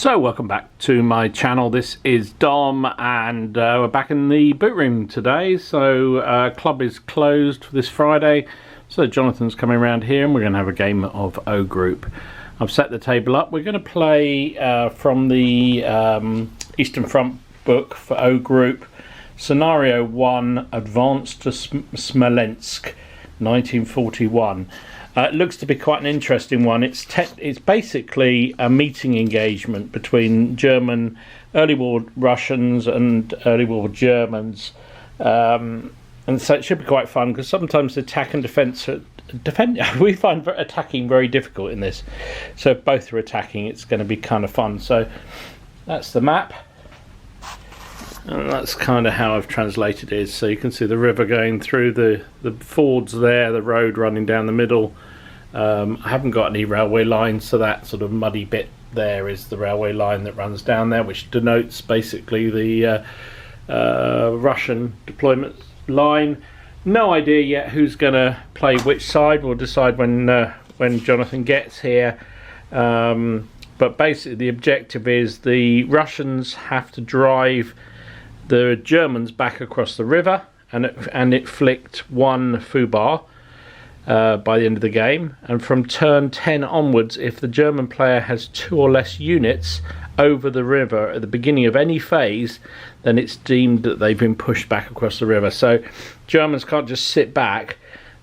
So welcome back to my channel. This is Dom and we're back in the boot room today. So club is closed this Friday, so Jonathan's coming around here and we're going to have a game of O Group. I've set the table up. We're going to play from the Eastern Front book for O Group, Scenario 1, Advance to Smolensk, 1941. It looks to be quite an interesting one. It's basically a meeting engagement between German early war Russians and early war Germans, and so it should be quite fun because sometimes attack and defence we find attacking very difficult in this. So if both are attacking, it's going to be kind of fun. So that's the map, and that's kind of how I've translated it. So you can see the river going through the fords there, the road running down the middle. I haven't got any railway lines, so that sort of muddy bit there is the railway line that runs down there, which denotes basically the Russian deployment line. No idea yet who's going to play which side. We'll decide when Jonathan gets here. But basically the objective is the Russians have to drive the Germans back across the river and inflict one faubourg by the end of the game, and from turn 10 onwards, if the German player has 2 or less units over the river at the beginning of any phase, then it's deemed that they've been pushed back across the river. So Germans can't just sit back,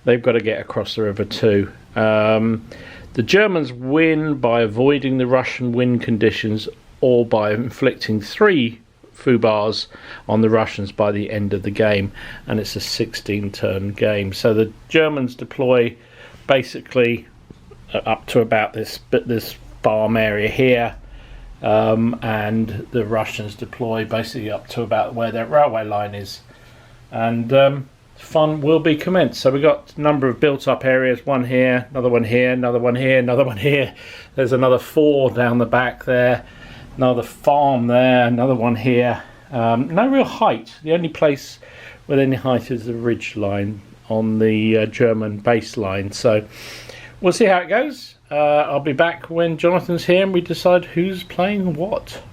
they've got to get across the river too. The Germans win by avoiding the Russian win conditions or by inflicting 3 faubourgs on the Russians by the end of the game, and it's a 16-turn game. So the Germans deploy basically up to about this farm area here, and the Russians deploy basically up to about where their railway line is, and fun will be commenced. So we've got a number of built-up areas, one here, another one here, another one here, another one here. There's another 4 down the back there. Another farm there, another one here. No real height. The only place with any height is the ridge line on the German baseline. So we'll see how it goes. I'll be back when Jonathan's here and we decide who's playing what.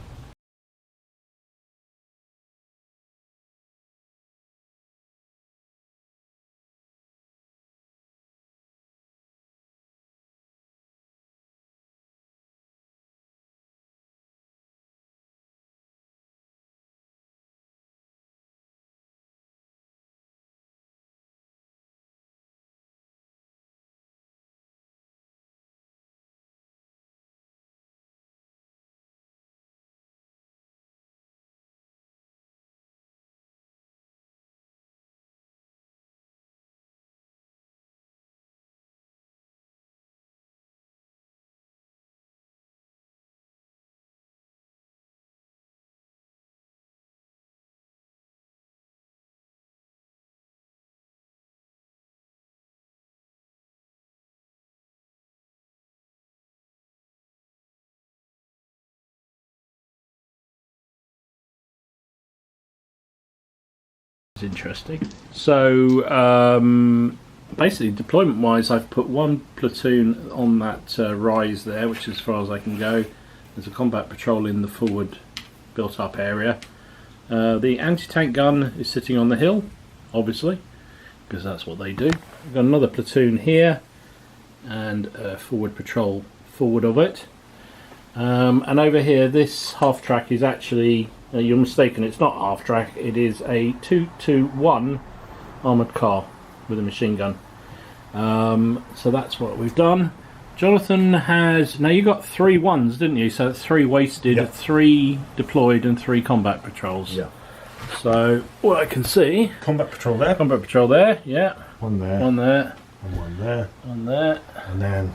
Interesting. So basically deployment wise, I've put 1 platoon on that rise there, which is as far as I can go. There's a combat patrol in the forward built up area. The anti-tank gun is sitting on the hill, obviously, because that's what they do. We've got another platoon here and a forward patrol forward of it, and over here this half track is actually you're mistaken, it's not half track, it is a 221 armoured car with a machine gun. So that's what we've done. Jonathan has, now you got 3 ones, didn't you? So 3 wasted, yep. 3 deployed and 3 combat patrols. Yeah. So what I can see, combat patrol there. Combat patrol there, yeah. One there. One there. And one there. One there. And then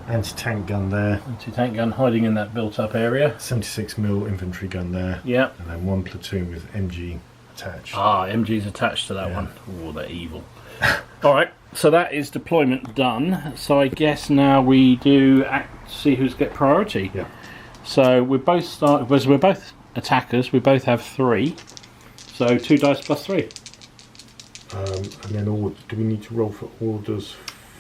anti-tank gun there. Anti-tank gun hiding in that built-up area. 76mm infantry gun there. Yeah. And then 1 platoon with MG attached. Ah, MG's attached to that one. Oh, they're evil. Alright, so that is deployment done. So I guess now we do see who's get priority. Yeah. So we both we're both attackers, we both have 3. So 2 dice plus 3. And then do we need to roll for orders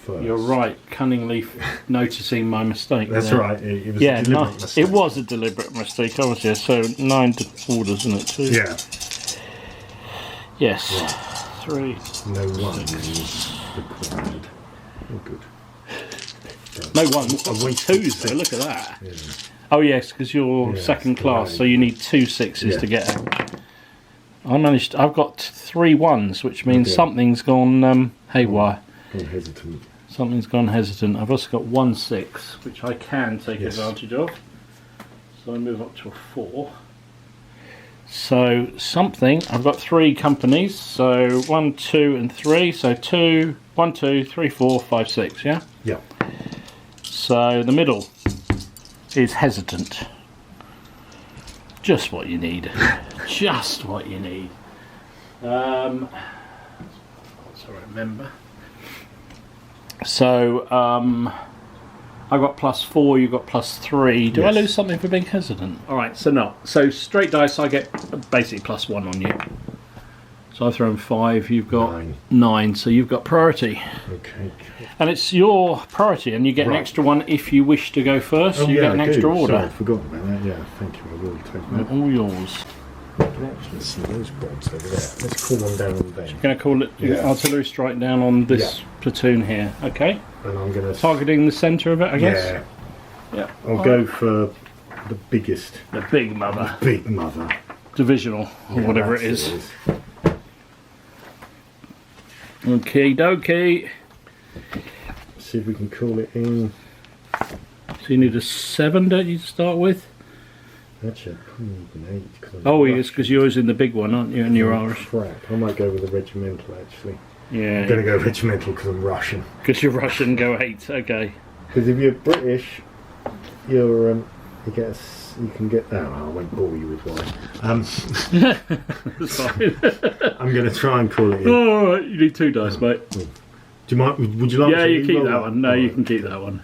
first. You're right, cunningly noticing my mistake. That's there. right. It was Yeah, a deliberate mistake. it was a deliberate mistake, obviously. So 9 orders, isn't it? 2. Yeah. Yes. Right. 3. No ones required. Oh, good. No ones. I waited 2s for though. Look at that. Yeah. Oh yes, because you're Yeah, second class, right. so you need 2 6s Yeah. to get out. I've got 3 1s, which means Okay. something's gone haywire. I'm hesitant. Something's gone hesitant. I've also got 1 6, which I can take Yes. advantage of. So I move up to a 4. So something. I've got 3 companies. So 1, 2, and 3. So 2, 1, 2, 3, 4, 5, 6. Yeah. Yeah. So the middle is hesitant. Just what you need. Just what you need. So I remember. So I've got +4. You've got +3. Do I Yes. lose something for being hesitant? All right. So no. So straight dice, I get basically +1 on you. So I've thrown 5. You've got 9. So you've got priority. Okay. And it's your priority, and you get an Right. extra one if you wish to go first. You get an I extra do. order. Sorry, I forgot about that. Yeah, thank you. I will take that. All yours. Let's see those bombs over there. Let's call one down on them. Going to call it Yeah. artillery strike down on this platoon here. Okay. And I'm going to... Targeting the centre of it, I guess. Yeah. Yeah. I'll go for the biggest. The big mother. Big mother. Divisional, or Yeah, whatever it that's is. Okie dokie. See if we can call it in. So you need a 7, don't you, to start with? Actually, probably an 8. 'cause I'm Oh, yes, Russian. because you're in the big one, aren't you? And you're Irish. Crap. I might go with the regimental, actually. I'm going Yeah. to go regimental because I'm Russian. Because you're Russian, go 8. Okay. Because if you're British, you're you get you can get. Oh, I won't bore you with why. That's fine. I'm going to try and call it in. Oh, all right. You need 2 dice, mate. Do you mind? Would you like? Yeah, to you keep re-roll that one. No, you Alright. can keep that one.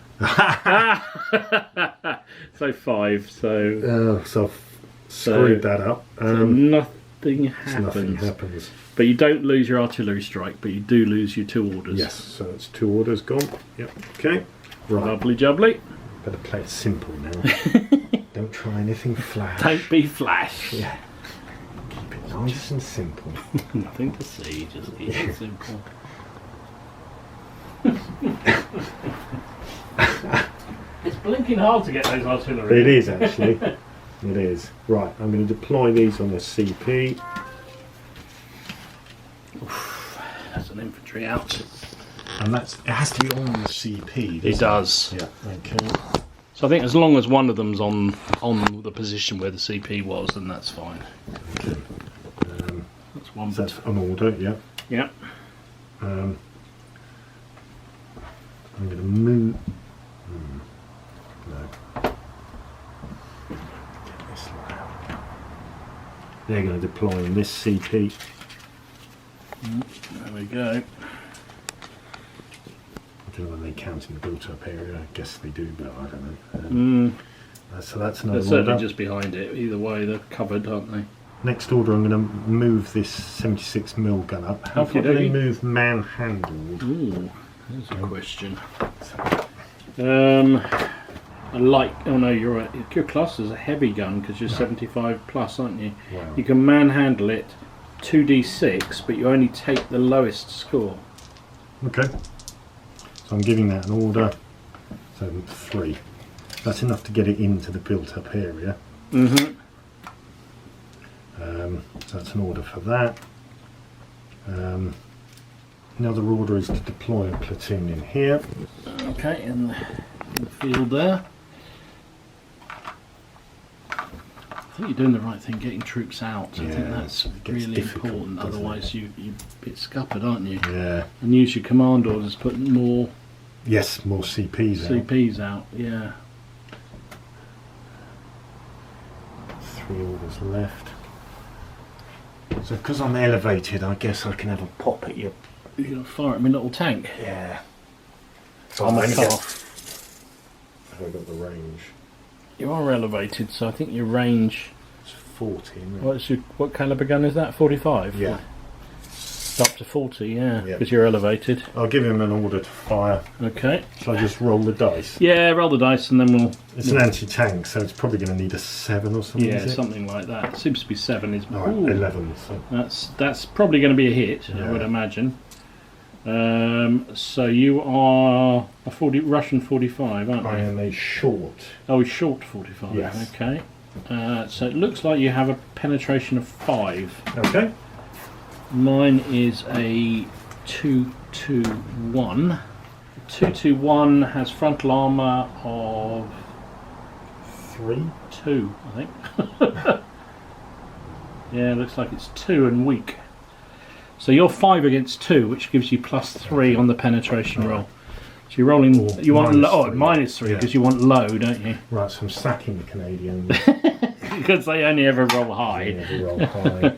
So 5. So, So I've screwed that up. so nothing Nothing happens. happens. But you don't lose your artillery strike, but you do lose your 2 orders. Yes. So it's 2 orders gone. Yep. Okay. Right. Lovely jubbly. Better play it simple now. Don't try anything flash. Don't be flash. Yeah. Keep it nice and simple. Nothing to see, just keep it simple. It's blinking hard to get those artillery. It is actually. It is. Right. I'm going to deploy these on the CP. That's an infantry out. And it has to be on the CP. It does. Yeah. Okay. So I think as long as one of them's on the position where the CP was, then that's fine. Okay. That's one. So that's an order. Yeah. Yeah. I'm going to move. No. Get this loud. They're going to deploy in this CP. There we go. I don't know whether they count in the built-up area. I guess they do, but I don't know. So that's They're another certainly order. just behind it. Either way, they're covered, aren't they? Next order, I'm going to move this 76mm gun up. How far do they Okey-dokey. move man-handled? Ooh, there's a question. I like. Oh no, you're right. Your class is a heavy gun because you're 75 plus, aren't you? Wow. You can manhandle it 2d6, but you only take the lowest score. Okay. So I'm giving that an order. So 3. That's enough to get it into the built-up area. Mm-hmm. So that's an order for that. Another order is to deploy a platoon in here. Okay, in the field there. I think you're doing the right thing, getting troops out. I think Yeah, that's it gets really difficult, important. doesn't Otherwise, you're a bit scuppered, aren't you? Yeah. And use your command orders, put more Yes, more CPs out. CPs out. Yeah. 3 orders left. So because I'm elevated, I guess I can have a pop at you. You're gonna fire at my little tank. Yeah. So On the only car. Have I got the range? You are elevated, so I think your range. It's 14. What caliber gun is that? 45. Yeah. Up to 40, yeah, Yeah. because you're elevated. I'll give him an order to fire. Okay. Shall I just roll the dice? Yeah, roll the dice and then we'll... It's an anti-tank, so it's probably going to need a 7 or something. Yeah, is it? something like that. Seems to be 7, isn't it? All right, Ooh, 11. So. that's probably going to be a hit, I Yeah. would imagine. So you are a Russian 45, aren't I you? am a short. Oh, he's short 45. Yes. Okay. So it looks like you have a penetration of 5. Okay. Mine is a 221. 221 has frontal armour of 3. 2, I think. Yeah, it looks like it's 2 and weak. So you're 5 against 2, which gives you +3 on the penetration roll. So you're rolling. Or You want minus low, 3. -3 Yeah. because you want low, don't you? Right, so I'm sacking the Canadian. Because they only ever roll high. Yeah, we roll high.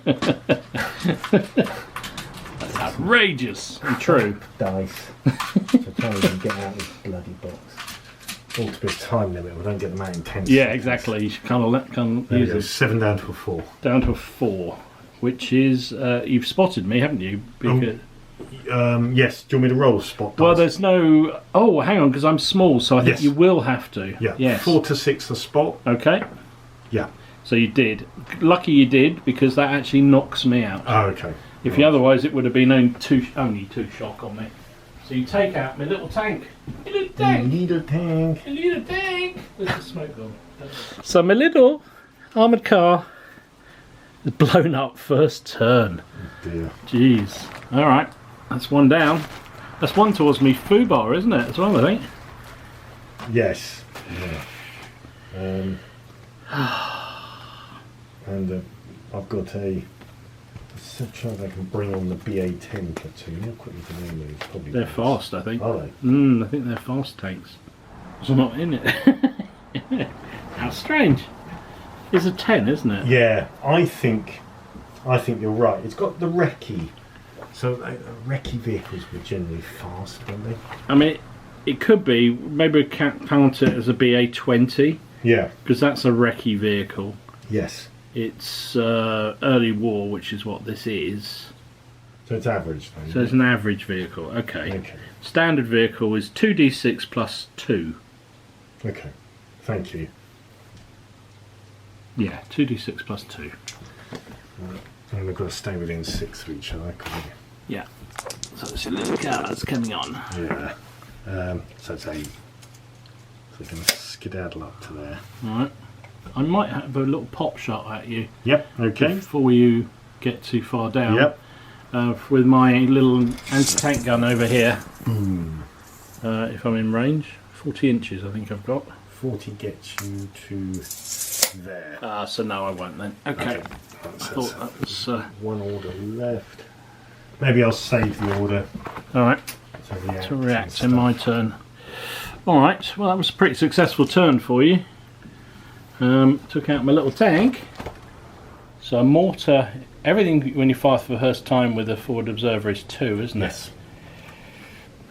That's outrageous and true. Dice. So try and even get out of this bloody box. Ought to be a time limit. We don't get them out in 10 Yeah, seconds. exactly. You can't There we use go. it 7 down to a 4. down to a 4, which is you've spotted me, haven't you? Because, Yes. Do you want me to roll spot dice? well, there's no. Oh, hang on, because I'm small, so I think Yes. you will have to. Yeah. Yes. 4 to 6 a spot. Okay. Yeah. So you did. Lucky you did, because that actually knocks me out. Oh, okay. If you otherwise, it would have been only two shock on me. So you take out my little tank. My little tank. Need a tank. My little tank. Where's the smoke gone? So my little armoured car is blown up first turn. Dear. Jeez. All right. That's one down. That's one towards me foobar, isn't it? As well, I think. Yes. Yeah. And I've got a. I'm sure they can bring on the BA-10 platoon. How quickly can they move? Probably. They're fast, I think. Are they? I think they're fast tanks. It's not in it. How strange. It's a 10, isn't it? Yeah. I think you're right. It's got the recce. So recce vehicles were generally fast, weren't they? I mean, it could be. Maybe we can't count it as a BA-20 Yeah. because that's a recce vehicle. Yes. It's early war, which is what this is. So it's average then. So it's an average vehicle. Okay. Okay. Standard vehicle is 2d6 plus 2. Okay. Thank you. Yeah, 2d6 plus 2. And we've got to stay within 6 of each other. Yeah. So it's a little cards coming on. Yeah. So it's 8. So we can skedaddle up to there. Alright. I might have a little pop shot at you Yep. Okay. before you get too far down. Yep. With my little anti-tank gun over here. If I'm in range. 40 inches I think I've got. 40 gets you to there. So no, I won't then. Okay. I thought that was... one order left. Maybe I'll save the order Alright, to react. to react in my turn. Alright, well that was a pretty successful turn for you. Took out my little tank. So a mortar, everything when you fire for the first time with a forward observer is 2, isn't Yes.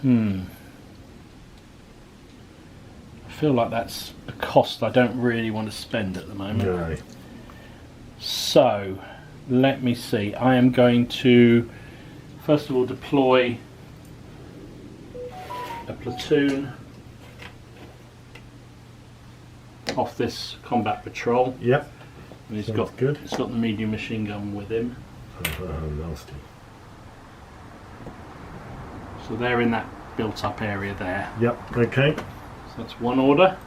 it? I feel like that's a cost I don't really want to spend at the moment. No. So, let me see. I am going to first of all deploy a platoon off this combat patrol. Yep. And he's Sounds got good. He's got the medium machine gun with him. Oh, nasty. So they're in that built-up area there. Yep. Okay. So that's one order.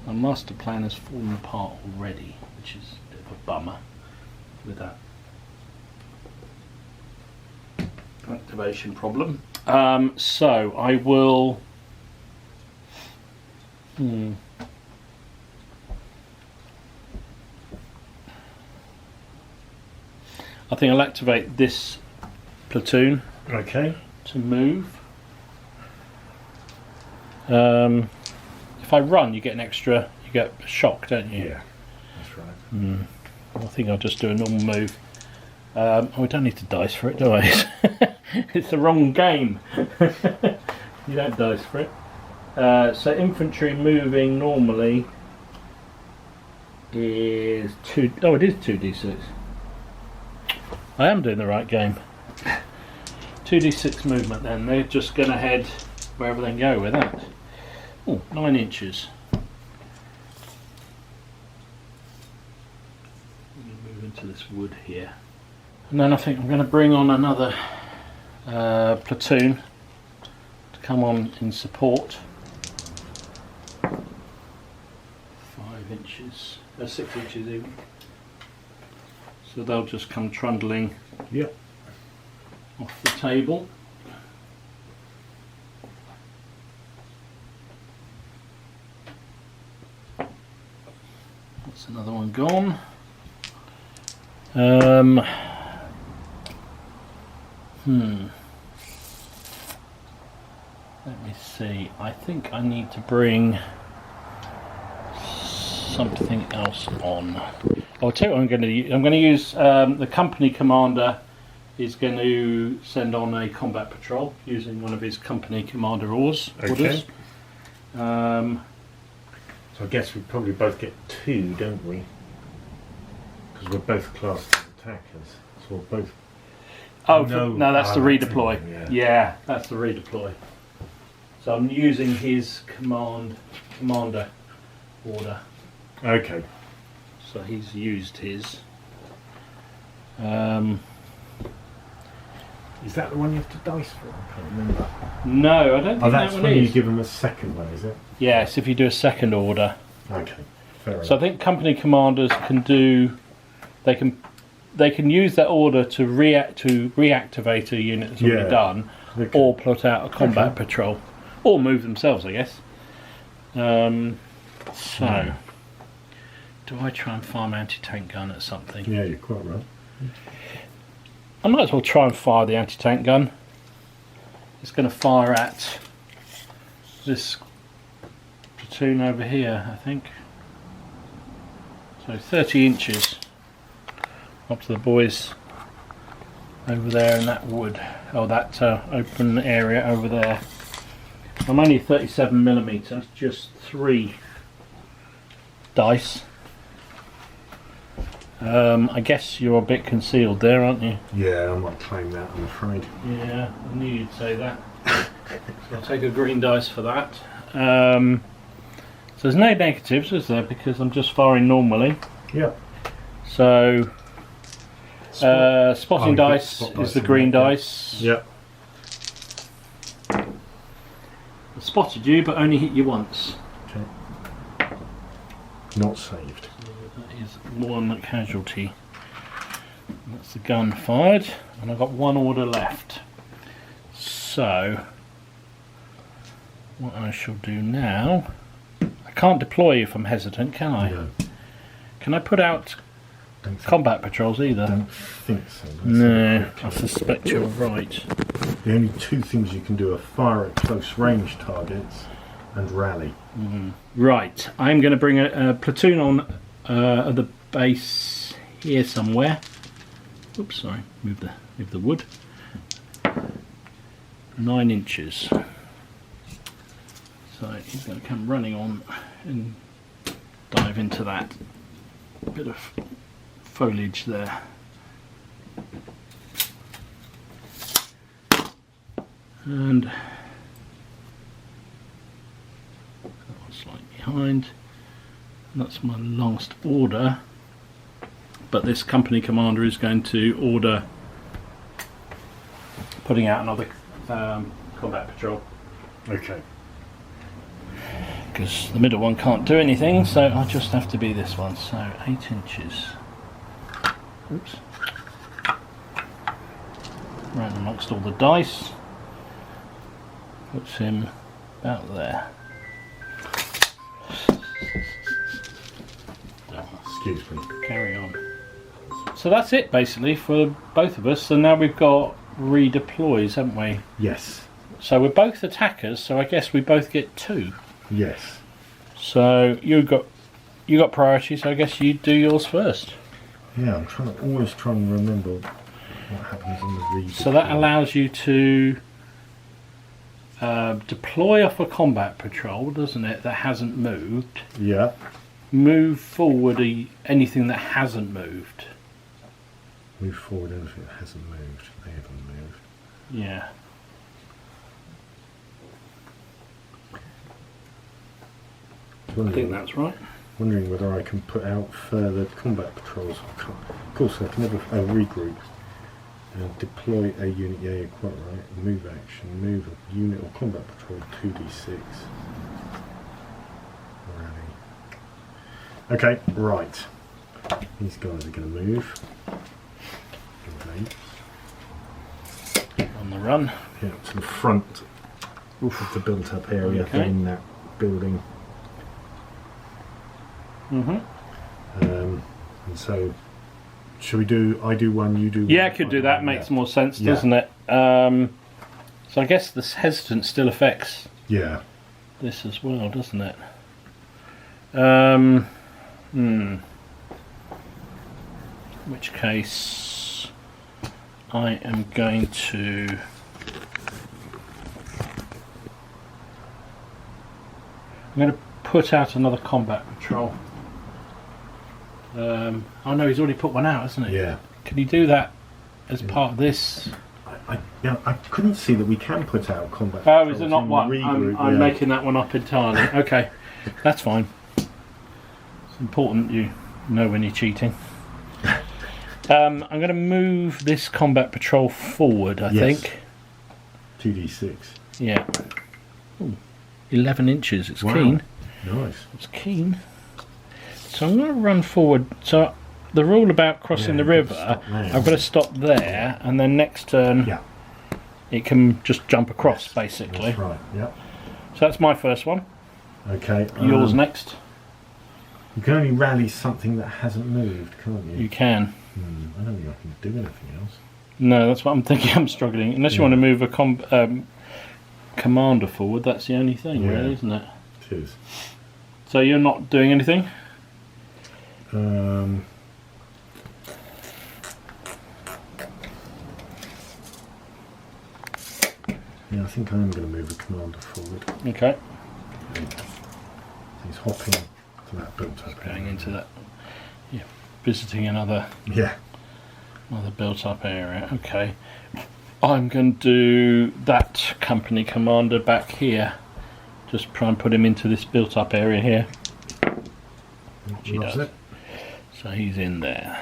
My master plan has fallen apart already, which is a bit of a bummer with that activation problem. So I will. I think I'll activate this platoon Okay. to move. If I run, you get an extra. You get a shock, don't you? Yeah. That's right. I think I'll just do a normal move. We don't need to dice for it, do I? It's the wrong game. You don't dice for it. So infantry moving normally is 2. Oh, it is 2d6. I am doing the right game. 2d6 movement then. They're just going to head wherever they can go with that. Oh, 9 inches. I'm going to move into this wood here. And then I think I'm going to bring on another platoon to come on in support. 5 inches, 6 inches even. So they'll just come trundling off the table. That's another one gone. Let me see. I think I need to bring something else on. I'll tell you what I'm going to use. I'm going to use the company commander is going to send on a combat patrol using one of his company commander orders. Okay. So I guess we probably both get 2, don't we? Because we're both classed as attackers. So we're both. Oh no, that's the redeploy. Yeah. That's the redeploy. So I'm using his commander order. Okay. So he's used his. Is that the one you have to dice for? I can't remember. No, I don't think that's that one when is. you give them a second one, is it? Yes, if you do a second order. Okay. Fair enough. So I think company commanders can do. They can use that order to reactivate a unit that's already done, or put out a combat patrol, or move themselves, I guess. So, do I try and fire my anti-tank gun at something? Yeah, you're quite right. I might as well try and fire the anti-tank gun. It's going to fire at this platoon over here, I think. So 30 inches up to the boys over there in that wood. Oh, that open area over there. I'm only 37mm, that's just 3 dice. I guess you're a bit concealed there, aren't you? Yeah, I might claim that, I'm afraid. Yeah, I knew you'd say that. So I'll take a green dice for that. So there's no negatives, is there? Because I'm just firing normally. Yep. So spotting dice is the green dice. Yep. I spotted you, but only hit you once. Okay. Not saved. That is 1 casualty. That's the gun fired, and I've got 1 order left. So, what I shall do now, I can't deploy if I'm hesitant, can I? No. Can I put out combat patrols either? I don't think so. No, I suspect you're right. The only 2 things you can do are fire at close range targets and rally. Right, I'm going to bring a platoon on at the base here somewhere. Oops, sorry, move the wood. 9 inches. So he's going to come running on and dive into that bit of foliage there. And that one's slightly behind. That's my last order. But this company commander is going to order putting out another combat patrol. Okay. Because the middle one can't do anything, so I just have to be this one. So 8 inches. Oops. Right amongst all the dice. Puts him about there. Excuse me. Carry on. So that's it basically for both of us. So now we've got redeploys, haven't we? Yes. So we're both attackers, so I guess we both get 2. Yes. So you got priority, so I guess you do yours first. Yeah, I'm always trying to remember what happens on the redeploy. So that allows you to deploy off a combat patrol, doesn't it, that hasn't moved. Yeah. move forward anything that hasn't moved. Move forward anything that hasn't moved. They haven't moved. Yeah. I think that's right. Wondering whether I can put out further combat patrols. Of course, I can never regroup. Deploy a unit. Yeah, you're quite right. Move action. Move a unit or combat patrol 2d6. Rally. Okay, right. These guys are going to move. On the run. Yeah, to the front of the built-up area in that building. And so, shall we do? I do one, you do one. Yeah, I could do that. Makes more sense, doesn't it? So I guess this hesitance still affects. Yeah. This as well, doesn't it? In which case, I am going to. I'm going to put out another combat patrol. Oh no, he's already put one out, hasn't he? Yeah. Can he do that as part of this? I couldn't see that we can put out combat. Oh, is there not one? Regroup, I'm making that one up entirely. Okay, that's fine. It's important you know when you're cheating. I'm going to move this combat patrol forward, I think. 2d6. Yeah. Ooh, 11 inches, it's Wow. keen. Nice. It's keen. So I'm going to run forward. So the rule about crossing the river, I've got to stop there, and then next turn it can just jump across, basically. That's right, yep. So that's my first one. Okay. Yours next. You can only rally something that hasn't moved, can't you? You can. I don't think I can do anything else. No, that's what I'm thinking. I'm struggling. Unless you want to move a commander forward, that's the only thing, really, isn't it? It is. So you're not doing anything? Yeah, I think I am going to move a commander forward. Okay. He's hopping to that built-up area. Going into that. Yeah. Visiting another built-up area. Okay. I'm going to do that company commander back here. Just try and put him into this built-up area here. Which he does. So he's in there.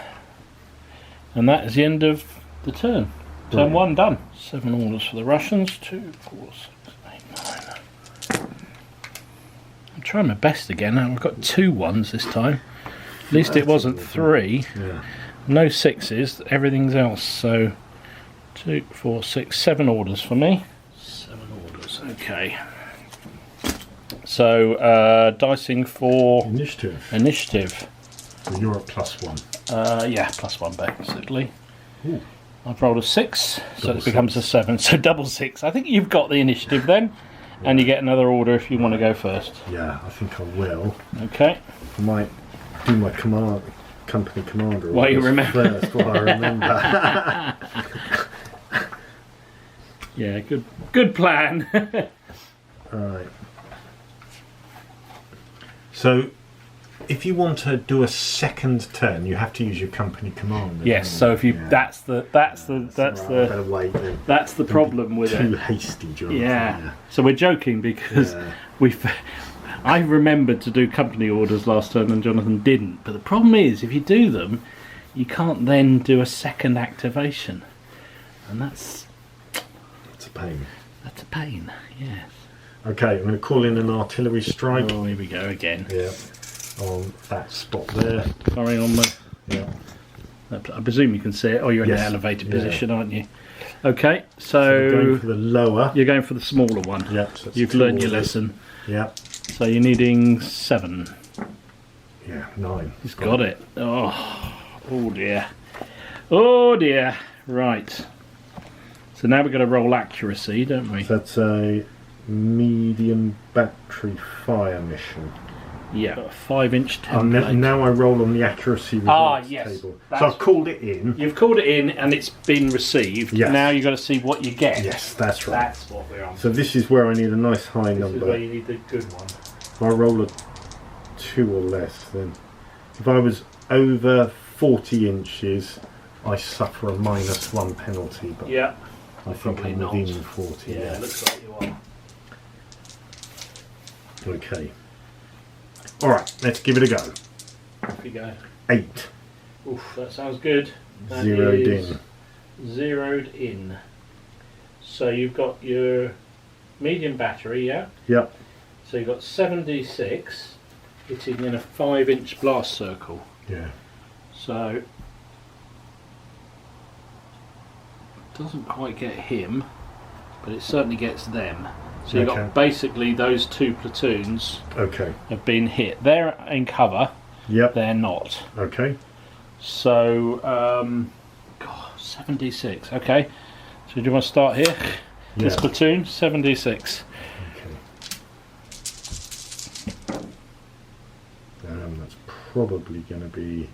And that is the end of the turn. Turn one done. 7 orders for the Russians. 2, 4, 6, 8, 9. I'm trying my best again. I've got 2 1s this time. At least it wasn't 3. Yeah. No 6s. Everything's else. So 2, 4, 6, 7 orders for me. 7 orders. Okay. So dicing for initiative. So you're at +1. Yeah, +1 basically. Ooh. I've rolled a 6, so Double it becomes 6. a 7. So double 6. I think you've got the initiative then, and you get another order if you want to go first. Yeah, I think I will. Okay. I might do my company commander. While you remember. First, while I remember. Yeah, good plan. Alright. So, if you want to do a second turn, you have to use your company commander. Yes. So if you that's the better wait then. that's the problem with Too it. hasty, Jonathan. Yeah. So we're joking because I remembered to do company orders last turn and Jonathan didn't. But the problem is, if you do them, you can't then do a second activation, and that's a pain. That's a pain. Yes. Okay, I'm going to call in an artillery strike. Oh, here we go again. Yeah. On that spot there. Sorry, on the. Yeah. I presume you can see it. Oh, you're in an elevated position, aren't you? Okay, so we're going for the lower. You're going for the smaller one. Yeah. So you've learned your lesson. Yeah. So you're needing 7. Yeah, 9. He's got it. Oh dear. Oh dear. Right. So now we're going to roll accuracy, don't we? That's a medium battery fire mission. Yeah. 5-inch template. Now I roll on the accuracy results table. So I've called it in. You've called it in and it's been received. Yes. Now you've got to see what you get. Yes, that's right. That's what we're on. So this is where I need a nice high number. This is where you need the good one. If I roll a 2 or less, then if I was over 40 inches, I suffer a -1 penalty. But Yeah. I think Probably I'm not. within 40. Yeah, Yeah. it looks like you are. Okay. All right, let's give it a go. Off you go. 8. Oof, that sounds good. That Zeroed is in. Zeroed in. So you've got your medium battery, yeah? Yep. So you've got 7d6 hitting in a 5-inch blast circle. Yeah. So doesn't quite get him, but it certainly gets them. So you've Okay. got basically those 2 platoons Okay. have been hit. They're in cover, Yep. they're not. Okay. So, God, 7d6, okay. So do you want to start here? Yeah. This platoon, 7d6. Okay. That's probably going to be.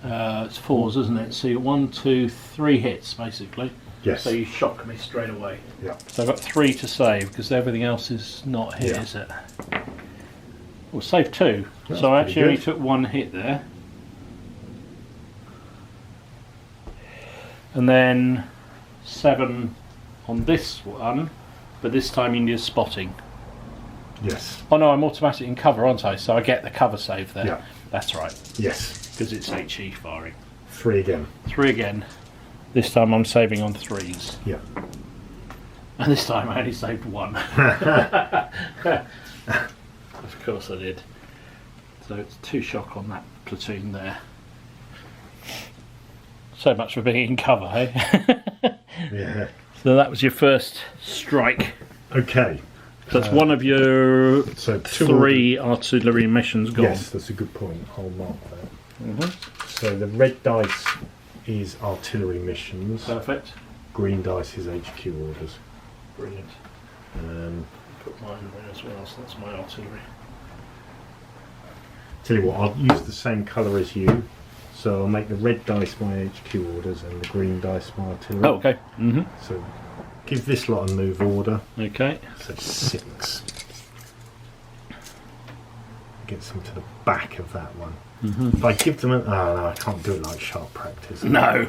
It's 4s, isn't it? So you're 1, 2, 3 hits, basically. Yes. So you shock me straight away. Yeah. So I've got 3 to save, because everything else is not hit, Yeah. is it? Well, save 2. That's So I pretty actually only good. took 1 hit there. And then 7 on this one, but this time you need spotting. Yes. Oh no, I'm automatic in cover, aren't I? So I get the cover save there. Yeah. That's right, Yes. because it's HE firing. 3 again. 3 again. This time I'm saving on 3s. Yeah. And this time I only saved 1. Of course I did. So it's 2 shock on that platoon there. So much for being in cover, eh? Yeah. So that was your first strike. Okay. So that's one of your So 2 3 artillery missions gone. Yes, that's a good point. I'll mark that. Mhm. So the red dice is artillery missions. Perfect. Green dice is HQ orders. Brilliant. Put mine there as well, so that's my artillery. Tell you what, I'll use the same colour as you. So I'll make the red dice my HQ orders and the green dice my artillery. Oh, okay. Mm-hmm. So give this lot a move order. Okay. So 6. Gets them to the back of that one. Mm-hmm. If I give them a... Oh no, I can't do it like sharp practice. No.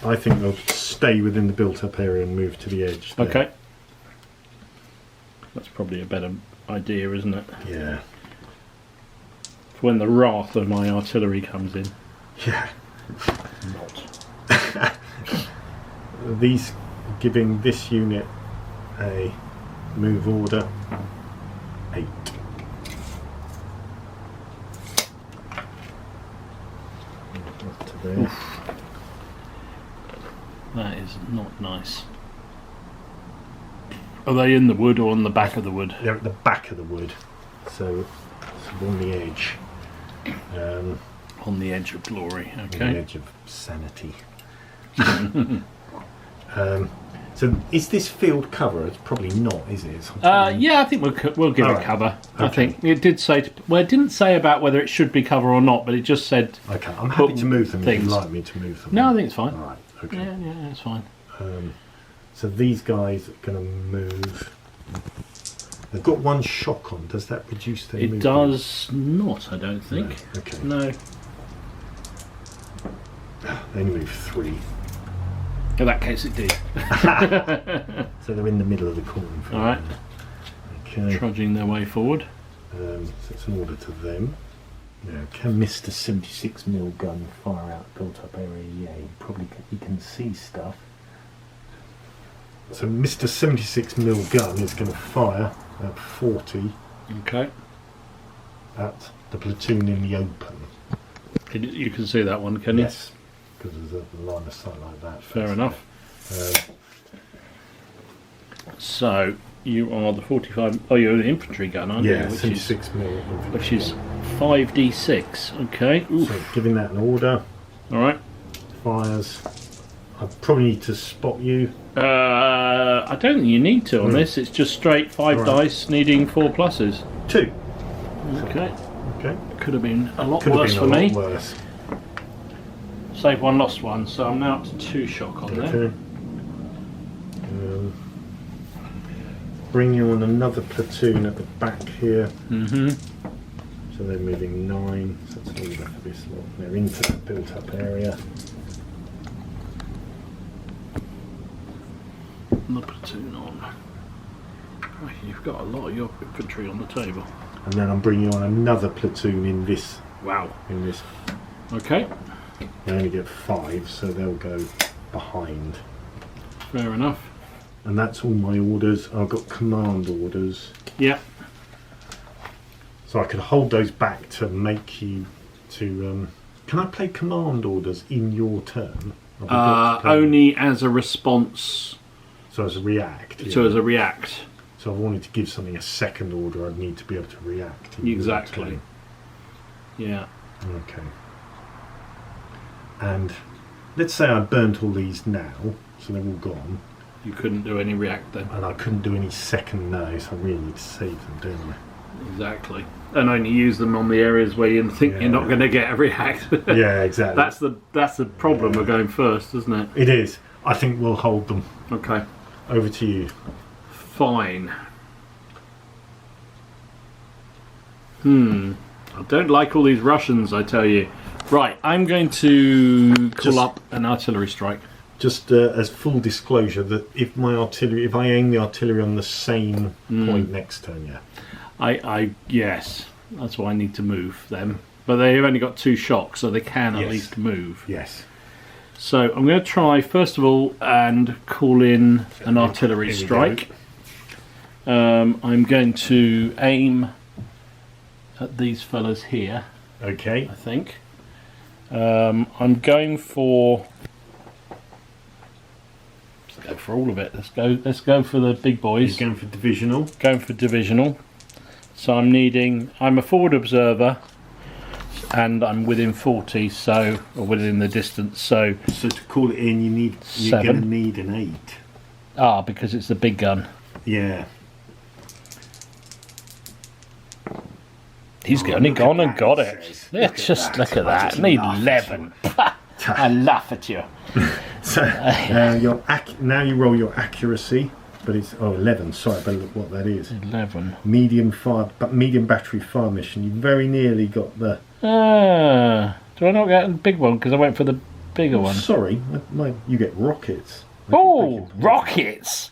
I think they'll stay within the built-up area and move to the edge there. Okay. That's probably a better idea, isn't it? Yeah. For when the wrath of my artillery comes in. Yeah. Not. These giving this unit a move order 8. Up to there. That is not nice. Are they in the wood or on the back of the wood? They're at the back of the wood, so it's on the edge. On the edge of glory, On the okay. edge of sanity. So is this field cover? It's probably not, is it? It's Yeah, I think we'll give it Alright. cover. I Okay. think it did say. Well, it didn't say about whether it should be cover or not, but it just said. Okay, I'm happy to move them if things. you'd like me to move them. No, I think it's fine. Alright, okay. Yeah, it's fine. So these guys are going to move. They've got 1 shock on. Does that reduce their It movement? does not, I don't think. No. Okay. No. They move 3. In that case, it did. So they're in the middle of the corner. All right. Okay. Trudging their way forward. So it's an order to them. Now, can Mr. 76mm gun fire out built up area? Yeah, he can see stuff. So Mr. 76mm gun is going to fire at 40 Okay. at the platoon in the open. You can see that one, can you? Yes, because there's a line of sight like that. Fair enough. So you are the 45. Oh, you're the infantry gun, aren't Yeah, you? 76mm. Which is 5d6. Okay. Oof. So giving that an order, All right. fires. I probably need to spot you. I don't think you need to on this. It's just straight 5 All right. dice needing 4 pluses. 2. Okay. Okay. Could have been a lot Could have worse been for a lot me. worse. Save 1, lost 1. So I'm now up to 2 shock on there. Okay. bring you on another platoon at the back here. Mm-hmm. So they're moving 9, so that's all back of this lot. They're into that built-up area. The platoon on. Oh, you've got a lot of your infantry on the table. And then I'm bringing on another platoon in this. Wow. In this. Okay. They only get 5, so they'll go behind. Fair enough. And that's all my orders. I've got command orders. Yeah. So I could hold those back to make you to. Can I play command orders in your turn? Only as a response. So as a react. So yeah. as a react. So if I wanted to give something a second order, I'd need to be able to react. Exactly. Yeah. Okay. And let's say I burnt all these now, so they're all gone. You couldn't do any react then. And I couldn't do any second now, so I really need to save them, don't I? Exactly. And only use them on the areas where you think you're not going to get a react. Yeah, exactly. That's the problem of going first, isn't it? It is. I think we'll hold them. Okay. Over to you. Fine. I don't like all these Russians, I tell you. Right, I'm going to call up an artillery strike. Just as full disclosure, that if I aim the artillery on the same point next turn, yeah. Yes, that's why I need to move them. But they've only got 2 shocks, so they can at least move. Yes. So I'm going to try first of all and call in an artillery strike. I'm going to aim at these fellas here. Okay. I think. I'm going for. Let's go for all of it. Let's go for the big boys. You're going for divisional. Going for divisional. So I'm a forward observer, and I'm within 40, or within the distance. So to call it in, you're going to need an 8. Because it's the big gun. Yeah. He's only gone and got it. Yeah, just look at that. Need 11. I laugh at you. So now you roll your accuracy, but it's 11. Sorry, but look what that is. 11. Medium battery fire mission. You very nearly got the. Do I not get the big one because I went for the bigger one? Sorry, you get rockets. Oh, rockets!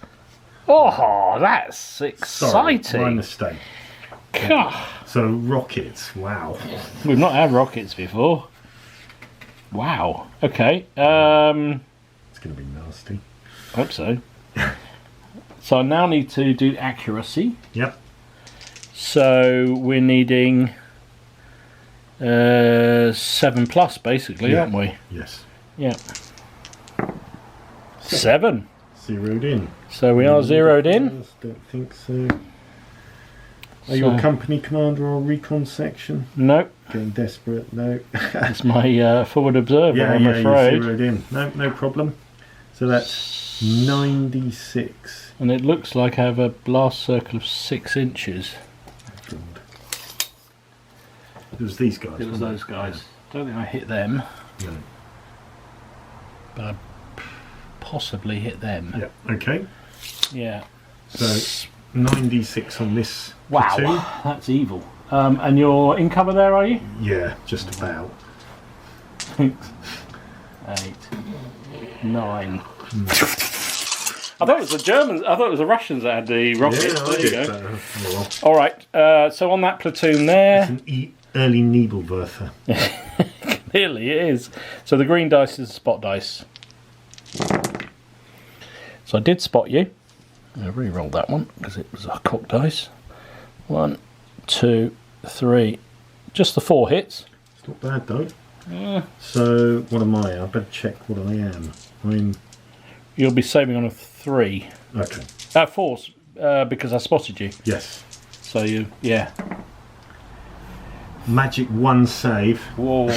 Oh, that's exciting. Sorry, my mistake. God. So rockets, wow. We've not had rockets before. Wow. Okay. It's going to be nasty. I hope so. So I now need to do accuracy. Yep. So we're needing 7+ basically, aren't we? Yes. Yeah. 7. Zeroed in. So we are zeroed in. I don't think so. Are you a company commander or recon section? No. Getting desperate? No. It's my forward observer, I'm afraid. You zeroed in. No problem. So that's 96. And it looks like I have a blast circle of 6 inches. It was these guys. It was those guys. Don't think I hit them. No. But I possibly hit them. Yeah. Okay. Yeah. So 96 on this. Wow, platoon. that's evil. And you're in cover there, are you? Yeah, just about. 8, 9. I thought it was the Germans. I thought it was the Russians that had the rockets. Yeah, there I you did. go. Well. All right. So on that platoon there, It's an early Nebelwerfer. clearly it is. So the green dice is the spot dice. So I did spot you. I re-rolled that one because it was a cocked dice. 1, 2, 3. Just the 4 hits. It's not bad though. So what am I? I better check what I am. You'll be saving on a 3. Okay. 4 because I spotted you. Yes. So yeah. Magic 1 save. Whoa.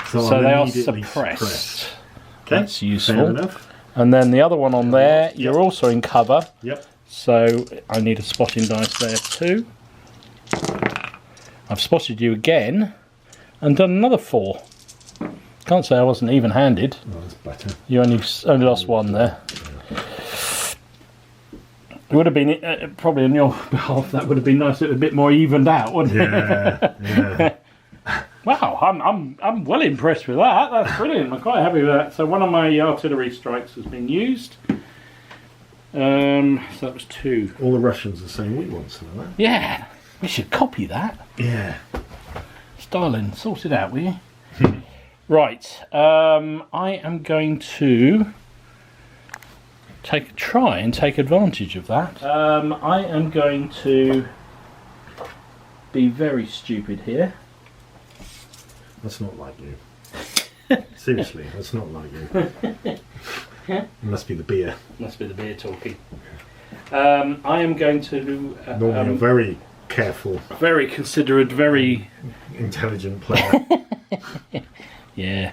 So they are suppressed. Okay. That's useful. Fair enough. And then the other one on there, you're also in cover. Yep. So I need a spotting dice there too. I've spotted you again and done another 4. Can't say I wasn't even-handed. Oh, that's better. You only lost 1 there. It would have been probably on your behalf. That would have been nice. It would have been a bit more evened out, wouldn't it? Yeah. Wow, I'm well impressed with that. That's brilliant. I'm quite happy with that. So one of my artillery strikes has been used. So that was 2. All the Russians are saying we want some of that. Yeah, we should copy that. Yeah. Stalin, sort it out, will you? Right. I am going to try and take advantage of that. I am going to be very stupid here. That's not like you. Seriously, that's not like you. It must be the beer. Must be the beer talking. I am going to... Normally a very careful, very considerate, very... intelligent player. Yeah.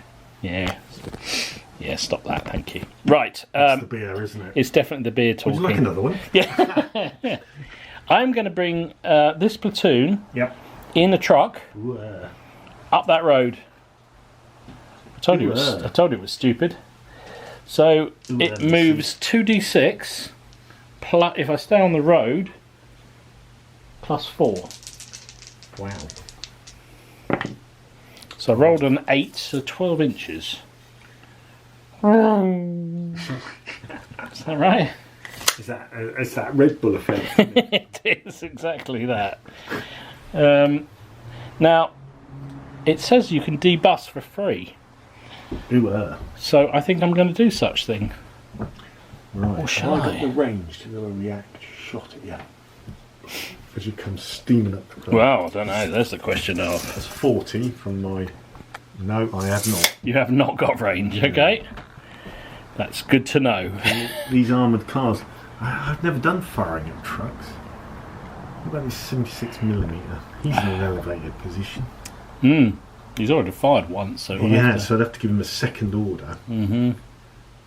Stop that, thank you. Right. It's the beer, isn't it? It's definitely the beer talking. Would you like another one? Yeah. I'm going to bring this platoon in a truck up that road. I told you it was stupid. So it moves 2d6 plus, if I stay on the road, plus 4. Wow. So I rolled an 8, so 12 inches. Is that right? It's that Red Bull effect. Isn't it? It is exactly that. Now, it says you can debus for free. So I think I'm going to do such thing. Right. Or shall I I? got the range to go and react shot at you as you come steaming up the road. Well, I don't know. There's the question of. That's 40 from my... No, I have not. You have not got range, okay? That's good to know. These armoured cars. I've never done firing at trucks. What about this 76mm? He's in an elevated position. He's already fired once, so... So I'd have to give him a second order. Mm-hmm.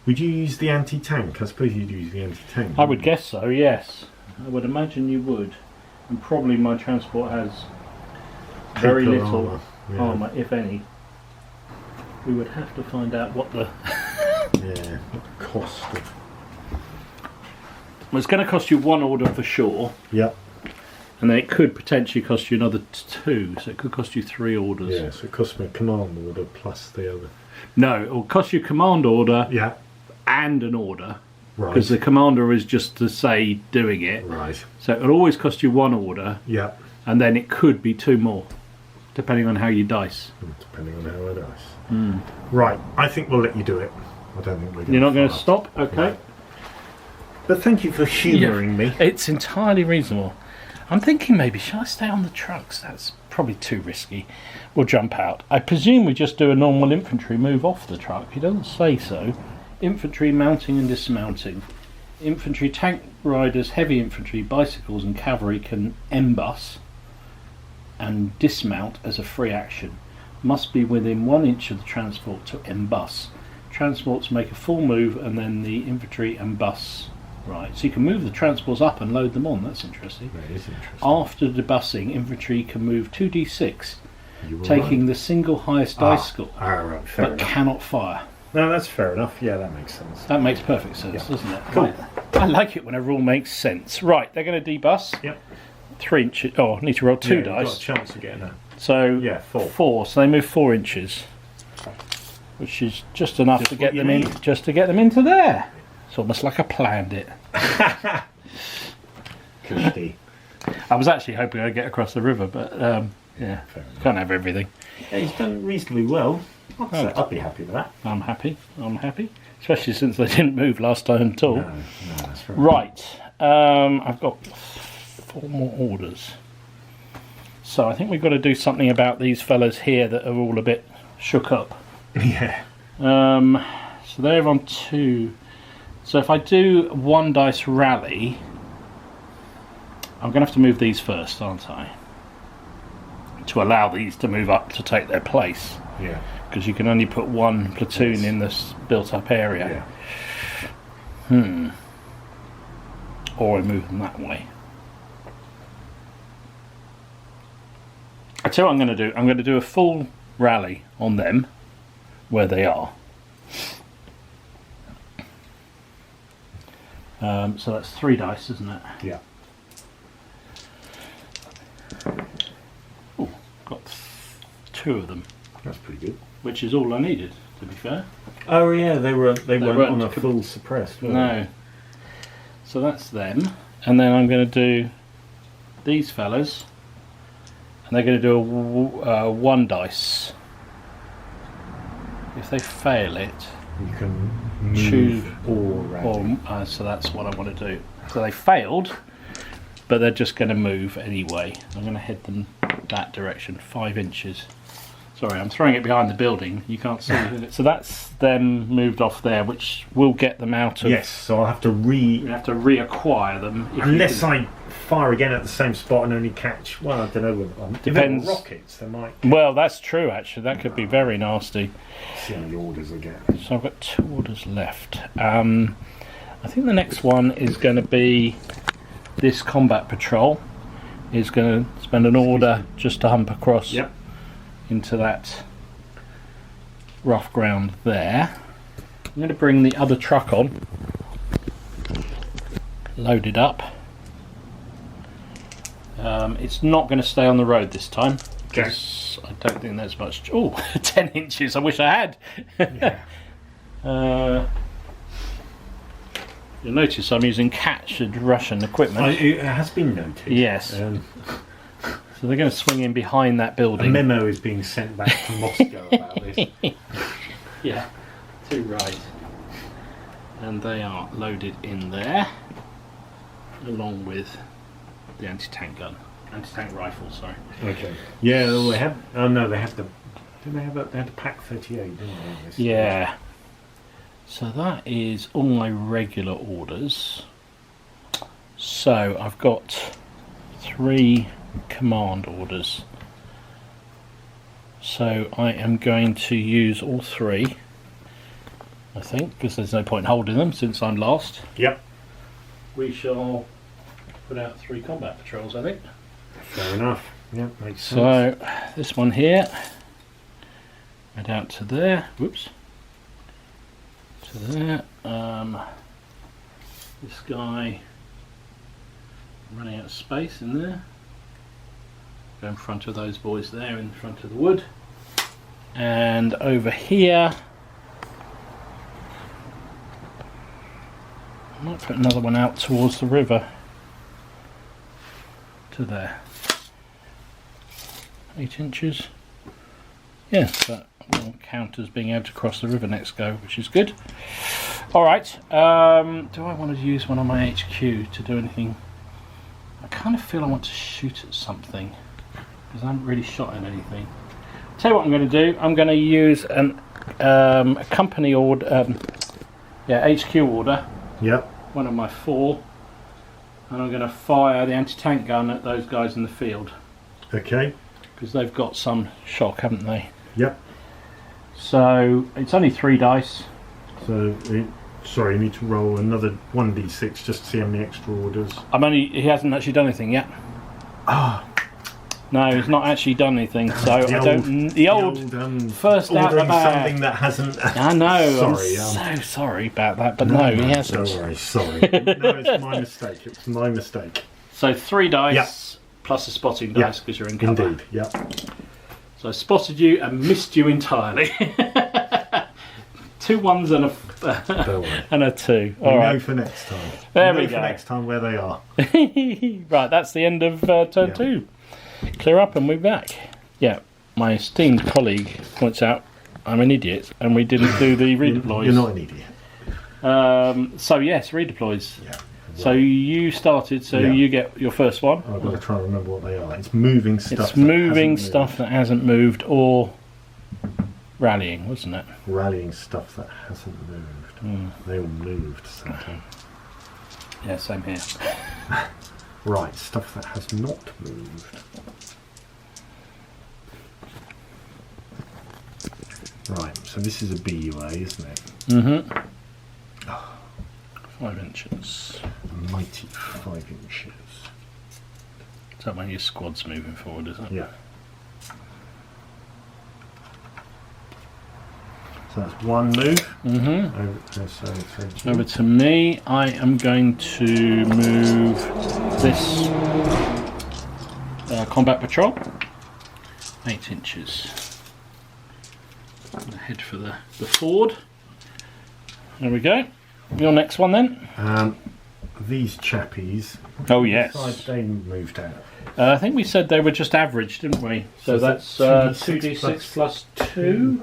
Would you use the anti-tank? I suppose you'd use the anti-tank. I would guess so, yes. I would imagine you would. And probably my transport has very Paper little armour, if any. We would have to find out what the... what the cost of... Well, it's going to cost you 1 order for sure. Yep. And then it could potentially cost you another 2, so it could cost you 3 orders. Yeah, so it costs me a command order plus the other. No, it will cost you a command order and an order. Right. Because the commander is just to say doing it. Right. So it'll always cost you 1 order. Yeah. And then it could be 2 more, depending on how you dice. Depending on how I dice. Right, I think we'll let you do it. I don't think we're going You're not going to stop? Okay. Right. But thank you for humouring me. It's entirely reasonable. I'm thinking maybe, shall I stay on the trucks? That's probably too risky. We'll jump out. I presume we just do a normal infantry move off the truck. He doesn't say so. Infantry mounting and dismounting. Infantry, tank riders, heavy infantry, bicycles and cavalry can embus and dismount as a free action. Must be within 1 inch of the transport to embus. Transports make a full move and then the infantry embus. Right, so you can move the transports up and load them on. That's interesting. That is interesting. After debussing, infantry can move 2d6, taking the single highest dice score, right, fair but enough. cannot fire. No, that's fair enough. Yeah, that makes sense. That makes perfect sense, doesn't it? Cool. Right. I like it when a rule makes sense. Right, they're going to debus. Yep. 3 inches. Oh, I need to roll 2 You've dice. got a chance of getting that. So 4. So they move 4 inches, which is just enough to get them in. Just to get them into there. It's almost like I planned it. Cushy. I was actually hoping I'd get across the river, but yeah, can't have everything. Yeah, he's done reasonably well. I'd be happy with that. I'm happy, especially since they didn't move last time at all. No, that's right. Right, I've got 4 more orders. So I think we've got to do something about these fellas here that are all a bit shook up. Yeah. So they're on 2. So if I do 1 dice rally, I'm going to have to move these first, aren't I? To allow these to move up to take their place. Yeah. Because you can only put 1 platoon in this built-up area. Yeah. Or I move them that way. I tell you what I'm going to do. I'm going to do a full rally on them, where they are. So that's 3 dice, isn't it? Yeah. Oh, got 2 of them, That's pretty good. which is all I needed, to be fair. Oh yeah, they weren't weren't on a full suppressed, were they? No. So that's them, and then I'm going to do these fellas, and they're going to do a 1 dice. If they fail it, You can move choose or rally. so that's what I want to do. So they failed, but they're just going to move anyway. I'm going to head them that direction, 5 inches. Sorry, I'm throwing it behind the building. You can't see it. So that's them moved off there, which will get them out of... Yes, so I'll have to You have to reacquire them. Unless I fire again at the same spot and only catch... Well, I don't know. Depends. If they're rockets, they might... Well, that's true, actually. That could be very nasty. See how many orders I get. So I've got 2 orders left. I think the next one is going to be this combat patrol. Is going to spend an order just to hump across into that rough ground there. I'm going to bring the other truck on, load it up. It's not going to stay on the road this time. Because I don't think there's much... Oh, 10 inches, I wish I had. Yeah. You'll notice I'm using captured Russian equipment. It has been noticed. Yes. So they're going to swing in behind that building. A memo is being sent back to Moscow about this. Yeah, too right. And they are loaded in there, along with the anti-tank gun. Anti-tank rifle, sorry. Okay. Yeah, well, they had... Oh, no, they had the... Did they have a... They had a Pack 38, didn't they? Yeah. So that is all my regular orders. So I've got 3 command orders. So I am going to use all 3, I think, because there's no point holding them since I'm last. Yep. We shall put out 3 combat patrols, I think. Fair enough. Yep, makes sense. So this one here, head out to there. Whoops. To there. This guy running out of space in there. Go in front of those boys there, in front of the wood. And over here, I might put another one out towards the river. To there. 8 inches. Yes, that will count as being able to cross the river next go, which is good. Alright, do I want to use one on my HQ to do anything? I kind of feel I want to shoot at something, because I haven't really shot at anything. Tell you what I'm going to do, I'm going to use a company order, HQ order. Yep. One of my 4. And I'm going to fire the anti-tank gun at those guys in the field. Okay. Because they've got some shock, haven't they? Yep. So it's only 3 dice. So, sorry, you need to roll another 1d6 just to see how many extra orders. He hasn't actually done anything yet. Ah. No, he's not actually done anything. So The old first out the ordering bag. something that hasn't. I know. Sorry, I'm so sorry about that, but no, he hasn't. Don't worry, sorry. No, it's my mistake. It's my mistake. So 3 dice Yep. plus a spotting dice because you're in cover. Indeed. Yep. So I spotted you and missed you entirely. 2 1s and Don't worry. and a 2. We All know right. for next time. There we we know go. for next time where they are. Right, that's the end of turn 2. Clear up and move back. Yeah, my esteemed colleague points out I'm an idiot and we didn't do the redeploys. You're not an idiot. So yes, redeploys. Yeah. So you started, so Yeah. you get your first one. I've got to try and remember what they are. It's moving stuff. It's moving stuff that hasn't moved or rallying, wasn't it? Rallying stuff that hasn't moved. They all moved something. Yeah, same here. Right, stuff that has not moved. Right, so this is a BUA, isn't it? Mm-hmm. 5 inches. A mighty 5 inches. Is that when your squad's moving forward, is it? Yeah. So that's one move. Over to me. I am going to move this combat patrol 8 inches. Head for the ford. There we go. Your next one then. These chappies. Oh yes. They moved out. I think we said they were just average, didn't we? So that's 2d6 plus 2.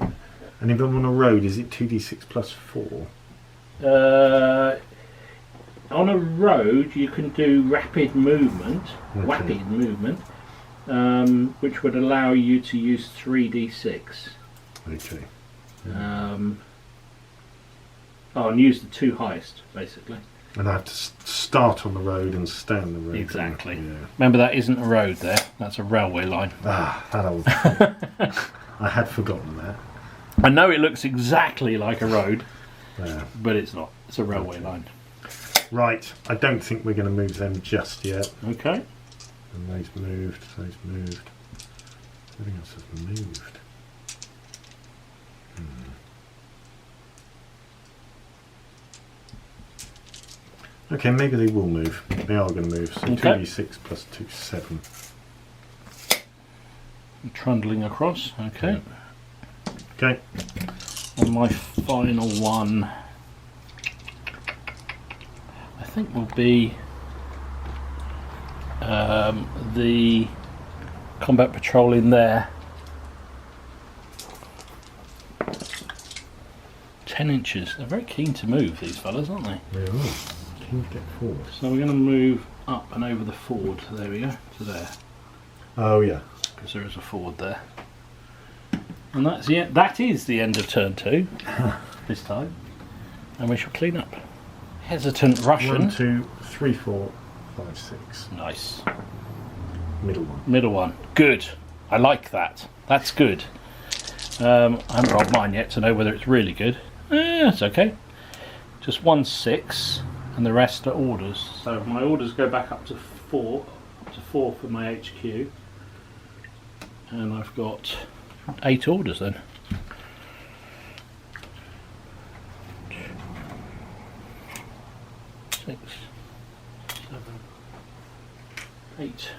And if I'm on a road, is it 2d6 plus 4? On a road, you can do rapid movement, which would allow you to use 3d6. Okay. And use the 2 highest, basically. And I have to start on the road and stay on the road. Exactly. Yeah. Remember, that isn't a road there. That's a railway line. That old. I had forgotten that. I know it looks exactly like a road, Yeah. but it's not. It's a railway line. Right. I don't think we're going to move them just yet. Okay. And those moved. Everything else has moved. Okay, maybe they will move. They are going to move. So Okay. 2d6 plus 2, 7. Trundling across. Okay. Okay. And my final one, I think, will be the combat patrol in there. 10 inches. They're very keen to move, these fellas, aren't they? They are. Can you get forward? So we're going to move up and over the ford. There we go, to there. Oh yeah. Because there is a ford there. And that is the end of turn 2 this time. And we shall clean up. Hesitant Russian. 1, 2, 3, 4, 5, 6. Nice. Middle one. Middle one. Good. I like that. That's good. I haven't rolled mine yet to know whether it's really good. It's okay. Just 1 6, and the rest are orders. So my orders go back up to 4, for my HQ, and I've got 8 orders then. 6, 7, 8.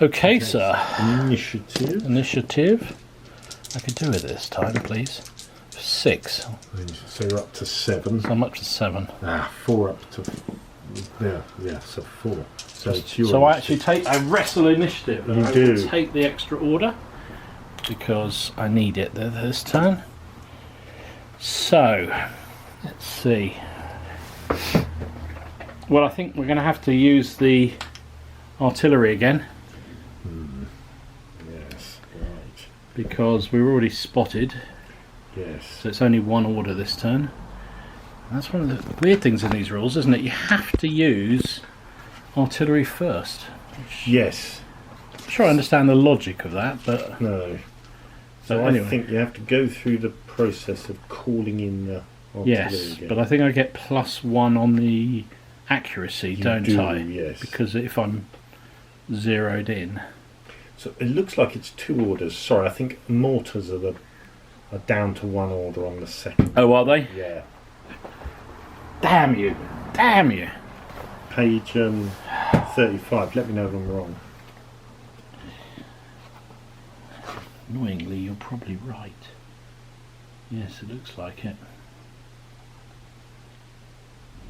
Okay, sir. Initiative. I could do it this time, please. 6. So you're up to 7. So I'm up to 7. 4 up to. Yeah. So 4. So it's yours. So I wrestle initiative. You And I do. will take the extra order because I need it this turn. So let's see. Well, I think we're going to have to use the artillery again. Yes. Right. Because we were already spotted, Yes. so it's only 1 order this turn. And that's one of the weird things in these rules, isn't it? You have to use artillery first. Yes. I'm sure I understand the logic of that, but No. So anyway. I think you have to go through the process of calling in the artillery yes. again. But I think I get +1 on the accuracy, You don't do, I? yes. Because if I'm zeroed in. So it looks like it's 2 orders. Sorry, I think mortars are down to 1 order on the second. Oh, are they? Yeah. Damn you! Damn you! Page 35. Let me know if I'm wrong. Annoyingly, you're probably right. Yes, it looks like it.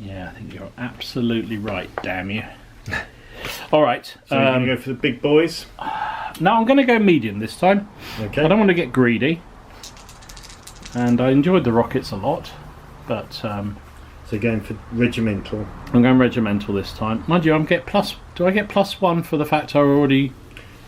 Yeah, I think you're absolutely right, damn you. Alright. So you're going to go for the big boys? No, I'm going to go medium this time. Okay. I don't want to get greedy. And I enjoyed the rockets a lot. But So you're going for regimental. I'm going regimental this time. Mind you, do I get +1 for the fact I already...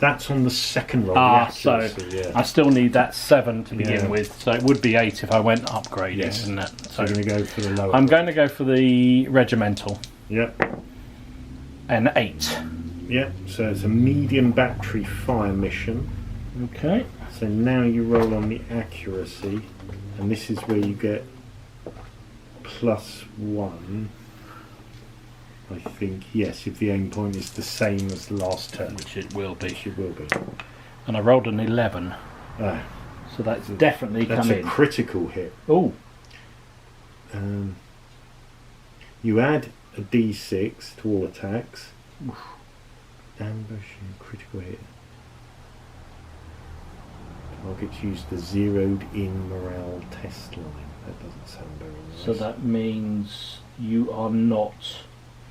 That's on the second roll. the so accuracy, yeah. I still need that 7 to begin Yeah. with. So it would be 8 if I went upgrading, Yes. isn't it? So So you're going to go for the lower. I'm going to go for the regimental. Yep. And 8. Yep. So it's a medium battery fire mission. Okay. So now you roll on the accuracy, and this is where you get +1. I think, yes, if the aim point is the same as the last turn. Which it will be. Which it will be. And I rolled an 11. Ah, So that's definitely That's come a in. critical hit. Oh, You add a d6 to all attacks. Ambush and critical hit. Targets use the zeroed in morale test line. That doesn't sound very nice. so that means you are not.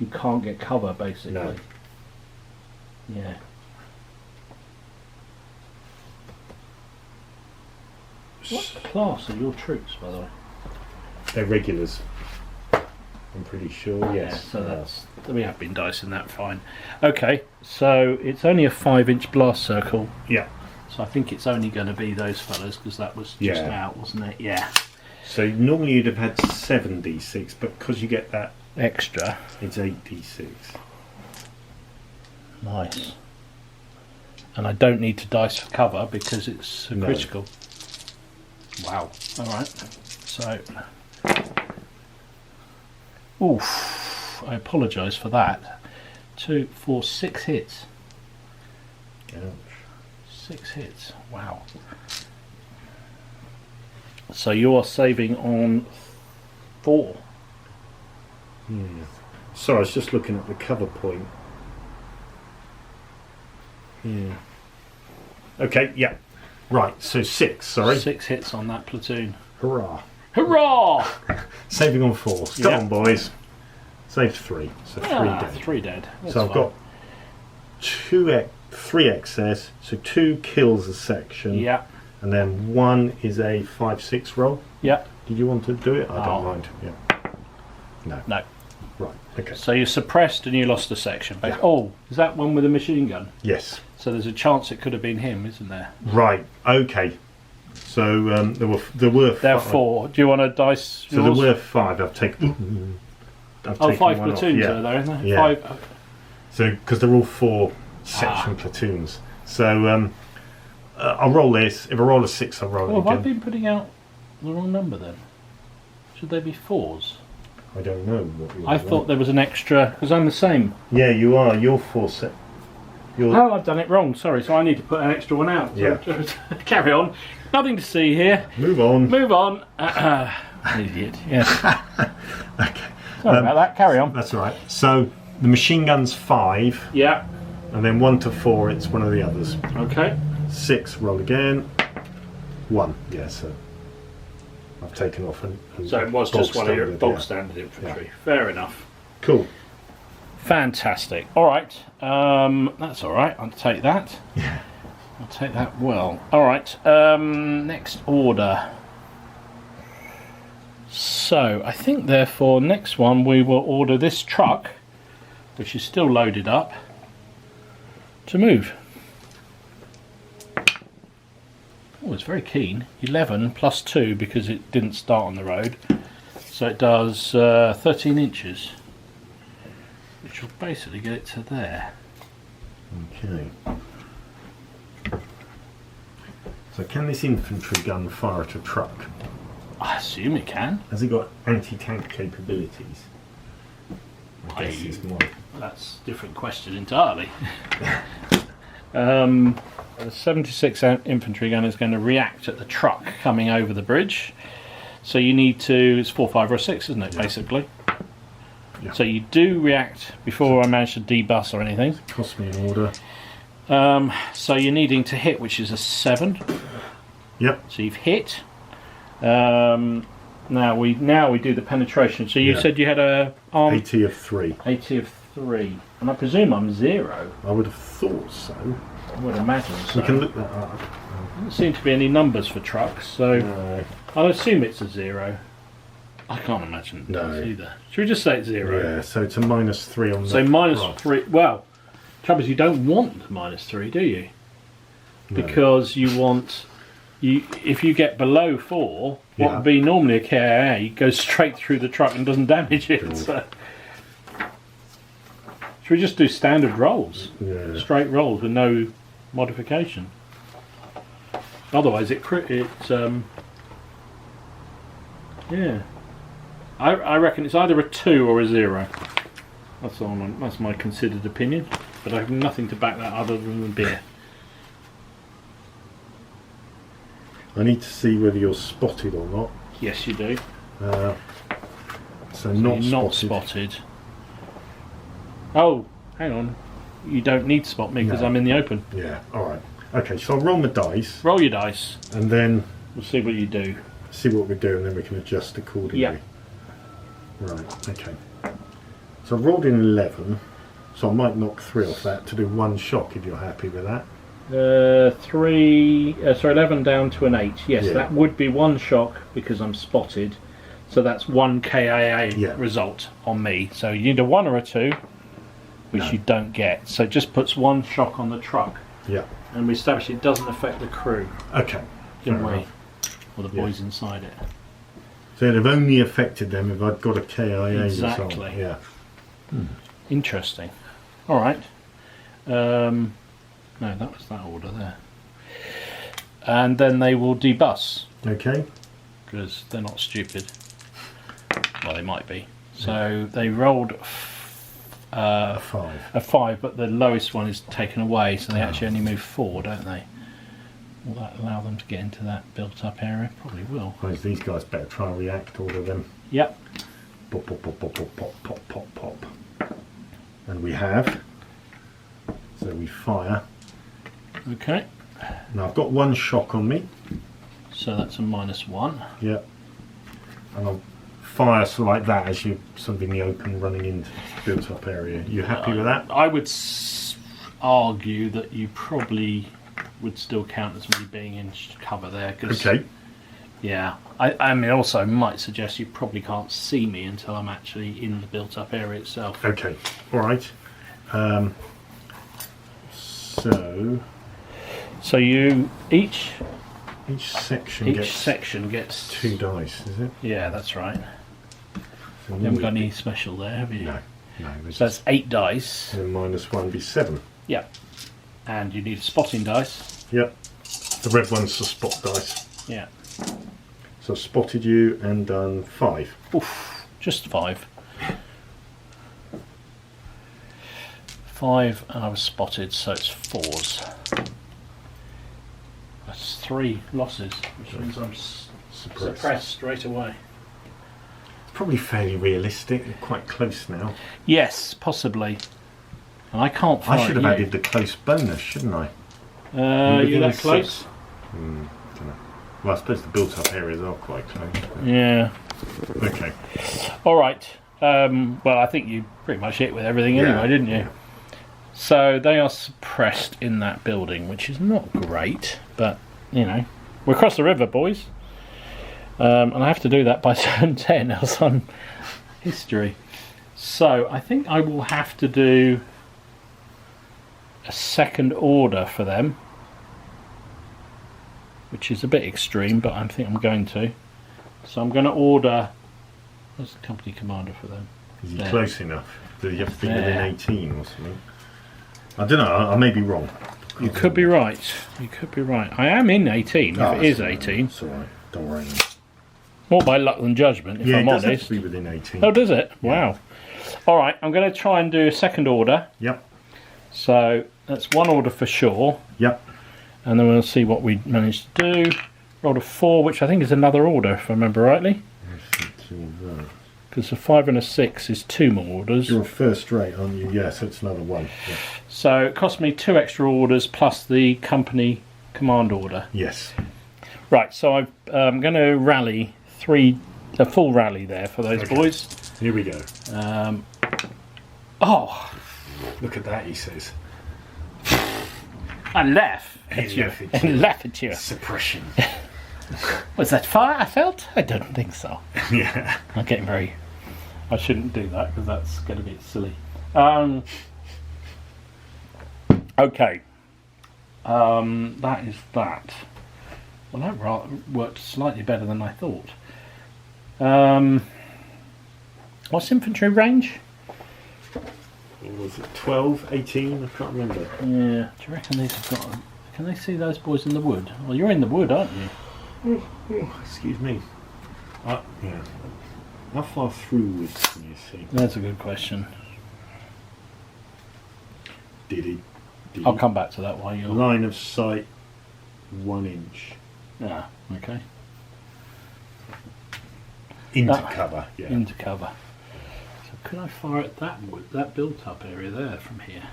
You can't get cover, basically. No. Yeah. What class are your troops, by the way? They're regulars. I'm pretty sure, yes. Yeah, so that's, we have been dicing that fine. Okay, so it's only a 5-inch blast circle. Yeah. So I think it's only going to be those fellas because that was just out, wasn't it? Yeah. So normally you'd have had 7d6, but because you get that Extra. it's 8d6. Nice. And I don't need to dice for cover because it's a No. critical. Wow. Alright. So. Oof. I apologise for that. 2, 4, 6 hits. Ouch. 6 hits. Wow. So you are saving on 4. Yeah. Sorry, I was just looking at the cover point. Yeah. Okay, yeah. Right, so 6, sorry. 6 hits on that platoon. Hurrah. Hurrah! Saving on 4. Go Yeah. on, boys. Saved 3, so 3 dead. 3 dead. That's So I've fine. got 3 excess, so 2 kills a section. Yeah. And then 1 is a 5-6 roll. Yeah. Did you want to do it? I don't Oh. mind. Yeah. No. No. Right, okay. So you're suppressed and you lost a section. Yeah. Oh, is that one with a machine gun? Yes. So there's a chance it could have been him, isn't there? Right, okay. So there were There are 5. 4. Do you want to dice So yours? there were 5. I've taken. I've Oh, taken 5 one off, platoons yeah. are there, isn't there? Yeah. 5. So because they're all 4 section platoons. So I'll roll this. If I roll a 6, I'll roll Oh, it have I again. been putting out the wrong number then? Should they be 4s? I don't know what you I thought there was an extra, because I'm the same. Yeah, you are. You're 4 set. You're Oh, I've done it wrong. Sorry, so I need to put an extra one out. So Yeah. carry on. Nothing to see here. move on. Move on. Idiot. Yes. Okay, Sorry about that. Carry on. that's all right. So the machine gun's 5, Yeah. and then 1 to 4, it's one of the others. Okay. 6, roll again. 1. Yeah, so I've taken off and So it was just one of your standard, bog yeah. standard infantry. Fair enough. Cool. Fantastic. All right. That's all right. I'll take that. Yeah. I'll take that well. All right. Next order. So I think therefore next one we will order this truck, which is still loaded up, to move. Oh, it's very keen. 11 plus 2 because it didn't start on the road. So it does 13 inches. Which will basically get it to there. Okay. So can this infantry gun fire at a truck? I assume it can. Has it got anti-tank capabilities? I guess it's more. That's a different question entirely. A 76 infantry gun is going to react at the truck coming over the bridge. So you need to, it's 4, 5 or 6, isn't it, Yeah. basically? Yeah. So you do react before I manage to debus or anything. Cost me an order. So you're needing to hit, which is a 7. Yep. So you've hit. Now we do the penetration. So you Yeah. said you had a arm 80 of 3. 80 of 3, and I presume I'm 0. I would have thought so. I would imagine so. We can look that up. Doesn't seem to be any numbers for trucks, so No. I'll assume it's a 0. I can't imagine it No. does either. Should we just say it's 0? Yeah, so it's a -3 on the. So minus right. 3. Well, trouble is you don't want minus 3, do you? No. Because you want. If you get below 4, what Yeah. would be normally a KIA goes straight through the truck and doesn't damage it. Sure. So. Should we just do standard rolls? Yeah. Straight rolls with no modification. Otherwise, yeah. I reckon it's either a 2 or a 0. That's my considered opinion, but I have nothing to back that other than the beer. I need to see whether you're spotted or not. Yes, you do. So not you're not spotted. spotted. Oh, hang on. You don't need to spot me because No. I'm in the open. Yeah, alright. Okay, so I'll roll my dice Roll your dice. and then We'll see what you do. see what we do and then we can adjust accordingly. Yeah. Right, okay. So I've rolled in 11, so I might knock 3 off that to do 1 shock if you're happy with that. 11 down to an 8. Yes, Yeah. that would be 1 shock because I'm spotted. So that's 1 KIA Yeah. result on me. So you need a 1 or a 2, which No. you don't get. So it just puts 1 shock on the truck. Yeah. And we established it doesn't affect the crew, Okay. didn't Fair we? enough. Or the Yeah. boys inside it. So it'd have only affected them if I'd got a KIA Exactly. result. Yeah. Interesting. Alright. No, that was that order there. And then they will debus. Okay. Because they're not stupid. Well, they might be. So they rolled A 5. a 5, but the lowest one is taken away, so they actually only move 4, don't they? Will that allow them to get into that built-up area? Probably will. I suppose these guys better try and react, all of them. Yep. Pop, pop, pop, pop, pop, pop, pop, pop, pop. And we have. So we fire. Okay. Now I've got 1 shock on me. So that's a -1. Yep. And I'll fire so like that as you're sort of in the open running into the built up area. You happy with that? I would argue that you probably would still count as me being in cover there. Cause, Okay. yeah. I mean, also might suggest you probably can't see me until I'm actually in the built-up area itself. Okay. Alright. So So you each section section gets 2 dice, is it? Yeah, that's right. So You haven't got any special there, have you? No. No. So that's 8 dice. Then -1 be 7. Yeah. And you need a spotting dice. Yep. The red one's the spot dice. Yeah. So I've spotted you and done 5. Oof. Just 5. 5, and I was spotted, so it's 4s. That's 3 losses, which means I'm suppressed straight away. Probably fairly realistic. We're quite close now. Yes, possibly. And I can't fight I should have you. added the close bonus, shouldn't I? You within that 6. close? Dunno. Well, I suppose the built-up areas are quite close. Yeah. Okay. All right. Well, I think you pretty much hit with everything anyway, Yeah. didn't you? So they are suppressed in that building, which is not great, but, you know, we're across the river, boys. And I have to do that by turn 10, else on history. So I think I will have to do a second order for them, which is a bit extreme, but I think I'm going to. So I'm going to order. What's the company commander for them? Is he There. close enough? Do you have to be within There. 18 or something? I don't know. I may be wrong. You could be right. You could be right. I am in 18. Oh, If it is that's all right. 18, It's all right. Don't worry. more by luck than judgment, if Yeah, I'm it does have honest. to be within 18. Oh, does it? Wow. All right. I'm going to try and do a second order. Yep. So that's 1 order for sure, Yep. and then we'll see what we manage to do. Rolled a 4, which I think is another order, if I remember rightly. Because a 5 and a 6 is 2 more orders. You're a first rate, aren't you? Yeah, so it's another 1. Yeah. So it cost me 2 extra orders plus the company command order. Yes. Right, so I'm going to rally a full rally there for those Okay. boys. Here we go. Oh, Look at that, he says. I laugh at He you. laugh at I you. laugh at you. Suppression. Was that fire I felt? I don't think so. Yeah. I'm getting very... I shouldn't do that because that's going to be silly. Okay. That is that. Well, that worked slightly better than I thought. What's infantry range? Was it 12, 18? I can't remember. Yeah. Do you reckon these have got... Can they see those boys in the wood? Well, you're in the wood, aren't you? Oh, excuse me. Yeah. How far through can you see? That's a good question. Did he? I'll come back to that while you're... Line of sight, 1 inch. Yeah, okay. Into cover, yeah. Into cover. So could I fire at that built-up area there from here?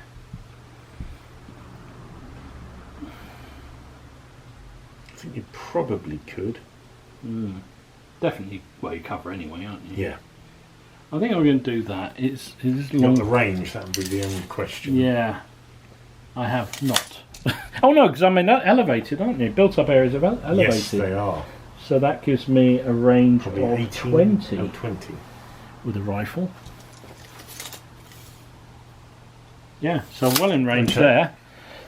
I think you probably could. Definitely, well, you cover anyway, aren't you? Yeah. I think I'm going to do that. It's Not the range, that would be the only question. Yeah, I have not. Oh no, because I'm elevated, aren't you? Built-up areas are elevated. Yes, they are. So that gives me a range Probably of 18 20 and 20. with a rifle. Yeah, so I'm well in range there.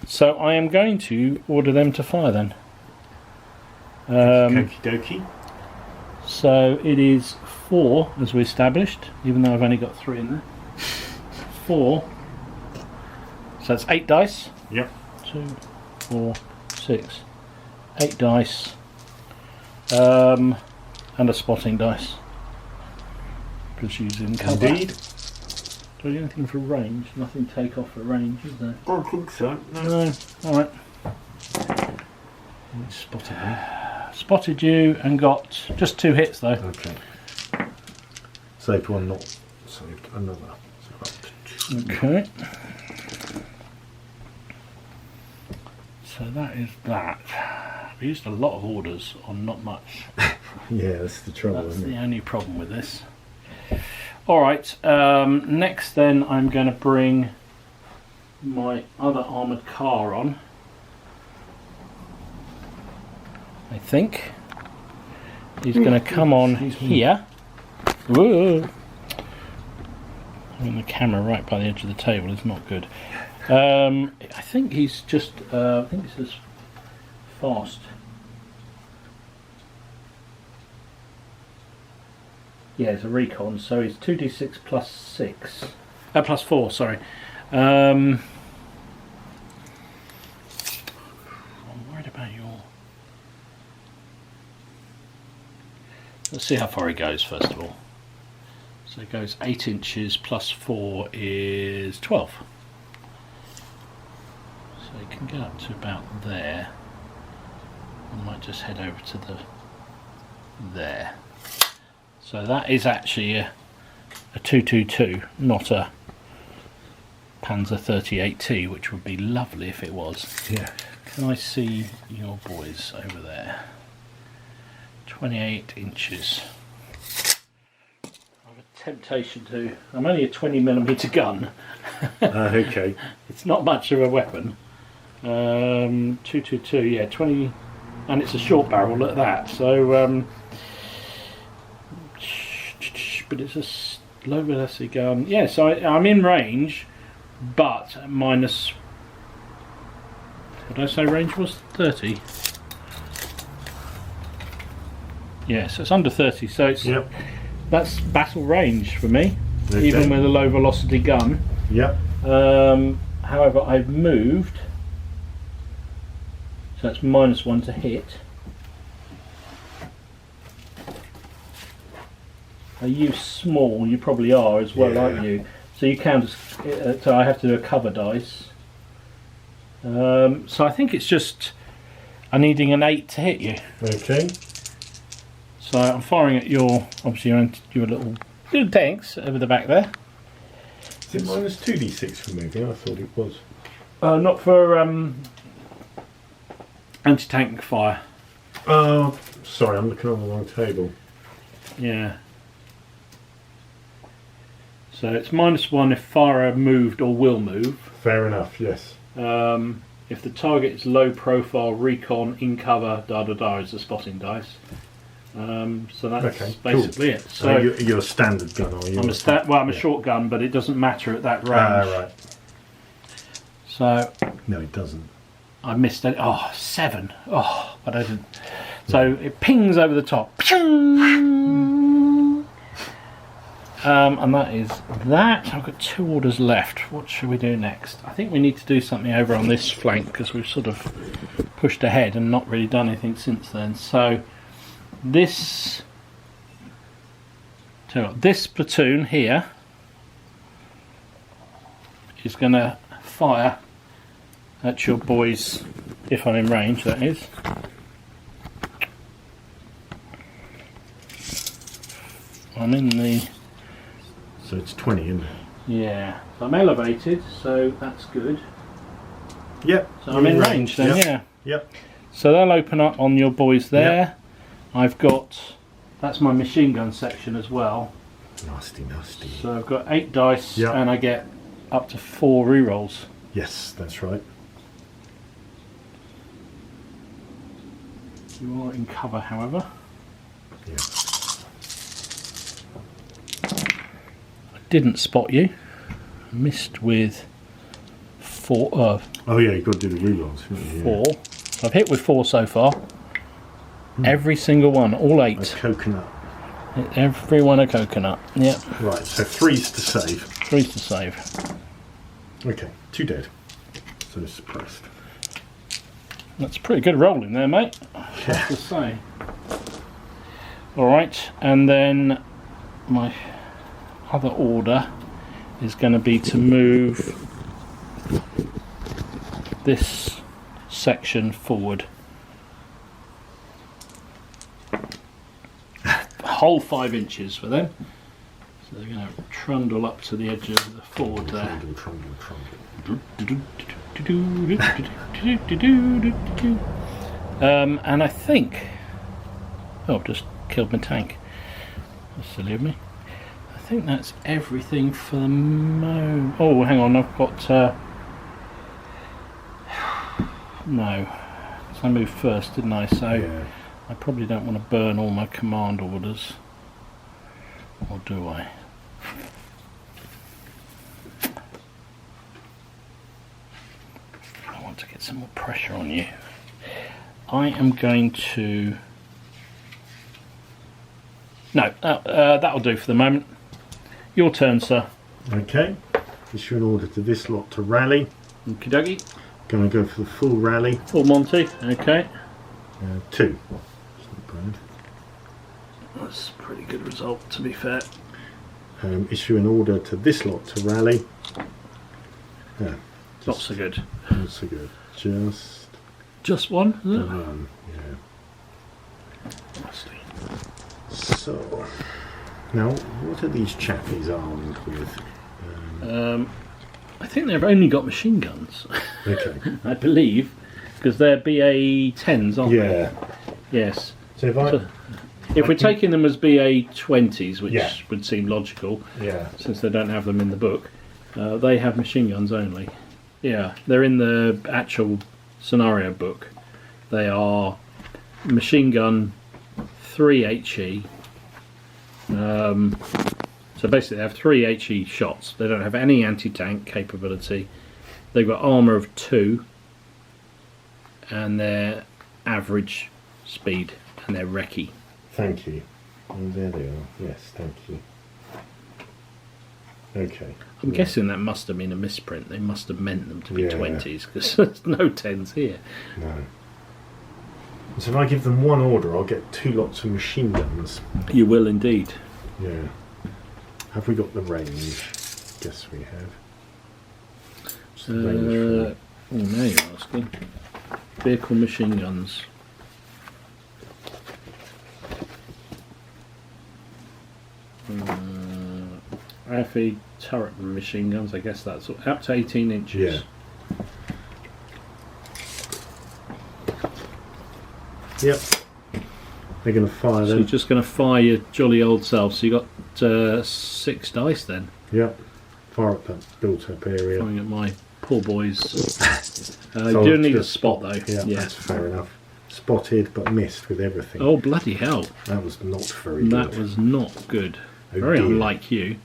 So I am going to order them to fire then. Okie dokie. So it is 4, as we established, even though I've only got 3 in there. 4. So that's 8 dice. Yep. 2, 4, 6. 8 dice. And a spotting dice. Because using cover. Indeed. Do I do anything for range? Nothing take off for range, is there? I don't think so. No. Alright. Spotted me. Spotted you and got just 2 hits though. Okay. Saved one, not saved another. So Okay. So that is that. We used a lot of orders on not much. yeah, that's the trouble, That's isn't the it? only problem with this. Alright, next then I'm going to bring my other armoured car on. I think. He's going to come on here. Whoa. Having the camera right by the edge of the table is not good. I think he's just, I think this is fast. Yeah, it's a recon, so he's 2d6 plus 6. Plus 4, sorry. I'm worried about your... Let's see how far he goes first of all. So it goes 8 inches plus 4 is 12. So you can get up to about there. I might just head over to the there. So that is actually a 222, not a Panzer 38T, which would be lovely if it was. Yeah. Can I see your boys over there? 28 inches. I have a temptation to... I'm only a 20mm gun. Okay. It's not much of a weapon. 222, yeah, 20, and it's a short barrel at that. So, but it's a low velocity gun. Yeah, so I'm in range, but minus. What did I say? Range was 30. Yeah, so it's under 30. So it's that's battle range for me, even with a low velocity gun. Yep. However, I've moved, so that's -1 to hit. Are you small? You probably are as well, aren't you? So you can just, so I have to do a cover dice. So I think it's just I'm needing an 8 to hit you. Okay. So I'm firing at your, obviously your little tanks over the back there. Is it minus 2d6 for moving? I thought it was. Not for anti-tank fire. Oh, sorry, I'm looking on the wrong table. Yeah. So it's -1 if firer moved or will move. Fair enough, yes. If the target is low profile, recon, in cover, is the spotting dice. So that's basically it. So you're a standard gun, are you? I'm a short gun, but it doesn't matter at that range. Right. So No, it doesn't. I missed it. Oh, 7. Oh, but I didn't. So it pings over the top. And that is that. I've got 2 orders left. What should we do next? I think we need to do something over on this flank because we've sort of pushed ahead and not really done anything since then. So this platoon here is going to fire at your boys, if I'm in range, that is. I'm in the... So it's 20, isn't it? Yeah. So I'm elevated, so that's good. Yep. So I'm in range then, yep. yeah. Yep. So they'll open up on your boys there. Yep. I've got... That's my machine gun section as well. Nasty, nasty. So I've got 8 dice, yep. and I get up to 4 rerolls. Yes, that's right. You are in cover, however. Yeah. I didn't spot you. I missed with 4. Oh yeah, you've got to do the rerolls. 4. So I've hit with 4 so far. Every single one, all 8. A coconut. Every one a coconut. Yep. Right, so 3's to save. 3's to save. Okay, 2 dead. So suppressed. That's pretty good rolling there, mate. I have to say. Alright, and then my other order is going to be to move this section forward. Whole 5 inches for them. So they're going to trundle up to the edge of the forward there. And I think... Oh, I've just killed my tank. That's silly of me. I think that's everything for the moment. Oh, hang on, I've got... No. So I moved first, didn't I? So yeah. I probably don't want to burn all my command orders. Or do I? I want to get some more pressure on you. I am going to... No, that'll do for the moment. Your turn, sir. Okay. Issue an order to this lot to rally. Okie dokie. Going to go for the full rally. Full Monty, okay. 2. That's not bad. That's a pretty good result, to be fair. Issue an order to this lot to rally. Yeah. Not so good. Not so good. Just one, is it? One, yeah. So, now, what are these chappies armed with? I think they've only got machine guns. Okay. I believe, because they're BA-10s, aren't they? Yeah. Yes. So if we're taking them as BA-20s, which yeah. would seem logical, yeah, since they don't have them in the book, they have machine guns only. Yeah, they're in the actual scenario book. They are machine gun 3 HE. So basically they have 3 HE shots. They don't have any anti-tank capability. They've got armour of 2 and their average speed and their recce. Thank you. And there they are. Yes, thank you. Okay. I'm guessing that must have been a misprint. They must have meant them to be Yeah. 20s because there's no 10s here. No. So if I give them one order, I'll get 2 lots of machine guns. You will indeed. Yeah. Have we got the range? Yes, we have. What's the range Oh, now you're asking. Vehicle machine guns. AFE turret machine guns, I guess that's up to 18 inches. Yeah. Yep. They're going to fire So them. you're just going to fire your jolly old self. So you got 6 dice then. Yep. Fire up that built-up area. Firing at my poor boys. So You do need a just spot though. Yeah, that's fair enough. Spotted but missed with everything. Oh bloody hell! That was not very good. That was not good. Oh, Very dear. unlike you.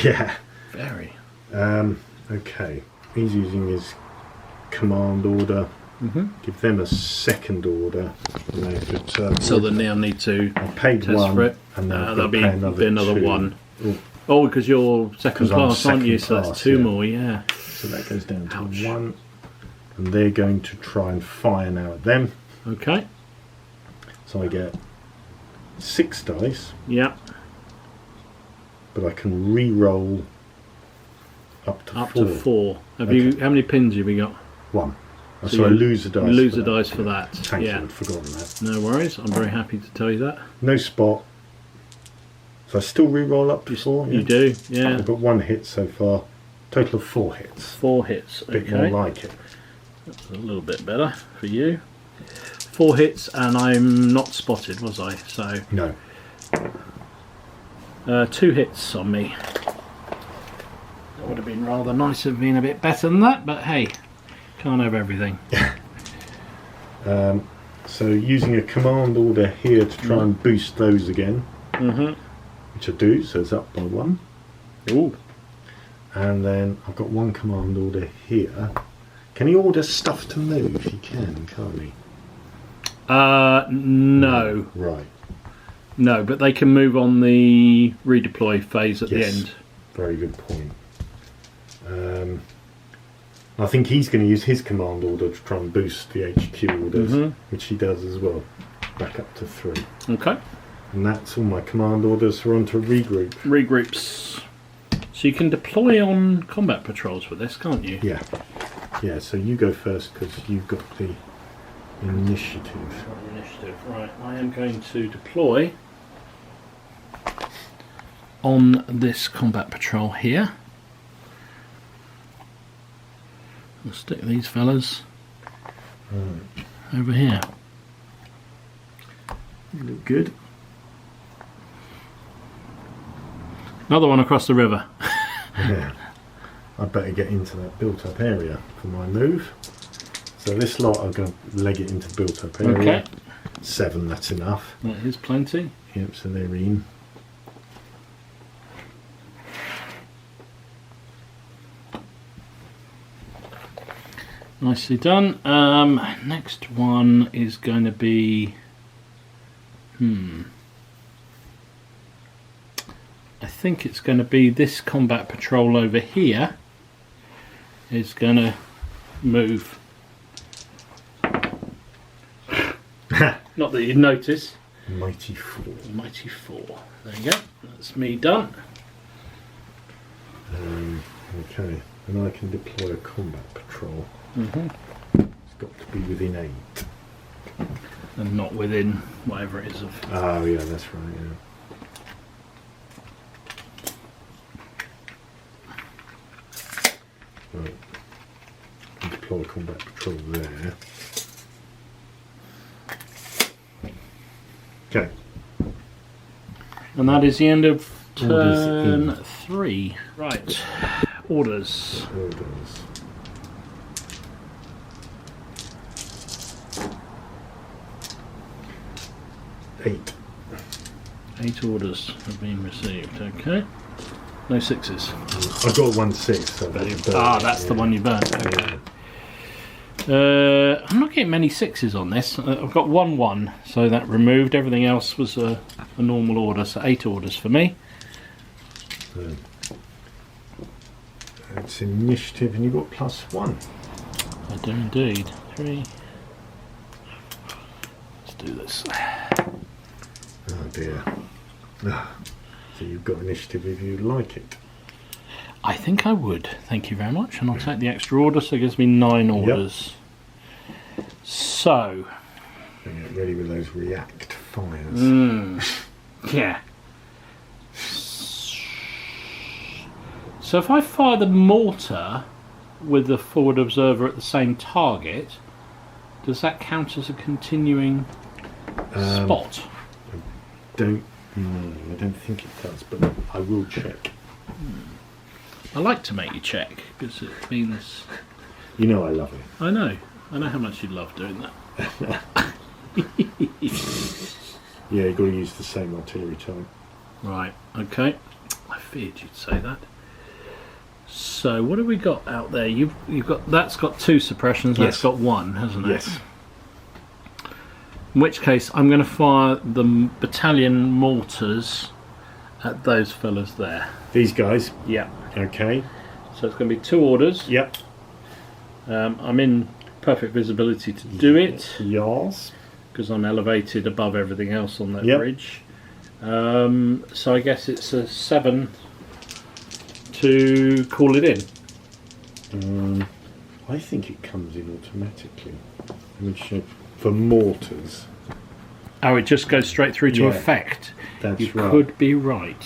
Yeah. Very. Okay. He's using his command order. Give them a second order. And they could, So they now need to I paid test one, for it. and then There'll be another 2. 1. Oh, Oh, because you're second 'Cause I'm class, aren't you? So second that's class, 2 yeah. more, yeah. so that goes down to Ouch. 1. And they're going to try and fire now at them. Okay. So I get 6 dice, Yeah. but I can re-roll up to 4. Up to 4. Have you? How many pins have you got? 1. So So I you lose a dice. You lose for a that. dice for that. Thank you, Yeah. I'd forgotten that. No worries. I'm very happy to tell you that. No spot. So I still re-roll up to 4? You do, yeah. I've got 1 hit so far. Total of 4 hits. 4 hits, A bit okay. more like it. That's a little bit better for you. 4 hits, and I'm not spotted, was I? So No. 2 hits on me. That would have been rather nice of being a bit better than that, but hey, can't have everything. So using a command order here to try and boost those again, which I do, so it's up by 1. Ooh. And then I've got 1 command order here. Can he order stuff to move? He can, can't he? No. Right. No, but they can move on the redeploy phase at the end. Very good point. I think he's going to use his command order to try and boost the HQ orders, which he does as well. Back up to 3. Okay. And that's all my command orders. We're on to regroup. Regroups. So you can deploy on combat patrols with this, can't you? Yeah. Yeah, so you go first because you've got the initiative. Initiative, right. I am going to deploy on this combat patrol here. We'll stick these fellas over here. You look good. Another one across the river. Yeah. I'd better get into that built-up area for my move. So this lot, I'm going to leg it into built-up area. Okay. 7, that's enough. That is plenty. Yep, so they're in. Nicely done. Next one is going to be... I think it's going to be this combat patrol over here is going to move. Not that you'd notice. Mighty 4. Mighty 4. There you go. That's me done. Okay, and I can deploy a combat patrol. It's got to be within 8. And not within whatever it is of... Oh yeah, that's right, yeah. Right. Can deploy a combat patrol there. Okay. And that is the end of Orders turn in. 3. Right. Orders. Orders. Eight. 8 orders have been received. Okay. No 6s. I've got 1 6. So That's the one you burnt. Okay. I'm not getting many 6s on this. I've got 1 1, so that removed. Everything else was a normal order, so 8 orders for me. It's initiative, and you've got +1. I do indeed. 3. Let's do this. Oh dear. So you've got initiative if you like it. I think I would. Thank you very much. And I'll take the extra order, so it gives me 9 orders. So. Get ready with those react fires. Yeah. So if I fire the mortar with the forward observer at the same target, does that count as a continuing spot? I don't think it does, but I will check. I like to make you check because it means You know I love it. I know how much you love doing that. Yeah, you've got to use the same artillery type. Right, okay. I feared you'd say that. So what have we got out there? You've got that's got 2 suppressions. Yes. That's got 1, hasn't it? Yes. In which case, I'm going to fire the battalion mortars at those fellas there. These guys. Yeah. Okay. So it's going to be 2 orders. Yep. I'm in perfect visibility to do it Yes. because I'm elevated above everything else on that Yep. bridge. So I guess it's a 7 to call it in. I think it comes in automatically. Let me check. For mortars. Oh, it just goes straight through to Yeah, effect. That's You right. could be right.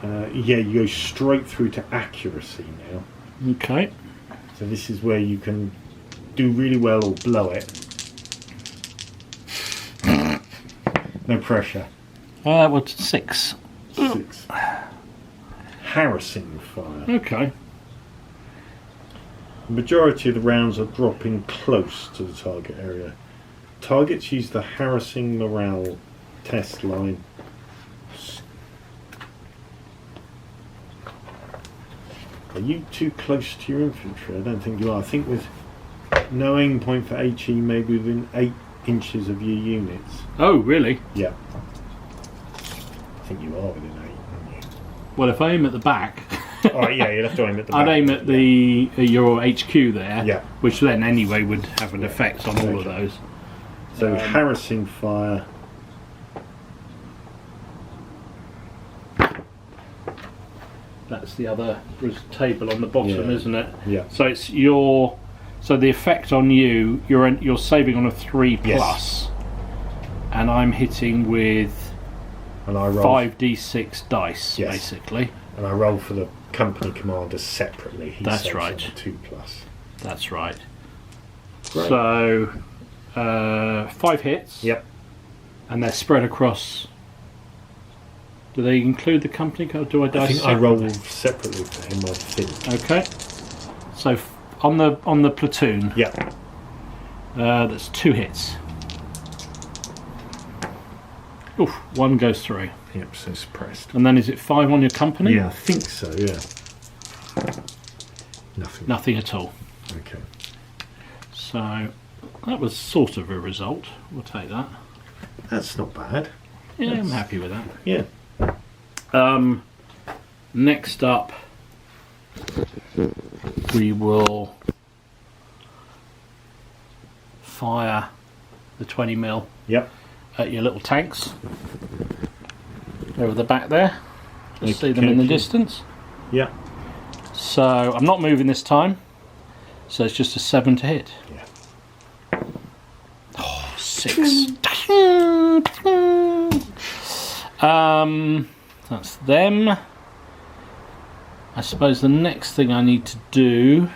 Yeah, you go straight through to accuracy now. Okay. So this is where you can do really well or blow it. No pressure. What's 6? 6. Harassing fire. Okay. The majority of the rounds are dropping close to the target area. Targets use the harassing morale test line. Are you too close to your infantry? I don't think you are. I think with no aim point for HE, maybe within 8 inches of your units. Oh, really? Yeah. I think you are within 8, aren't you? Well, if I aim at the back, Oh, yeah, you'll have to aim at the back. I'd aim at the your HQ there, Yeah. which then anyway would have an effect on all of Okay. those. So harassing fire. That's the other table on the bottom, Yeah. isn't it? Yeah. So it's so the effect on you, you're saving on a 3+, Yes. and I'm hitting with And I roll 5d6 dice, Yes. basically. And I roll for the company commander separately. He That's saves right. on a 2+. That's right. Great. So 5 hits. Yep. And they're spread across. Do they include the company card? Do I I dice? think I roll separately for him, I think. Okay. So on the platoon, Yeah. that's 2 hits. Oof, 1 goes through. Yep, so suppressed. And then is it 5 on your company? Yeah, I think so, yeah. Nothing. Nothing at all. Okay. So that was sort of a result. We'll take that. That's not bad. Yeah, I'm That's- happy with that. Yeah. Next up, we will fire the 20mm Yep. at your little tanks over the back there. Just see them Okay, in the okay. distance. Yeah. So I'm not moving this time. So it's just a 7 to hit. Yeah. Oh, 6. That's them. I suppose the next thing I need to do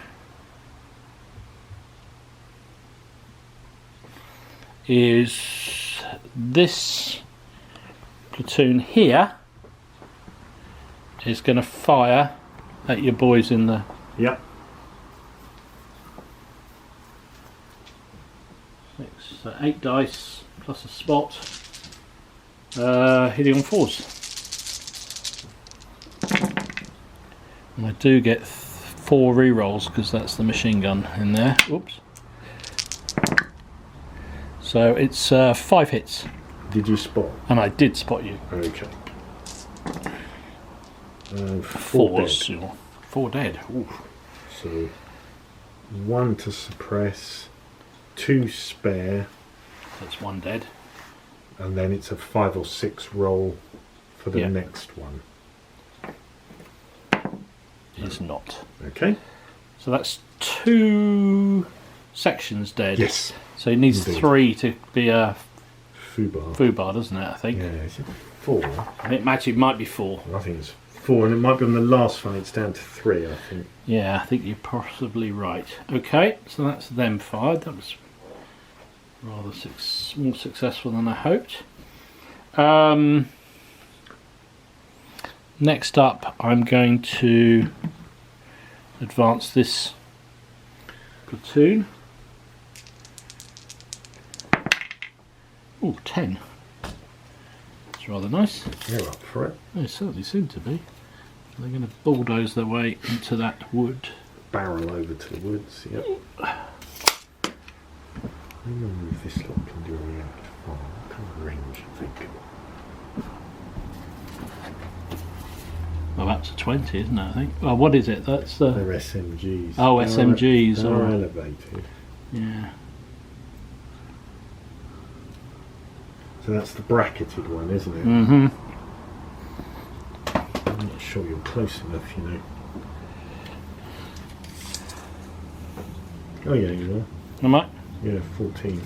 is this platoon here is going to fire at your boys in the Yep. 6, so 8 dice plus a spot, hitting on 4s. And I do get 4 rerolls because that's the machine gun in there. Oops. So it's 5 hits, Did you spot? and I did spot you. Okay. 4 dead. 4s. 4 dead. Ooh. So 1 to suppress, 2 spare, That's 1 dead. and then it's a 5 or 6 roll for the Yeah. next one. It's not. Okay. So that's 2 sections dead. Yes. So it needs Indeed. 3 to be a Fubar. foobar, doesn't it? I think. Yeah, is it 4? I think actually it might be 4. I think it's 4, and it might be on the last one, it's down to 3, I think. Yeah, I think you're possibly right. Okay, so that's them fired. That was rather more successful than I hoped. Next up, I'm going to advance this platoon. Oh, 10. That's rather nice. You're up for it. They certainly seem to be. They're going to bulldoze their way into that wood. Barrel over to the woods, yep. I wonder if this lot can do a react fire. What kind of range, I think? Well, that's a 20, isn't it, I think? Well, what is it? That's the... They're SMGs. Oh, SMGs, They're alright. elevated. Yeah. So that's the bracketed one, isn't it? Mm-hmm. I'm not sure you're close enough, you know. Oh yeah, you are. Am I? Yeah, 14.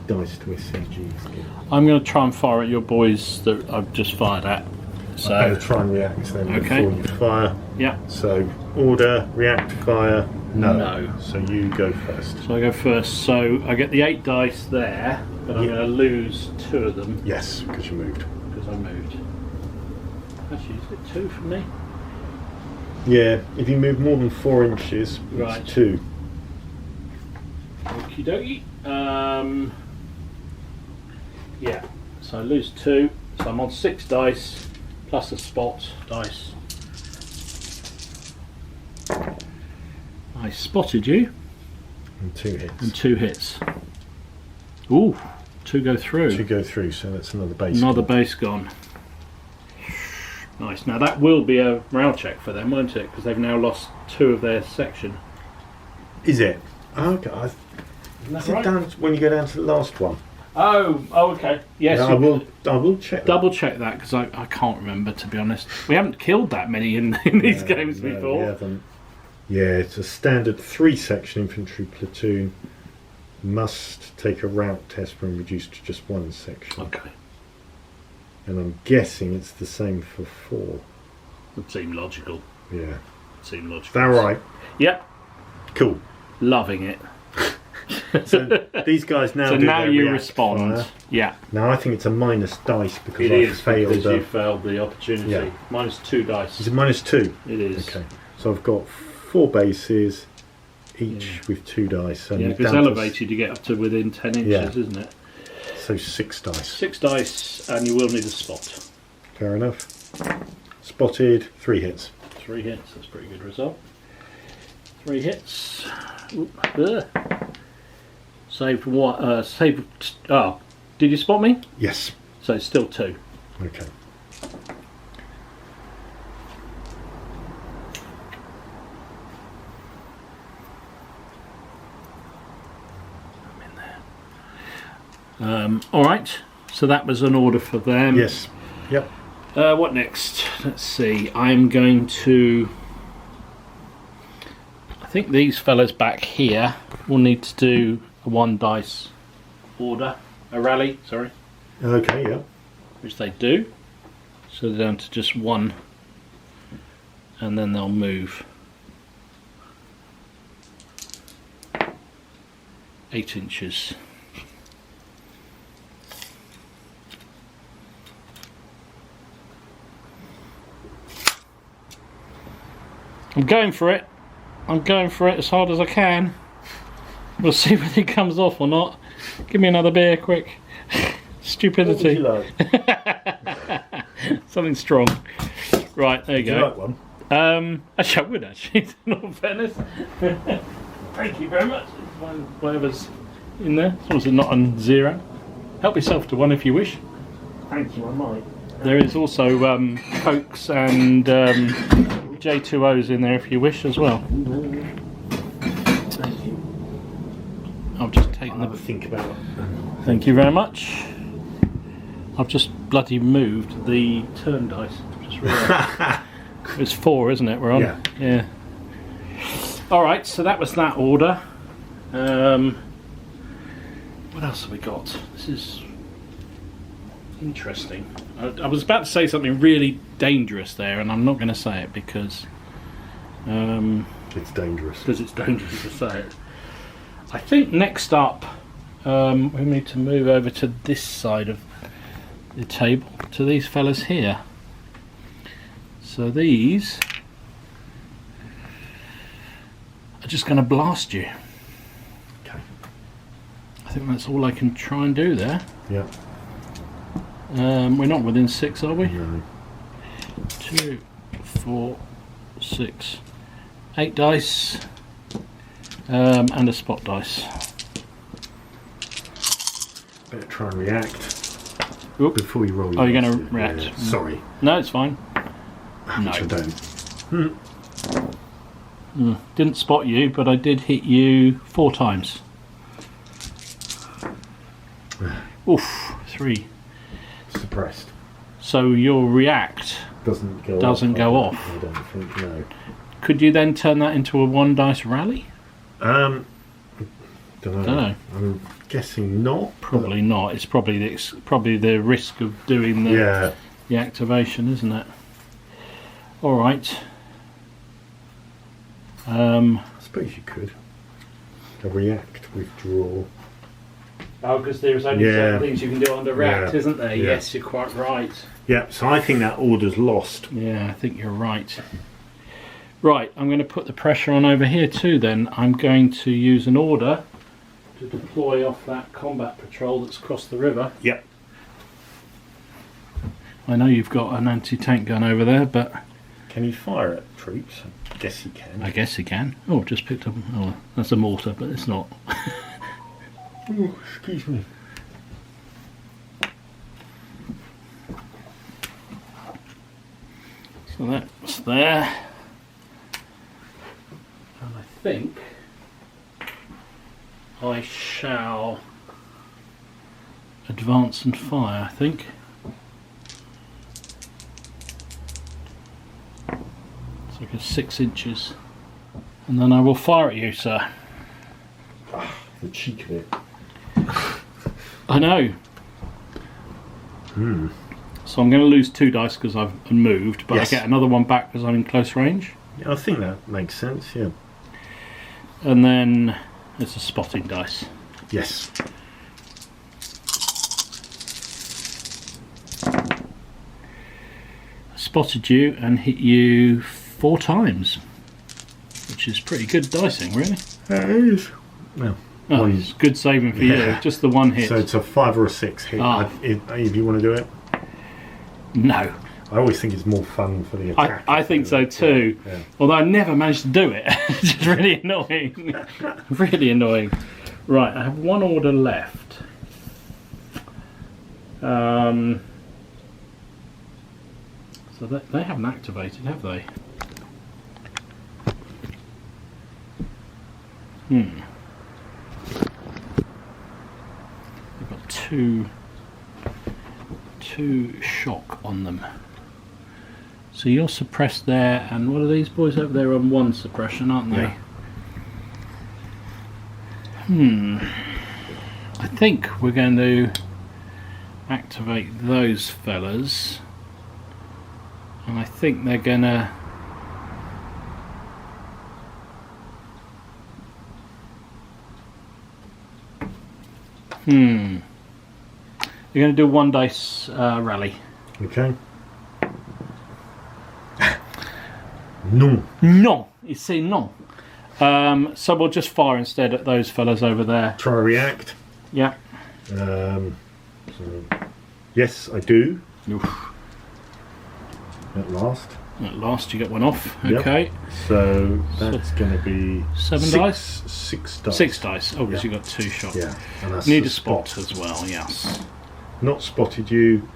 Dice to SCGs. I'm going to try and fire at your boys that I've just fired at. So I'll try and react then before you fire. Yeah. So order, react, fire. No. No. So you go first. So I go first. So I get the 8 dice there, but I'm going to lose 2 of them. Yes, because you moved. Because I moved. Actually, is it 2 for me? Yeah, if you move more than 4 inches, Right. it's 2. Okie dokie. Yeah. So I lose 2. So I'm on 6 dice plus a spot dice. I spotted you. And 2 hits. And 2 hits. Ooh, 2 go through. 2 go through, so that's another base. Another base gone. Nice. Now that will be a morale check for them, won't it? Because they've now lost 2 of their section. Is it? Okay. Is it down when you go down to the last one? Oh, okay. Yes, Yeah, I will check. Double check that because I can't remember, to be honest. We haven't killed that many in these games before. We haven't. Yeah, it's a standard 3 section infantry platoon. Must take a route test when reduced to just 1 section. Okay. And I'm guessing it's the same for 4. Would seem logical. Yeah. Seem logical. Is that right? Yep. Cool. Loving it. So these guys now. So do now their you react respond. fire. Yeah. Now I think it's a minus dice because It I is failed. because you failed the opportunity. Yeah. Minus 2 dice. Is it minus 2? It is. Okay. So I've got 4 bases, each with 2 dice. And Yeah, it's because down to elevated you get up to within 10 inches, Yeah. isn't it? So 6 dice. 6 dice, and you will need a spot. Fair enough. Spotted, 3 hits. 3 hits, that's a pretty good result. 3 hits. Oop, ugh. Saved what? Saved. Oh, did you spot me? Yes. So it's still 2. Okay. All right. So that was an order for them. Yes. Yep. What next? Let's see. I'm going to. I think these fellas back here will need to do a 1 dice order, a rally. Sorry. Okay. Yeah. Which they do. So they're down to just 1, and then they'll move 8 inches. I'm going for it. I'm going for it as hard as I can. We'll see whether it comes off or not. Give me another beer, quick. Stupidity. What would you like? Something strong. Right, there you Do go. you like one? Actually, I would actually, in all fairness. Thank you very much. Whatever's in there, as long as it's not on 0. Help yourself to one if you wish. Thank you. I might. There is also Cokes and J2Os in there if you wish as well. Thank you. I've just taken I'll have a think about it. Thank you very much. I've just bloody moved the turn dice. Just realised. It's 4, isn't it? We're on. Yeah. All right. So that was that order. What else have we got? This is interesting. I was about to say something really dangerous there, and I'm not going to say it because It's dangerous. because it's dangerous to say it. I think next up we need to move over to this side of the table, to these fellas here. So these are just going to blast you. Okay. I think that's all I can try and do there. Yeah. We're not within 6, are we? No. 2, 4, 6, 8 dice, and a spot dice. Better try and react Oop. before you roll. Oh, you're your going to dice. react? Yeah. Sorry. No, it's fine. Which I don't. Didn't spot you, but I did hit you 4 times. Oof, 3. Suppressed. So your react Doesn't go off. I don't think, no. Could you then turn that into a 1 dice rally? Don't Don't Don't know. know. I'm guessing not. Probably not. It's probably the risk of doing the activation, isn't it? All right. I suppose you could. A react, withdraw. Oh, because there's only certain things you can do under react, isn't there? Yeah. Yes, you're quite right. Yeah, so I think that order's lost. Yeah, I think you're right. Right, I'm going to put the pressure on over here too then. I'm going to use an order to deploy off that combat patrol that's crossed the river. Yep. I know you've got an anti-tank gun over there, but... Can you fire at troops? I guess you can. I guess you can. Oh, just picked up... Oh, that's a mortar, but it's not. Oh, excuse me. So that's there. And I think I shall advance and fire, I think. It's like a 6 inches. And then I will fire at you, sir. The cheek of it. I know. So I'm going to lose 2 dice because I've moved, but Yes. I get another one back because I'm in close range. Yeah, I think that makes sense, yeah. And then it's a spotting dice. Yes. I spotted you and hit you 4 times, which is pretty good dicing, really. That is. Well, Oh, one- it's good saving for you. Just the one hit. so it's a 5 or a 6 hit. Ah. If you want to do it. No. I always think it's more fun for the attack. I think so too. Yeah. Although I never managed to do it. It's just really annoying. Really annoying. Right, I have 1 order left. So they haven't activated, have they? They've got two shock on them. So you're suppressed there, and what are these boys over there on 1 suppression, aren't they? Yeah. I think we're going to activate those fellas, and I think they're gonna they're going to do a 1 dice rally. Okay. No. No, you see, no. So we'll just fire instead at those fellas over there. Try react. Yeah. So, yes, I do. Oof. At last. At last, you get 1 off. Yep. Okay. So that's going to be 7 dice. 6 dice. 6 dice. Oh, because Yeah. you got 2 shots. Yeah, and that's Need the a spot as well. Yes. Not spotted you.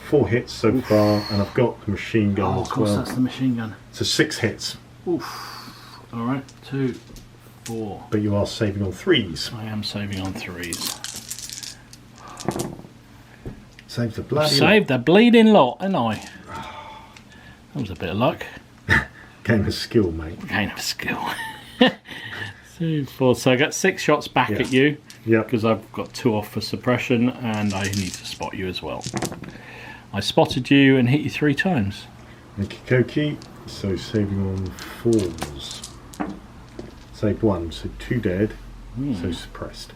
4 hits so far, and I've got the machine gun Oh, as of course, well. that's the machine gun. So 6 hits, Oof. All right. 2, 4. but you are saving on 3s. I am saving on 3s. Save the bloody Saved the bleeding lot, and I. That was a bit of luck. game of skill, mate. Gain of skill. 2, 4. So I got 6 shots back Yeah. at you. Yep. Because I've got 2 off for suppression, and I need to spot you as well. I spotted you and hit you 3 times. Okie so saving on 4s. Saved 1, so 2 dead, so suppressed.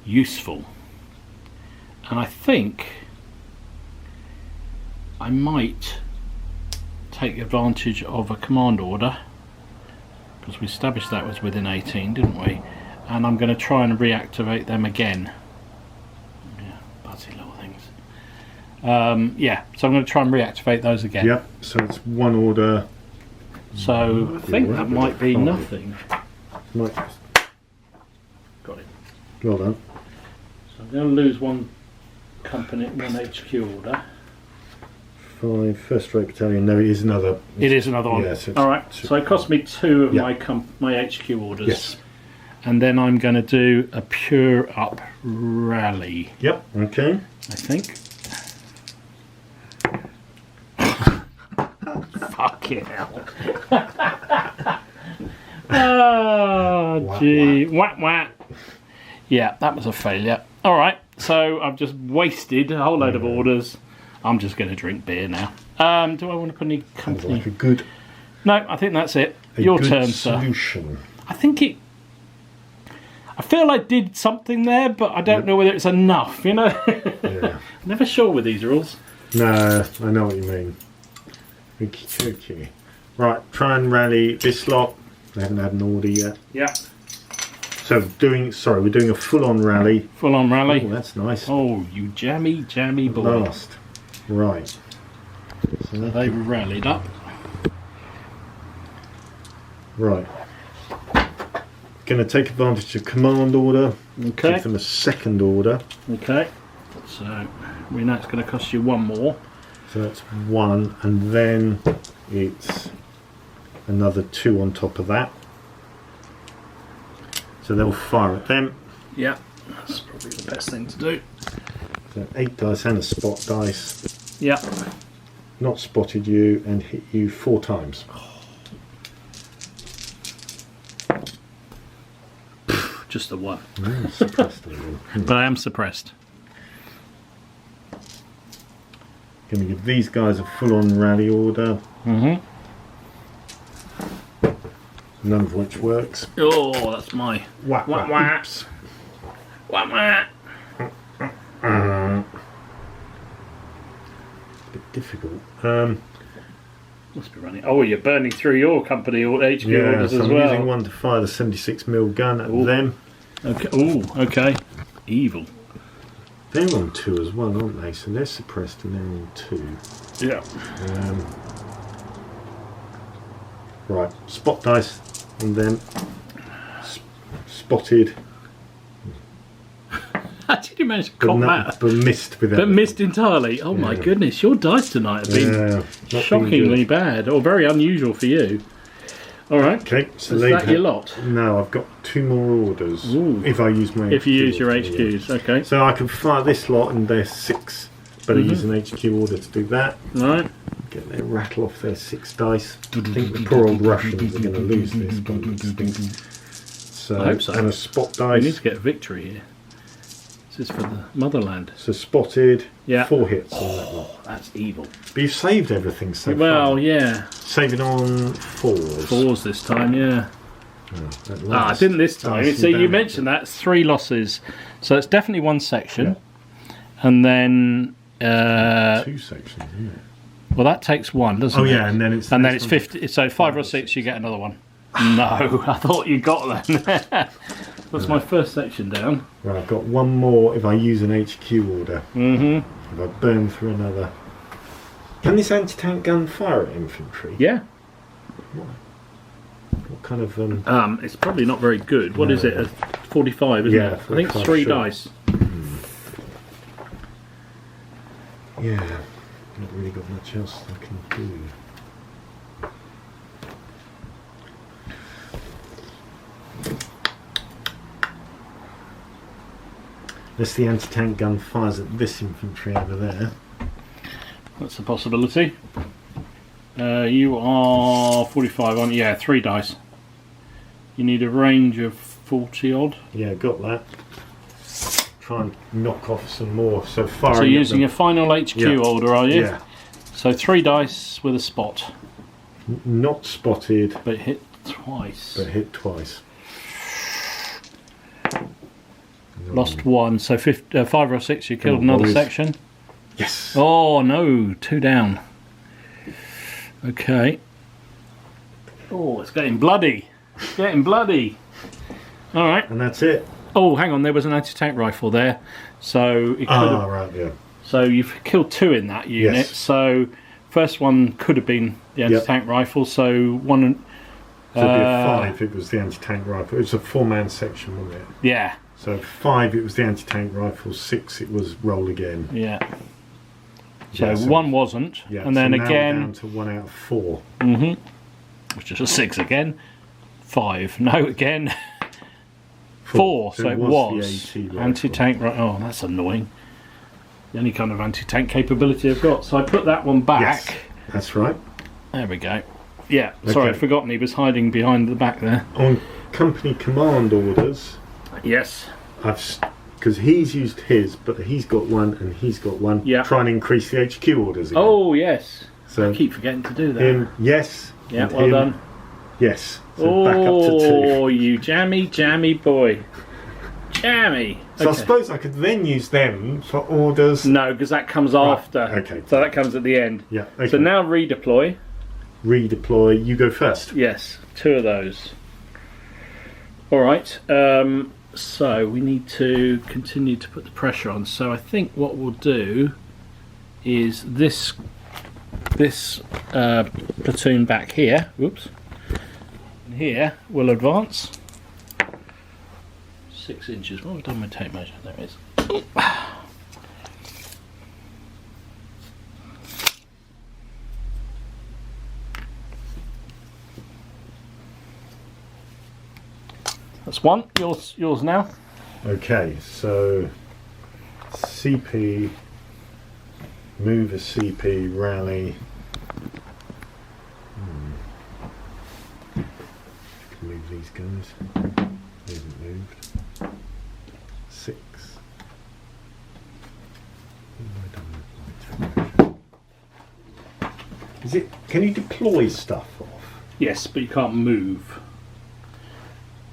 Useful. And I think I might take advantage of a command order, because we established that was within 18, didn't we? And I'm going to try and reactivate them again. Yeah, buzzy little things. Yeah, so I'm going to try and reactivate those again. Yep, so it's 1 order. So I think that might be nothing. Might, Got it. well done. So I'm going to lose 1 company, 1 HQ order. 5, first rate battalion. No, it is another. It is another one. Yeah, so All right. So it cost me 2 of Yeah. my HQ orders. Yes. And then I'm going to do a pure up rally, Yep, okay. I think. Fucking hell. Oh, Wow. Gee, whack whack. Yeah, that was a failure. All right, so I've just wasted a whole load of orders. I'm just going to drink beer now. Do I want to put any company? Like a good. No, I think that's it. Your turn, solution. sir. I think it. I feel I did something there, but I don't know whether it's enough. You know. Yeah. Never sure with these rules. No, I know what you mean. Okay. Right, try and rally this lot. I haven't had an order yet. Yeah. So we're doing a full-on rally. Full-on rally. Oh, that's nice. Oh, you jammy boy. Last. Right. So they rallied up. Right. Going to take advantage of command order. Okay. Give them a second order. Okay. So we know it's going to cost you one more. So that's one, and then it's another 2 on top of that. So they'll fire at them. Yeah, that's probably the best thing to do. So 8 dice and a spot dice. Yeah. Not spotted you and hit you 4 times. Just the one. Suppressed a little. But I am suppressed. Going to give these guys a full-on rally order. Mm-hmm. None of which works. Oh, that's my Whack, whack, whack. whack. Oops. Whack, whack. Bit difficult. Must be running. Oh, you're burning through your company or HQ Yeah, orders so as I'm well. using one to fire the 76mm gun at them. Okay. Oh, okay. Evil. They're on 2 as well, aren't they? So they're suppressed and they're on 2. Yeah. Right, spot dice on them. Spotted, How did you manage to but, cop that? but missed with But missed entirely. Oh my goodness, your dice tonight have been shockingly bad, or very unusual for you. All right. Okay, so Is that your lot? No, I've got 2 more orders. Ooh. If I use my If you HQ use your order, HQs, yeah. okay. So I can fire this lot and they're 6, but I use an HQ order to do that. All right. Get their rattle off their 6 dice. I think the poor old Russians are going to lose this. But so, I hope so. And a spot We need dice. to get a victory here. This is for the motherland. So spotted, Yeah. 4 hits on that one. That's evil. But you've saved everything so Well, far. yeah. Saving on 4s. 4s this time, yeah. At I last. didn't this time. Dicing So you down. mentioned that. It's 3 losses. So it's definitely one section. And then... 2 sections, isn't it? well, that takes 1, doesn't it? Oh yeah, and then it's... And then this it's one. 50. So 5 or 6, you get another one. No, I thought you got that. That's my first section down. Right, I've got 1 more if I use an HQ order. Mm-hmm. If I burn through another. Can this anti-tank gun fire at infantry? Yeah. What kind of... It's probably not very good. What is it? A 45, isn't Yeah, it? I think it's 45 3 shot. dice. Yeah, not really got much else I can do. Unless the anti-tank gun fires at this infantry over there. That's a possibility. You are 45 on. Yeah, 3 dice. You need a range of 40 odd. Yeah, got that. Try and knock off some more. So firing. So at using them. a final HQ Yeah. order, are you? Yeah. So 3 dice with a spot, Not spotted, but hit twice. but hit twice. Lost 1. So 5 or 6, you killed on, another boys. section. Yes. Oh no, 2 down. Okay. Oh, it's getting bloody. It's getting bloody. All right. And that's it. Oh, hang on. There was an anti-tank rifle there, so it could Ah, have, right, yeah. so you've killed 2 in that unit. Yes. So first one could have been the anti-tank rifle. So one. So it'd be a 5 if it was the anti-tank rifle. It was a 4-man section, wasn't it? Yeah. So 5 it was the anti-tank rifle, 6 it was roll again. Yeah. So Yeah, so- 1 wasn't, Yeah, and then so now we're again, down to 1 out of 4. which is a 6 again. 5. No, again. 4. So it was the AT rifle. anti-tank. Oh, that's annoying. The only kind of anti-tank capability I've got. So I put that one back. Yes, that's right. There we go. Yeah. Sorry, Okay. I'd forgotten he was hiding behind the back there. company command orders. Yes. Because he's used his, but he's got one and he's got one. Yeah. Try and increase the HQ orders again. Oh yes. So I keep forgetting to do that. him, yes. Yeah, and well him, done. Yes. So back up to 2. Oh, you jammy boy. Jammy. So I suppose I could then use them for orders. No, because that comes after. Okay. So that comes at the end. Yeah. Okay. So now redeploy. Redeploy. You go first. Yes, 2 of those. All right. So we need to continue to put the pressure on. So I think what we'll do is this platoon back here. Whoops. Here will advance 6 inches. What have I done with tape measure? There it is. That's one. Yours now. Okay, so CP, move a CP, rally. Move these guys. They haven't moved. 6. What have I done with my tape measure? Is it? Can you deploy stuff off? Yes, but you can't move.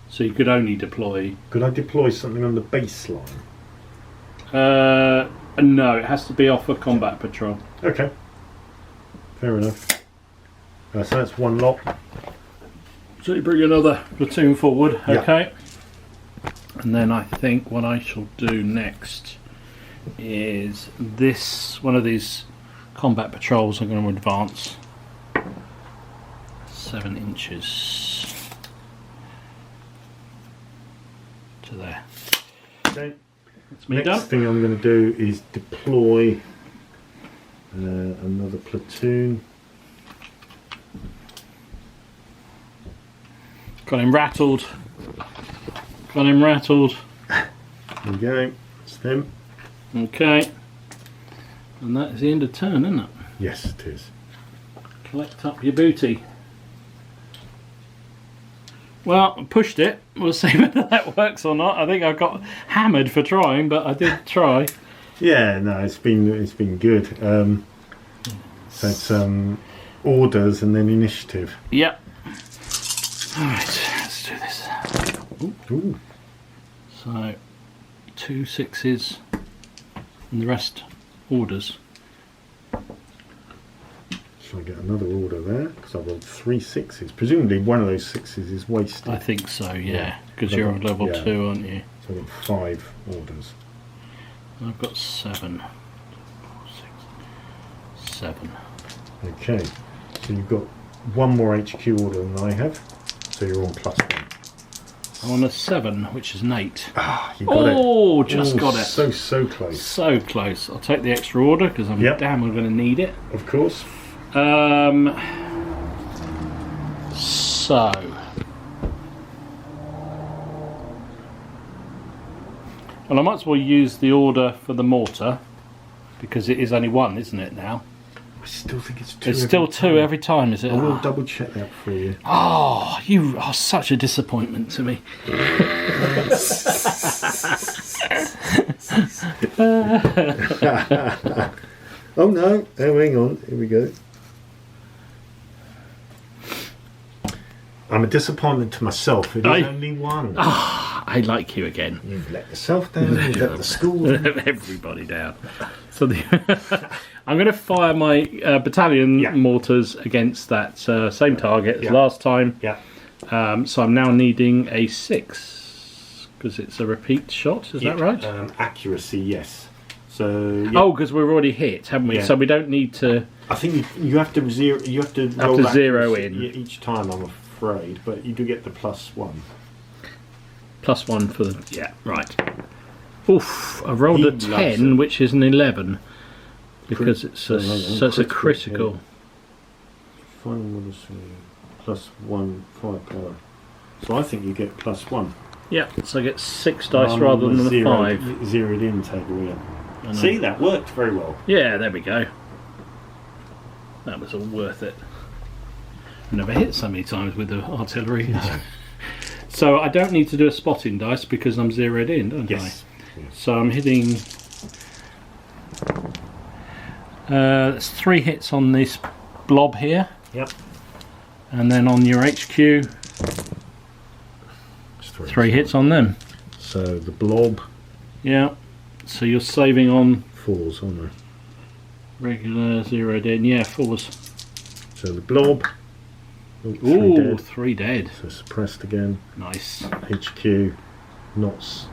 So you could only deploy. Could I deploy something on the baseline? No, it has to be off a combat patrol. Okay. Fair enough. So that's one lot. So you bring another platoon forward, Yeah. okay? And then I think what I shall do next is one of these combat patrols. I'm going to advance 7 inches to there. Okay. That's me Next done. thing I'm going to do is deploy another platoon. Got him rattled. Got him rattled. There we go. It's them. Okay. And that is the end of turn, isn't it? Yes, it is. Collect up your booty. Well, I pushed it. We'll see whether that works or not. I think I got hammered for trying, but I did try. Yeah, no, it's been good. So it's orders and then initiative. Yep. Alright, let's do this. Ooh. So, 2 6s and the rest orders. Shall I get another order there? Because I rolled 3 6s. Presumably one of those 6s is wasted. I think so, yeah. Because Yeah. you're on level Yeah. 2, aren't you? So I've got 5 orders. I've got 7. 7. Okay. So you've got one more HQ order than I have. So you're on +1. I'm on a 7, which is an 8. Ah, you got it. Oh, just got it. So close. So close. I'll take the extra order because I'm Yep. damn well going to need it. Of course. So well, I might as well use the order for the mortar because it is only 1, isn't it now? I still think it's 2. It's still 2 every time, is it? I will double check that for you. Oh, you are such a disappointment to me. Oh no, oh, hang on, here we go. I'm a disappointment to myself, it is only 1. I like you again. You've let yourself down, you've let the school down. Everybody down. So I'm going to fire my battalion mortars against that same target as last time. Yeah. So I'm now needing a 6 because it's a repeat shot. Is that right? Accuracy, yes. So Oh, because we've already hit, haven't we? Yeah. So we don't need to. I think you have to zero. You have to roll to zero accuracy in each time. I'm afraid, but you do get the +1. +1 for the. Yeah, right. Oof! I rolled a He loves 10, it. which is an 11 because it's a, So so it's a critical, critical. Final modesty, +1 firepower. So I think you get +1. Yeah, so I get 6 dice rather than the 5. Zeroed in table, yeah. See, that worked very well. Yeah, there we go. That was all worth it. I've never hit so many times with the artillery. So I don't need to do a spotting dice because I'm zeroed in, don't Yes. I? So I'm hitting. There's 3 hits on this blob here. Yep. And then on your HQ, 3 hits on them. So the blob. Yeah. So you're saving on 4s, aren't they? regular zeroed in. Yeah, 4s. So the blob. Oh, 3 Ooh, dead. 3 dead. So suppressed again. Nice. HQ.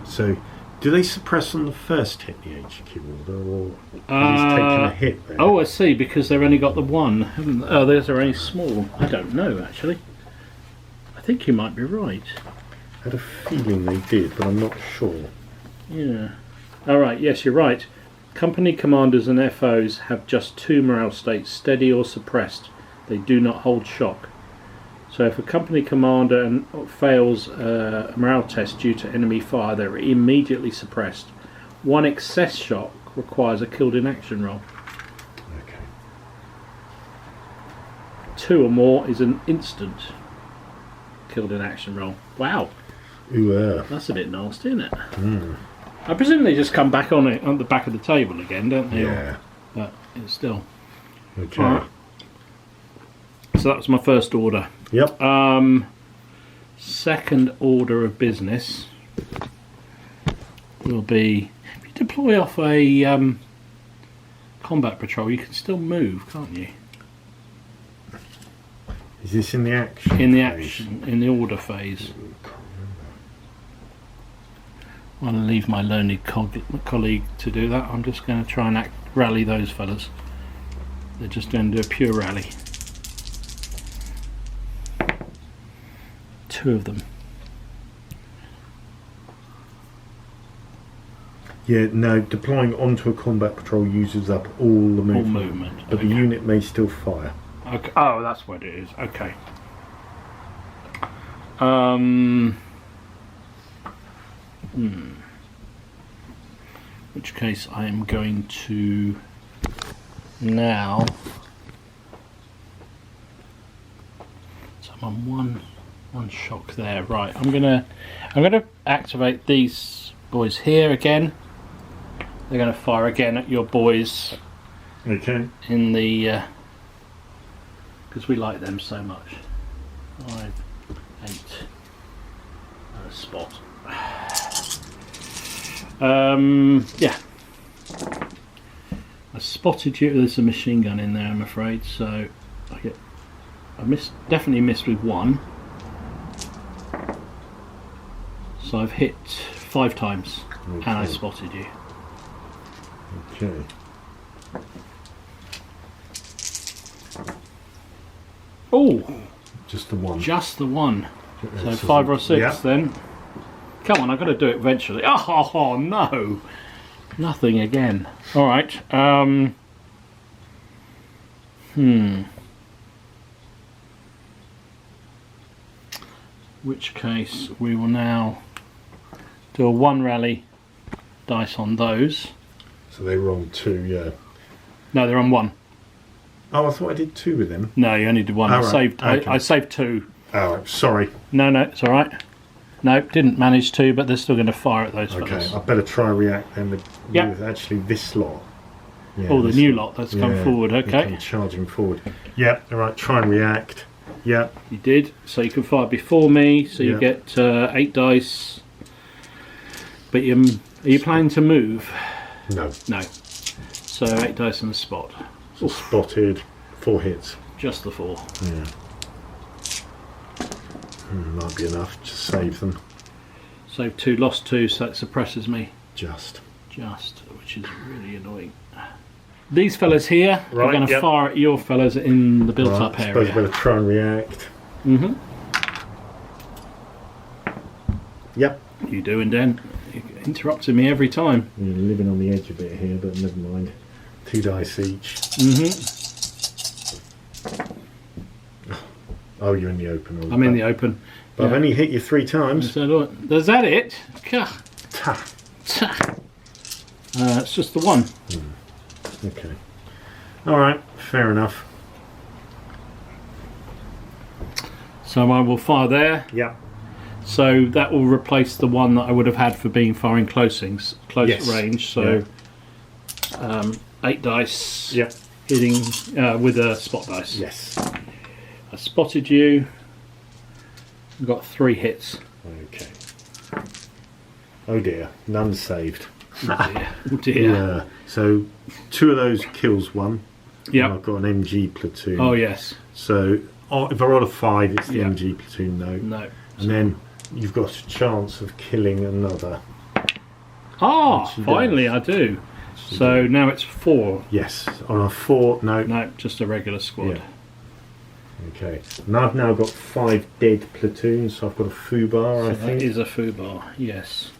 So do they suppress on the first hit, the HQ order, or he's taken a hit there? Oh, I see, because they've only got the 1. Haven't they? Oh, those are only small. I don't know, actually. I think you might be right. I had a feeling they did, but I'm not sure. Yeah. Alright, yes, you're right. Company commanders and FOs have just 2 morale states, steady or suppressed. They do not hold shock. So if a company commander fails a morale test due to enemy fire, they're immediately suppressed. 1 excess shock requires a killed in action roll. Okay. 2 or more is an instant killed in action roll. Wow, Ooh, that's a bit nasty, isn't it? mm. I presume they just come back on it on the back of the table again, don't they? Yeah. But it's still. Okay. Alright. So that was my first order. Yep. Second order of business will be, if you deploy off a combat patrol, you can still move, can't you? Is this in the action? In the phase? action, in the order phase. I'll leave my learned colleague to do that. I'm just going to try and rally those fellas. They're just going to do a pure rally. 2 of them. Yeah, no, deploying onto a combat patrol uses up all the movement. All movement. But Okay. the unit may still fire. Okay. Oh, that's what it is. Okay. Which case I am going to now. So I'm on one shock there. Right. I'm gonna activate these boys here again. They're gonna fire again at your boys Okay. in the because we like them so much. 5, 8, and a spot. Yeah. I spotted you. There's a machine gun in there, I'm afraid. So I definitely missed with 1. So I've hit 5 times, and I Okay. spotted you. Okay. Oh, Just the 1. just the 1. So This 5 or isn't- 6 yeah. then. Come on, I've got to do it eventually. Oh no, nothing again. All right. Which case we will now do a 1 rally dice on those. So they rolled 2, yeah. No, they're on 1. Oh, I thought I did 2 with them. No, you only did 1. Oh, I right. saved. Okay. I saved 2. Oh, sorry. No, it's all right. No, didn't manage to, but they're still going to fire at those Okay, fellas. I better try react then with Yep. actually this lot. Yeah, Oh, the this new lot that's come yeah, forward. they Okay. come charging forward. Yep, alright, try and react. Yep. You did, so you can fire before me, so you Yeah. get 8 dice. But are you planning to move? No. No. So 8 dice on the spot. So spotted. 4 hits. Just the 4. Yeah. Might be enough to save them. So 2, lost 2, so that suppresses me. Just. Which is really annoying. These fellas here are Right, going to yep. fire at your fellas in the built-up I suppose I area. better try and react. Mm-hmm. Yep. You doing, Dan? You're interrupting me every time. You're living on the edge a bit here, but never mind. 2 dice each. Mm-hmm. Oh, you're in the open. I'm in the open. But I've only hit you 3 times. Is that it? Gah. Ta. It's just the 1. Okay. Alright, fair enough. So I will fire there. Yeah. So that will replace the one that I would have had for being firing close range. So 8 dice hitting with a spot dice. Yes. I spotted you. I've got 3 hits. Okay. Oh dear, none saved. Oh dear. Oh dear. Yeah. So 2 of those kills 1. Yeah. I've got an MG platoon. Oh yes. So if I roll a 5, it's the Yeah. MG platoon. No. And then you've got a chance of killing another. Ah, finally I do. So now it's 4. Yes. On a 4, no. No, just a regular squad. Yeah. Okay. And I've now got 5 dead platoons. So I've got a foobar, So I that think. is a foobar, yes.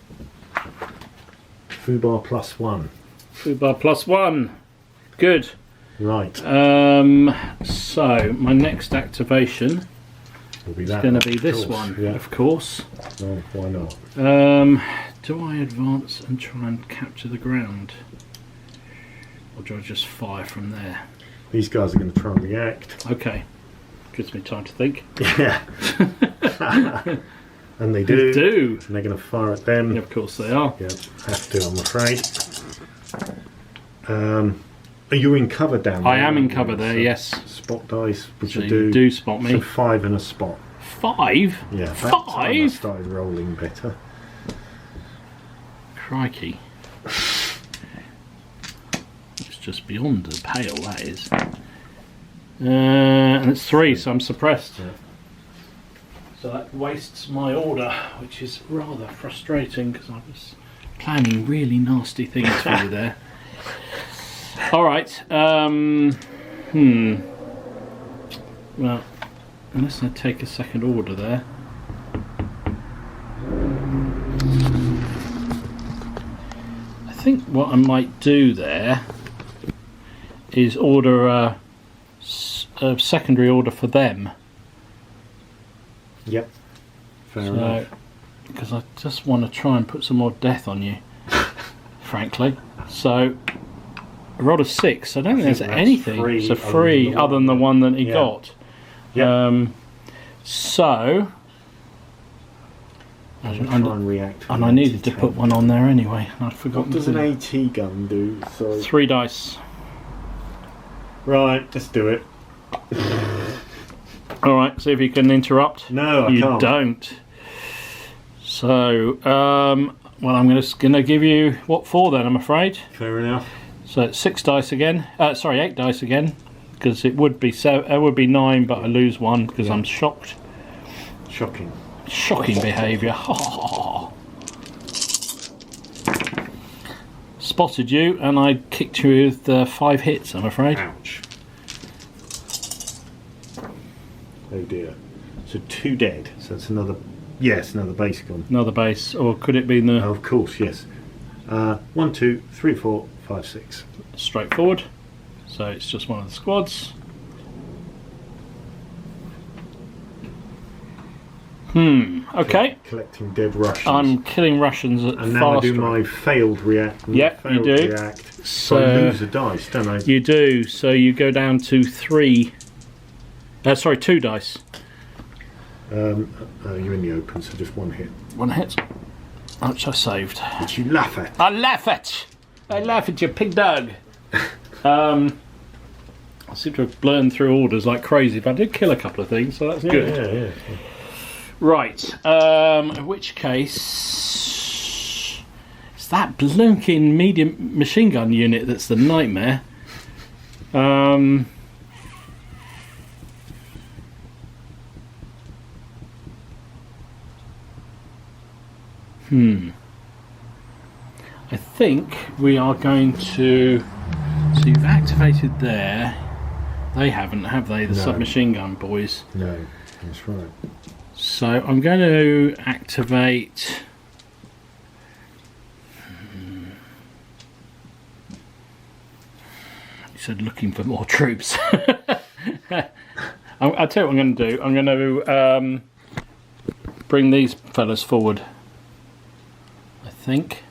Foobar +1. Foobar +1. Good. Right. So my next activation Will be is that. going to be of this course. one, Yeah. of course. No, why not? Do I advance and try and capture the ground? Or do I just fire from there? These guys are going to try and react. Okay. Gives me time to think. Yeah. And they do. They do. And they're going to fire at them. Yeah, of course they are. Yeah, have to, I'm afraid. Are you in cover down there? I am in cover there, So yes. Spot dice, which So I you do spot me. So 5 and a spot. 5? Yeah, that time I 5? started rolling better. Crikey. It's just beyond the pale, that is. And it's 3, so I'm suppressed. Yeah. So that wastes my order, which is rather frustrating because I was planning really nasty things for you there. Alright, well, unless I take a second order there. I think what I might do there is order a secondary order for them. Yep. Fair enough. Because I just want to try and put some more death on you, frankly. So I rolled a 6. I don't think there's anything. It's a 3 other than the one that he got. Yep. So Try and react. and I needed to put one on there anyway. I'd forgotten. What does an AT gun do? So 3 dice. right, let's do it. Alright, see if you can interrupt. No, I you can't. don't. So, well, I'm just going to give you, what for then, I'm afraid. Fair enough. So it's 6 dice again. Sorry, 8 dice again. Because it would be 9, but I lose 1 because I'm shocked. Shocking. Shocking behaviour. Spotted you, and I kicked you with 5 hits, I'm afraid. Ouch. Oh dear. So 2 dead. So it's another. Yes, another base gun. Another base, or could it be in the Oh, of course, yes. 1, 2, 3, 4, 5, 6. straightforward? So it's just one of the squads. Okay. Collecting dead Russians. I'm killing Russians at and now I fast do my failed react. And Yep, you failed do. React. So I lose a dice, don't I? You do, so you go down to 2 dice. You're in the open, so just 1 hit. 1 hit. Which I saved. Which you laugh at. I laugh at! I laugh at you, pig dog! I seem to have blown through orders like crazy, but I did kill a couple of things, so that's good. Yeah. Right, in which case... It's that blinking medium machine gun unit that's the nightmare. I think we are going to... So you've activated there. They haven't, have they? The No. submachine gun boys. No, that's right. So I'm going to activate... You said looking for more troops. I'll tell you what I'm going to do. I'm going to bring these fellas forward. I think.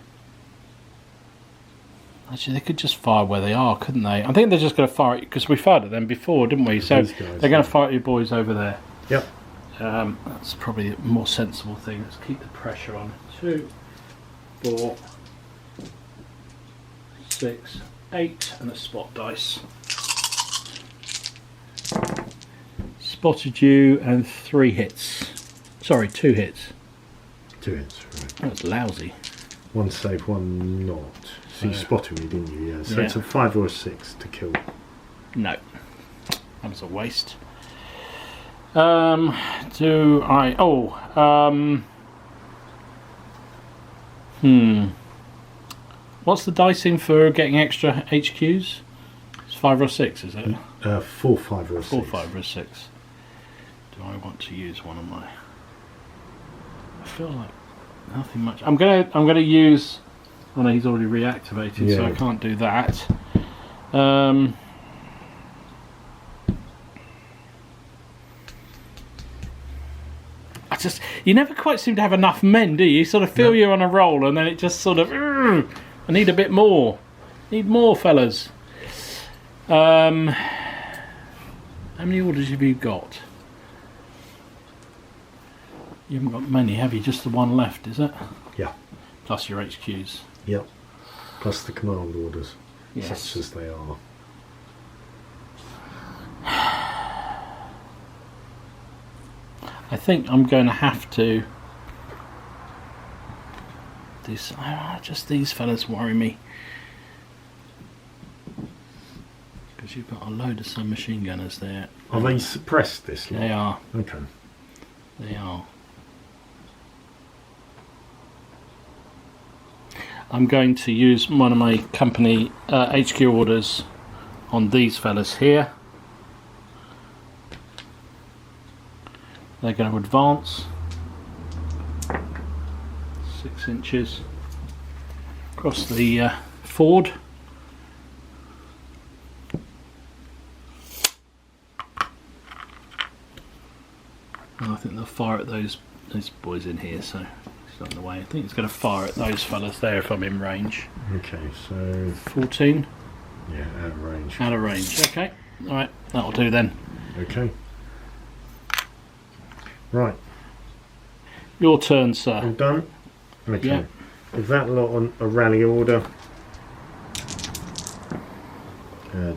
Actually, they could just fire where they are, couldn't they? I think they're just going to fire it because we fired at them before, didn't we? So These guys, they're going to fire at your boys over there. Yep. That's probably a more sensible thing. Let's keep the pressure on. 2, 4, 6, 8, and a spot dice. Spotted you and 3 hits. Sorry, 2 hits. 2 hits, right. That's lousy. 1 save, 1 not. So you spotted me, didn't you? Yeah. So Yeah. it's a 5 or a 6 to kill. No. That was a waste. Do I... Oh, what's the dicing for getting extra HQs? It's 5 or 6, is it? 4, 5 or a 6. 4, 5 or 6. Do I want to use one of my... I feel like nothing much. I'm gonna use... Oh no, he's already reactivated, so I can't do that. You never quite seem to have enough men, do you? You sort of feel you're on a roll, and then it just sort of... I need a bit more. Need more, fellas. How many orders have you got? You haven't got many, have you? Just the one left, is it? Yeah. Plus your HQs. Yep. Plus the command orders, Yes. such as they are. I think I'm going to have to... Just these fellas worry me. Because you've got a load of submachine gunners there. Are they suppressed this lot? They are. Okay. They are. I'm going to use one of my company HQ orders on these fellas here. They're going to advance 6 inches across the ford. And I think they'll fire at those boys in here, so it's not in the way. I think it's going to fire at those fellas there if I'm in range. Okay, so 14. yeah, out of range. Out of range. Okay. All right, that'll do then. Okay. Right. Your turn, sir. All done? Okay. Yeah. With that lot on a rally order,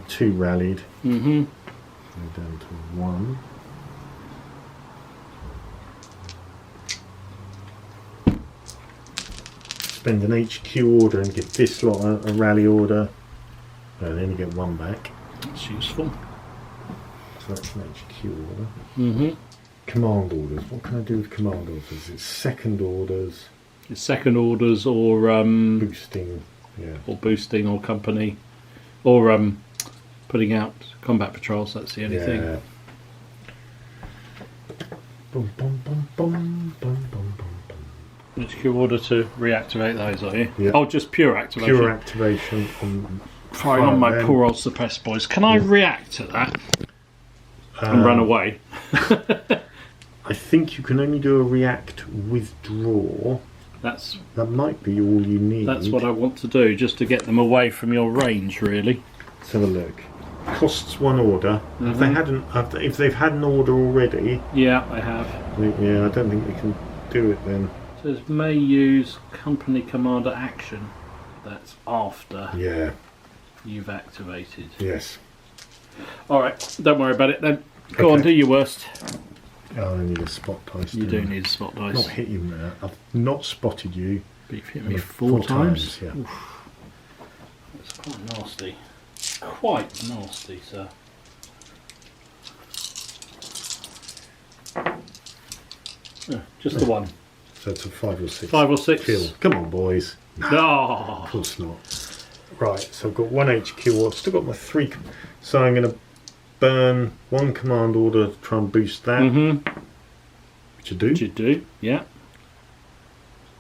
2 rallied. Mm-hmm. Go down to 1. Spend an HQ order and give this lot a rally order. Then you get 1 back. That's useful. So that's an HQ order. Mm-hmm. Command orders. What can I do with command orders? It's second orders. It's second orders or Boosting. Yeah. or boosting or company or putting out combat patrols. That's the only thing. Yeah. Boom, boom, boom, boom, boom, boom, boom, boom. HQ order to reactivate those, are you? Yeah. Oh, just pure activation. Pure activation on Firing on my then. poor old suppressed boys. Can I react to that and run away? I think you can only do a react withdraw. That might be all you need. that's what I want to do, just to get them away from your range, really. Let's have a look. Costs 1 order. If they've had an order already, Yeah, I have. yeah, I don't think we can do it then. It says may use company commander action. That's after Yeah. you've activated. Yes. Alright, don't worry about it then. Go on, Okay. do your worst. Oh, I need a spot dice. You don't do I? need a spot Not dice. hit you, man. I've not spotted you. But you've hit me Well, 4 times. Yeah. Oof. That's quite nasty. Quite nasty, sir. Yeah, just the one. So it's a 5 or 6. 5 or 6. Kill. Come on, boys. Oh. Of course not. Right, so I've got 1 HQ order. Still got my 3. So I'm going to burn 1 command order to try and boost that. Mm-hmm. Which I do. Which you do, yeah.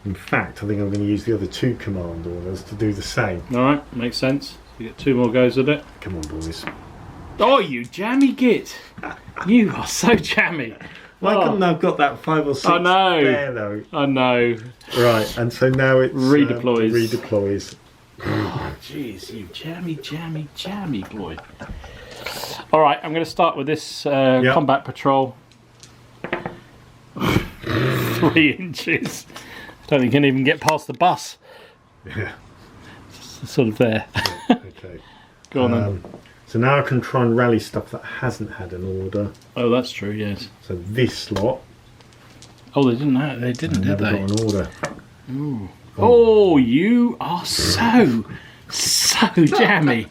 In fact, I think I'm going to use the other 2 command orders to do the same. Alright, makes sense. You get 2 more goes at it. Come on, boys. Oh, you jammy git! You are so jammy. Why Oh. couldn't I have got that 5 or 6 I know. there, though? I know. Right, and so now it's... Redeploys. Redeploys. Oh, jeez, you jammy boy. Alright, I'm going to start with this combat patrol. 3 inches. I don't think you can even get past the bus. Yeah. It's sort of there. Yeah, okay. Go on then. So now I can try and rally stuff that hasn't had an order. Oh, that's true. Yes. So this lot. Oh, they didn't have. They didn't, did never they? got an order. Ooh. Oh, you are so jammy.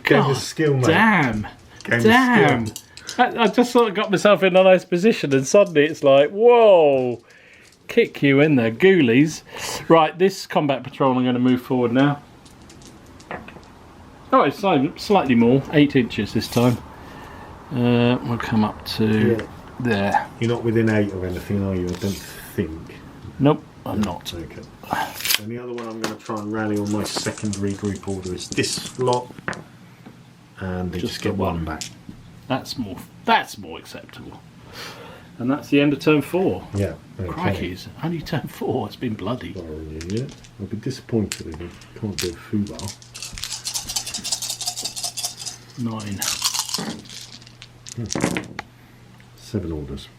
Game of skill, mate. Damn. Game Damn. of skill. I just sort of got myself in a nice position, and suddenly it's like, whoa. Kick you in there, ghoulies. Right, this combat patrol I'm going to move forward now. Oh, it's slightly more, 8 inches this time. We'll come up to there. You're not within 8 of anything, are you? I don't think. Nope, I'm not. Okay. And the other one I'm going to try and rally on my second regroup order is this lot. And they just get one back. That's more acceptable. And that's the end of turn 4. Yeah. Okay. Crikeys, only turn 4. It's been bloody. Sorry, yeah. I'll be disappointed if you can't do a foobar. 9. 7 orders.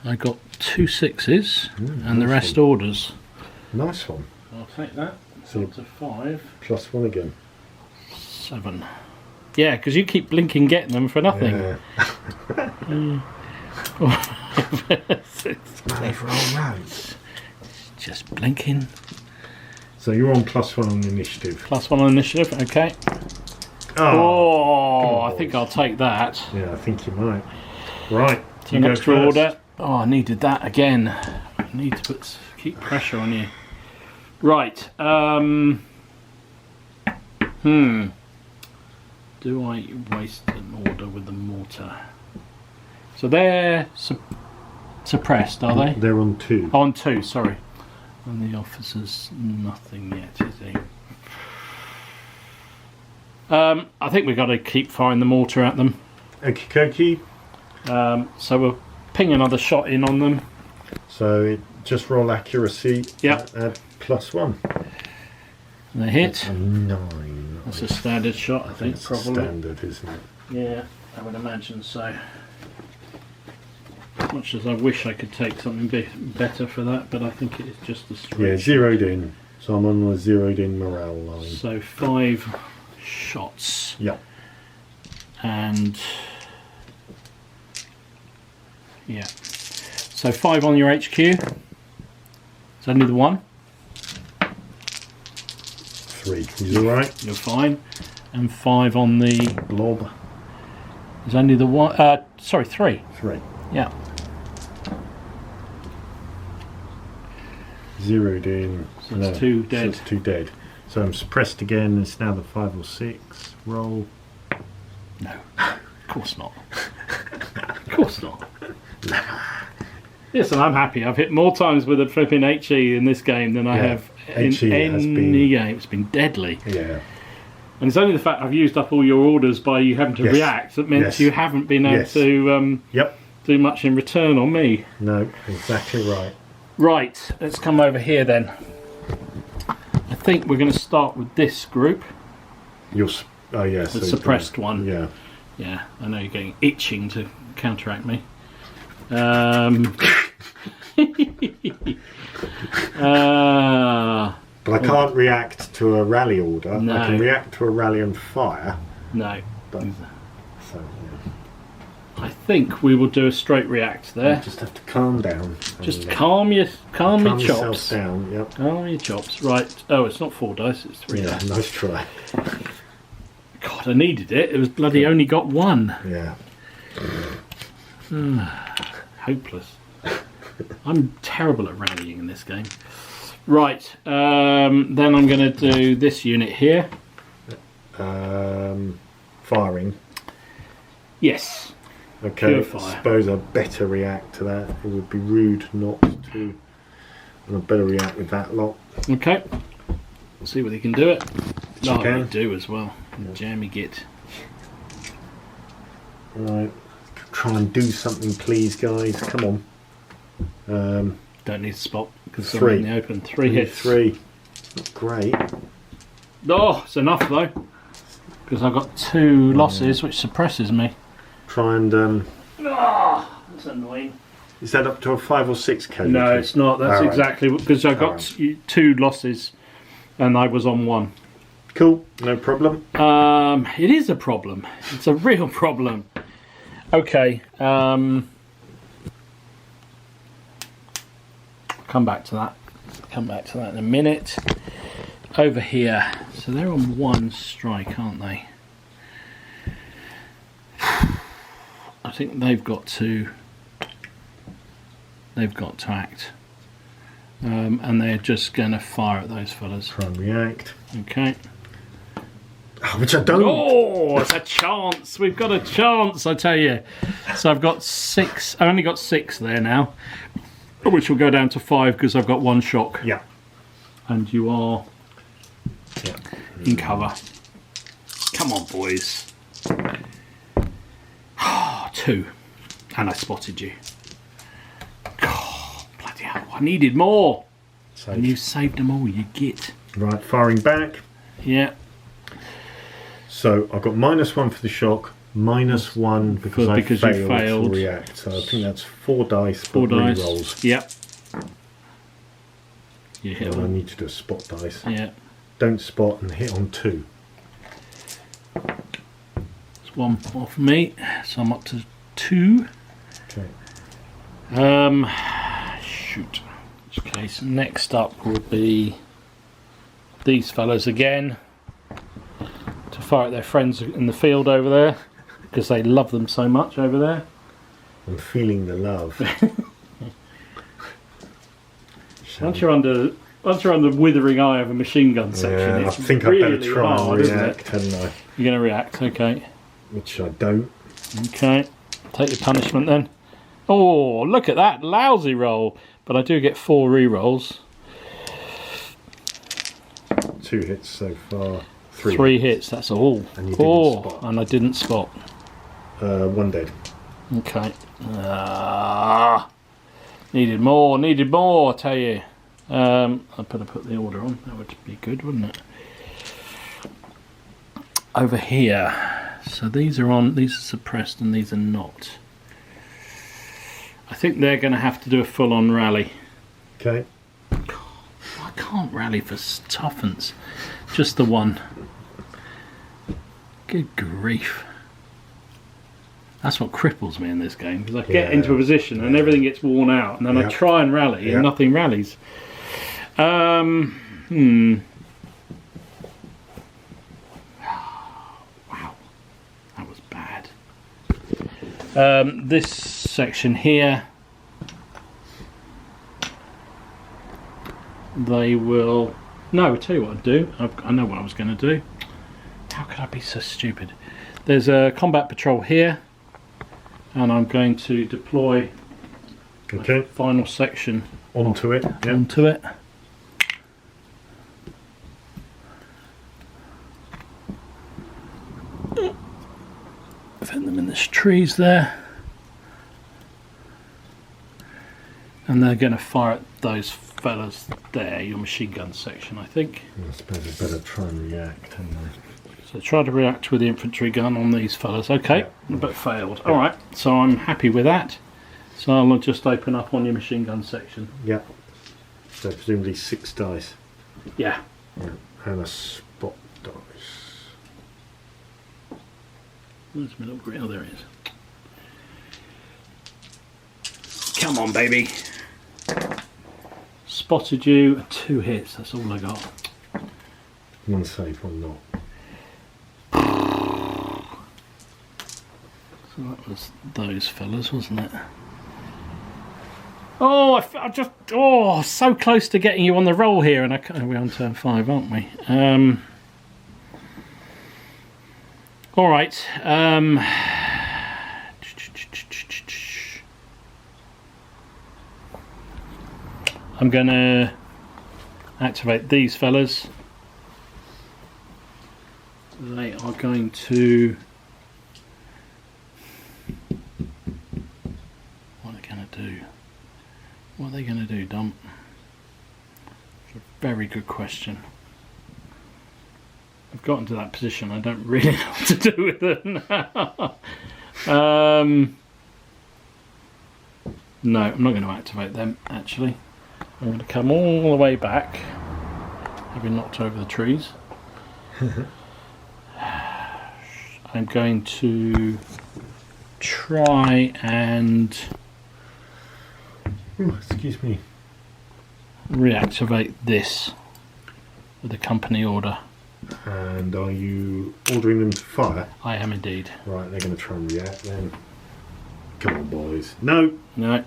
I got 2 6s and the nice rest orders. Nice one. I'll take that. So to 5. +1 again. 7. Yeah, because you keep blinking getting them for nothing. Yeah. Play for all rounds. Just blinking. So you're on +1 on initiative. +1 on initiative, okay. Oh, I think I'll take that. yeah, I think you might. Right, To an extra order. Oh, I needed that again. I need to keep pressure on you. Right. Do I waste an order with the mortar? So they're suppressed, are they? They're on 2. Oh, on 2, sorry. And the officer's nothing yet, is he? I think we've got to keep firing the mortar at them. Okie dokie. So we'll ping another shot in on them. So just roll accuracy. Yep. Add +1. And they hit. That's a 9. That's a standard shot, I think, It's probably. standard, isn't it? Yeah, I would imagine so. Much as I wish I could take something better for that, but I think it is just a straight. Yeah, zeroed in. So I'm on the zeroed in morale line. So 5 shots. Yep. And yeah. So 5 on your HQ. It's only the 1. 3. Is alright? You're fine. And 5 on the Blob. There's only the 1. Sorry, 3. 3. Yeah. Zeroed in. So it's 2 dead. So it's 2 dead. So I'm suppressed again. It's now the 5 or 6. Roll. No. Of course not. Of course not. Yes, and I'm happy. I've hit more times with a flipping HE in this game than I have in any game. It's been deadly. Yeah. And it's only the fact I've used up all your orders by you having to react that meant you haven't been able to do much in return on me. No, exactly right. Right, let's come over here then. I think we're going to start with this group. Oh yeah, The suppressed one. Yeah. Yeah, I know you're getting itching to counteract me. But I can't react to a rally order. No. I can react to a rally and fire. No. But, so, yeah. I think we will do a straight react there. You just have to calm down. Just and, calm your yourself chops. down. Yep. Calm your chops. Right. Oh, it's not 4 dice. It's 3 Yeah, dice. nice try. God, I needed it. It was bloody only got 1. Yeah. Hopeless. I'm terrible at rallying in this game. Right. Then I'm going to do this unit here. Firing. Yes. Okay. Pure I fire. suppose I better react to that. It would be rude not to. And I better react with that lot. Okay. We'll see whether you can do it. You Oh, can. you do as well. Jammy git. Right. Try and do something, please, guys. Come on. Don't need to spot because I'm 3. in the open. 3 hits. 3. Not great. Oh, it's enough though. Because I've got 2 losses, which suppresses me. Try and Oh, that's annoying. Is that up to a 5 or 6 code? No, it's not. That's All right. exactly because I got 2 losses, and I was on 1. Cool, no problem. It is a problem. It's a real problem. Okay. Come back to that. Come back to that in a minute. Over here. So they're on 1 strike, aren't they? I think they've got to act. And they're just going to fire at those fellas. Try and react. Okay. Which I don't. Oh, it's a chance. We've got a chance, I tell you. So I've got 6. I only got 6 there now, which will go down to 5 because I've got 1 shock. Yeah. And you are in cover. Come on, boys. 2. And I spotted you. Oh, bloody hell. I needed more. Saved. And you saved them all, you git. Right, firing back. Yeah. So I've got -1 for the shock, -1 because you failed. to react. So I think that's 4 dice. 4 dice. Rolls. Yep. You hit I on. need to do a spot dice. Yeah. Don't spot and hit on 2. It's 1 off me, so I'm up to 2. Okay. Shoot. Okay, so next up will be these fellas again to fire at their friends in the field over there because they love them so much over there. I'm feeling the love. Once you're under the withering eye of a machine gun section, I it's think really I better try hard, and isn't react, it? hadn't I? You're going to react, okay. Which I don't. Okay, take your punishment then. Oh, look at that lousy roll. But I do get 4 re-rolls. 2 hits so far. 3 hits, that's all. And you didn't spot. And I didn't spot. 1 dead. Okay. Needed more, I tell you. I better put the order on. That would be good, wouldn't it? Over here. So these are suppressed and these are not. I think they're going to have to do a full-on rally. Okay. I can't rally for tuffens. Just the 1. Good grief. That's what cripples me in this game, because I get into a position and everything gets worn out, and then I try and rally and nothing rallies. Wow, that was bad. This section here, they will... No, I'll tell you what I'd do. I know what I was going to do. How could I be so stupid? There's a combat patrol here, and I'm going to deploy the final section onto it. Onto it. Put them in the trees there, and they're going to fire at those fellas there, your machine gun section, I think. I suppose I better try and react. So try to react with the infantry gun on these fellas. Okay, but failed. Alright, so I'm happy with that. So I'll just open up on your machine gun section. Yeah. So presumably 6 dice. Yeah. Right. And a spot dice. Where's my little green? Oh, there it is. Come on, baby. Spotted you. 2 hits, that's all I got. 1 save, 1 not. So that was those fellas, wasn't it? Oh, I just... Oh, so close to getting you on the roll here, and we're on turn 5, aren't we? All right. I'm going to activate these fellas. They are going to... What are they going to do? What are they going to do, Dom? It's a very good question. I've gotten to that position, I don't really know what to do with it now. No, I'm not going to activate them, actually. I'm going to come all the way back, having knocked over the trees. I'm going to try and excuse me. reactivate this with a company order. And are you ordering them to fire? I am indeed. Right, they're going to try and react then. Come on, boys. No. No.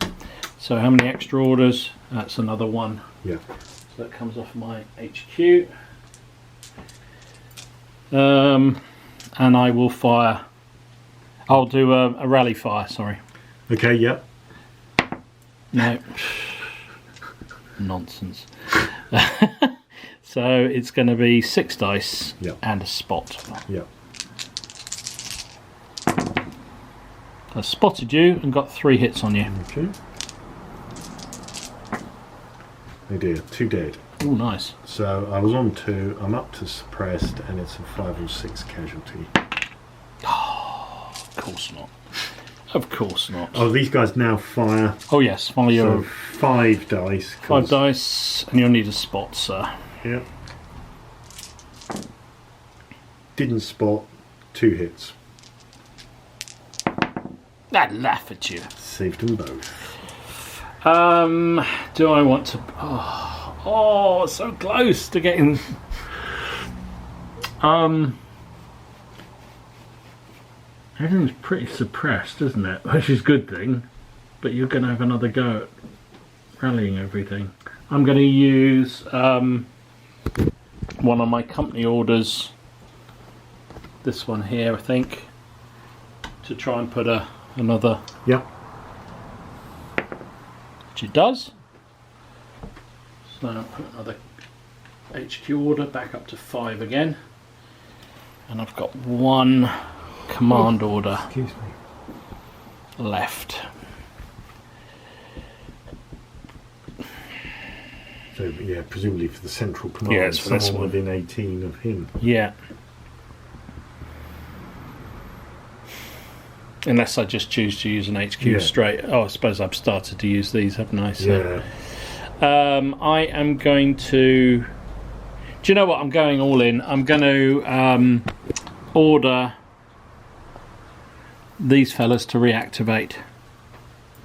So how many extra orders? That's another one. Yeah. So that comes off my HQ. And I will fire. I'll do a rally fire, sorry. Okay, yep. No. Nonsense. So it's going to be 6 dice and a spot. Yep. I spotted you and got 3 hits on you. Okay. Oh dear, 2 dead. Oh, nice. So I was on 2, I'm up to suppressed, and it's a 5 or 6 casualty. Oh, of course not. Of course not. Oh, these guys now fire. Oh yes, follow your So 5 dice. 5 dice, and you'll need a spot, sir. Yep. Didn't spot, 2 hits. I'd laugh at you. Saved them both. Do I want to? Oh, so close to getting. Everything's pretty suppressed, isn't it? Which is a good thing. But you're going to have another go at rallying everything. I'm going to use one of my company orders. This one here, I think, to try and put another. Yep. Which it does. So I'll put another HQ order back up to 5 again. And I've got 1 command order Excuse me. left. So yeah, presumably for the central command, Yeah, it's for this someone one. within 18 of him. Yeah. Unless I just choose to use an HQ straight. Oh, I suppose I've started to use these, haven't I? So, Yeah. I am going to. Do you know what? I'm going all in. I'm going to order these fellas to reactivate.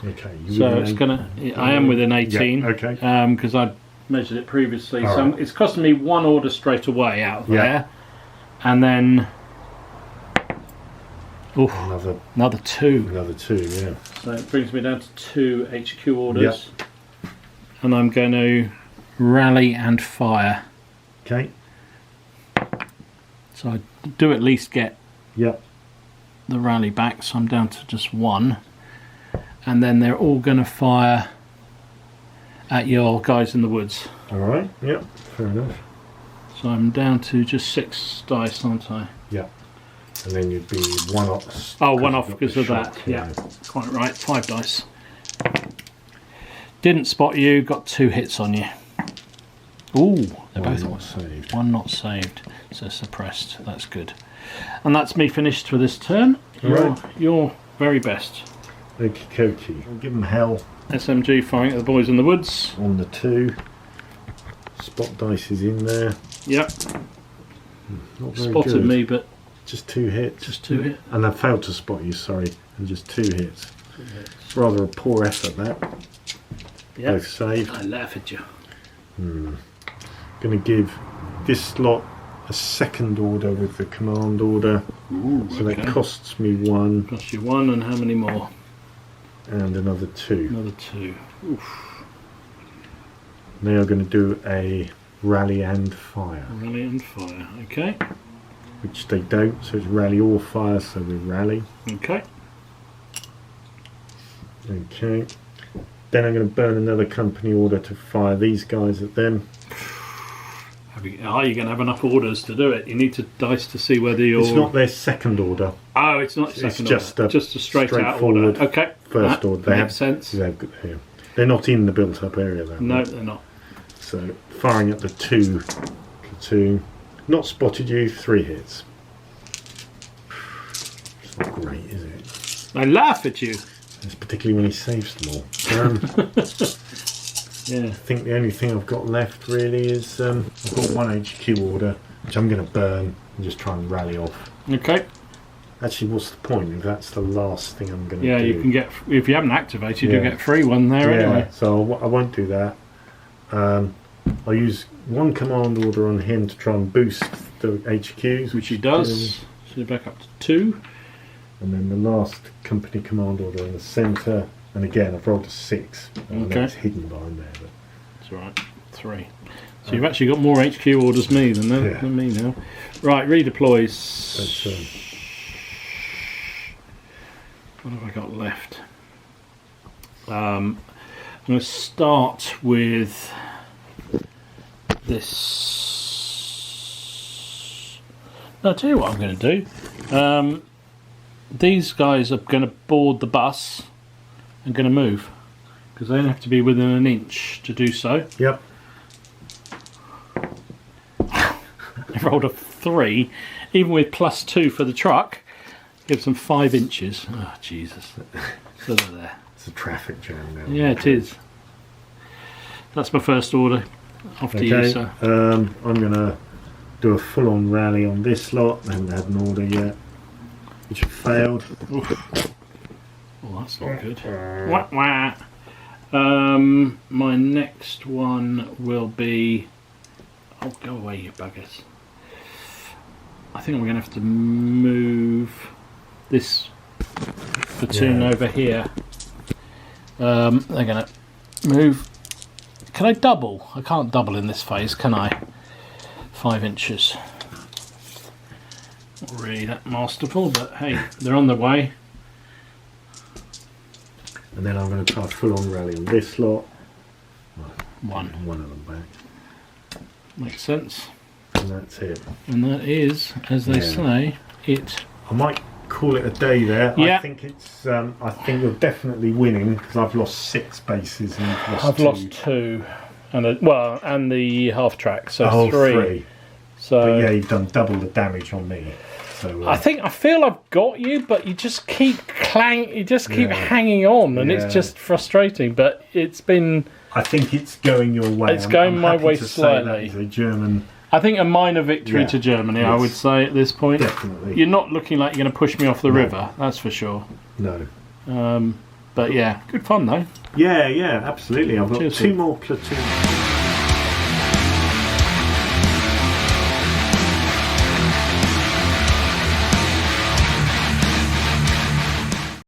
Okay. So it's gonna. I am within 18. Yeah, okay. Because I measured it previously. All So right. it's costing me 1 order straight away out of Yeah. there, and then. Oof, another 2. Another 2, yeah. So it brings me down to 2 HQ orders. And I'm going to rally and fire. Okay. So I do at least get Yep. the rally back, so I'm down to just 1. And then they're all going to fire at your guys in the woods. Alright, yep, fair enough. So I'm down to just 6 dice, aren't I? Yep. And then you'd be 1 off. Oh, 1 off you've got because the of that. shock, Yeah, quite right. 5 dice. Didn't spot you, got 2 hits on you. Ooh, they're One both not saved. 1 not saved, so suppressed. That's good. And that's me finished for this turn. Right. Your very best. Okie dokie. I'll give them hell SMG firing at the boys in the woods. on the 2. Spot dice is in there. Yep. Not very Spotted good. me, but Just 2 hits. just 2 hits. And I failed to spot you, sorry. And just 2 hits. It's rather a poor effort, that. Yep. Both saved. I laugh at you. Going to give this slot a 2nd order with the command order. Ooh, So okay. that costs me 1 Cost you 1, and how many more? and another 2. Another 2. Oof. They are going to do a rally and fire, Rally and fire. Okay. which they don't, so it's rally or fire, so we rally. Okay. Okay. Then I'm going to burn another company order to fire these guys at them. Are you going to have enough orders to do it? You need to dice to see whether you're. It's not their 2nd order, Oh, it's not it's second just order. a Just a straight out straightforward order. Okay. first That order. They makes sense. They're not in the built-up area though. No, they're not. So firing at the 2 platoon. Not spotted you, 3 hits. It's not great, is it? I laugh at you. It's particularly when he saves them all. Yeah. I think the only thing I've got left really is I've got one HQ order which I'm going to burn and just try and rally off. Okay. Actually, what's the point if that's the last thing I'm going to do? Yeah, you can get, if you haven't activated, you'll get free one there anyway. So I won't do that. I'll use one command order on him to try and boost the HQs, Which he does. So you're back up to 2. and then the last company command order in the centre. And again, I've rolled a 6. Okay. It's hidden behind there. But That's alright. 3. So you've actually got more HQ orders than me now. Right, redeploys. What have I got left? I'm going to start with this. No, I'll tell you what I'm going to do. These guys are going to board the bus and going to move because they don't have to be within an inch to do so. Yep. I rolled a 3, even with +2 for the truck. Gives them 5 inches. Oh, Jesus. So they're there. It's a traffic jam now. Yeah, it is. That's my first order. Off to you, sir. I'm going to do a full-on rally on this lot. I haven't had an order yet, which have failed. Oof. Oh, that's not good. Wah, wah. My next one will be... Oh, go away, you buggers. I think we're going to have to move this platoon over here. They're going to move. Can I double? I can't double in this phase, can I? 5 inches. Not really that masterful, but hey, they're on their way. And then I'm going to try a full-on rally on this lot. One of them back. makes sense. And that's it. And that is, as they say, it. I might call it a day there. Yeah. I think it's. I think you're definitely winning because I've lost 6 bases and you've lost I've 2. lost 2, and and the half track, so Oh, 3. So but yeah, you've done double the damage on me. So I feel I've got you, but you just keep hanging on, and it's just frustrating. But it's been. I think it's going your way. It's going I'm my happy way to say slightly. that is a German. I think a minor victory to Germany, I would say at this point. Definitely. You're not looking like you're going to push me off the river, that's for sure. No. But yeah, good fun though. Yeah, absolutely. I've got Cheers, 2 more platoons.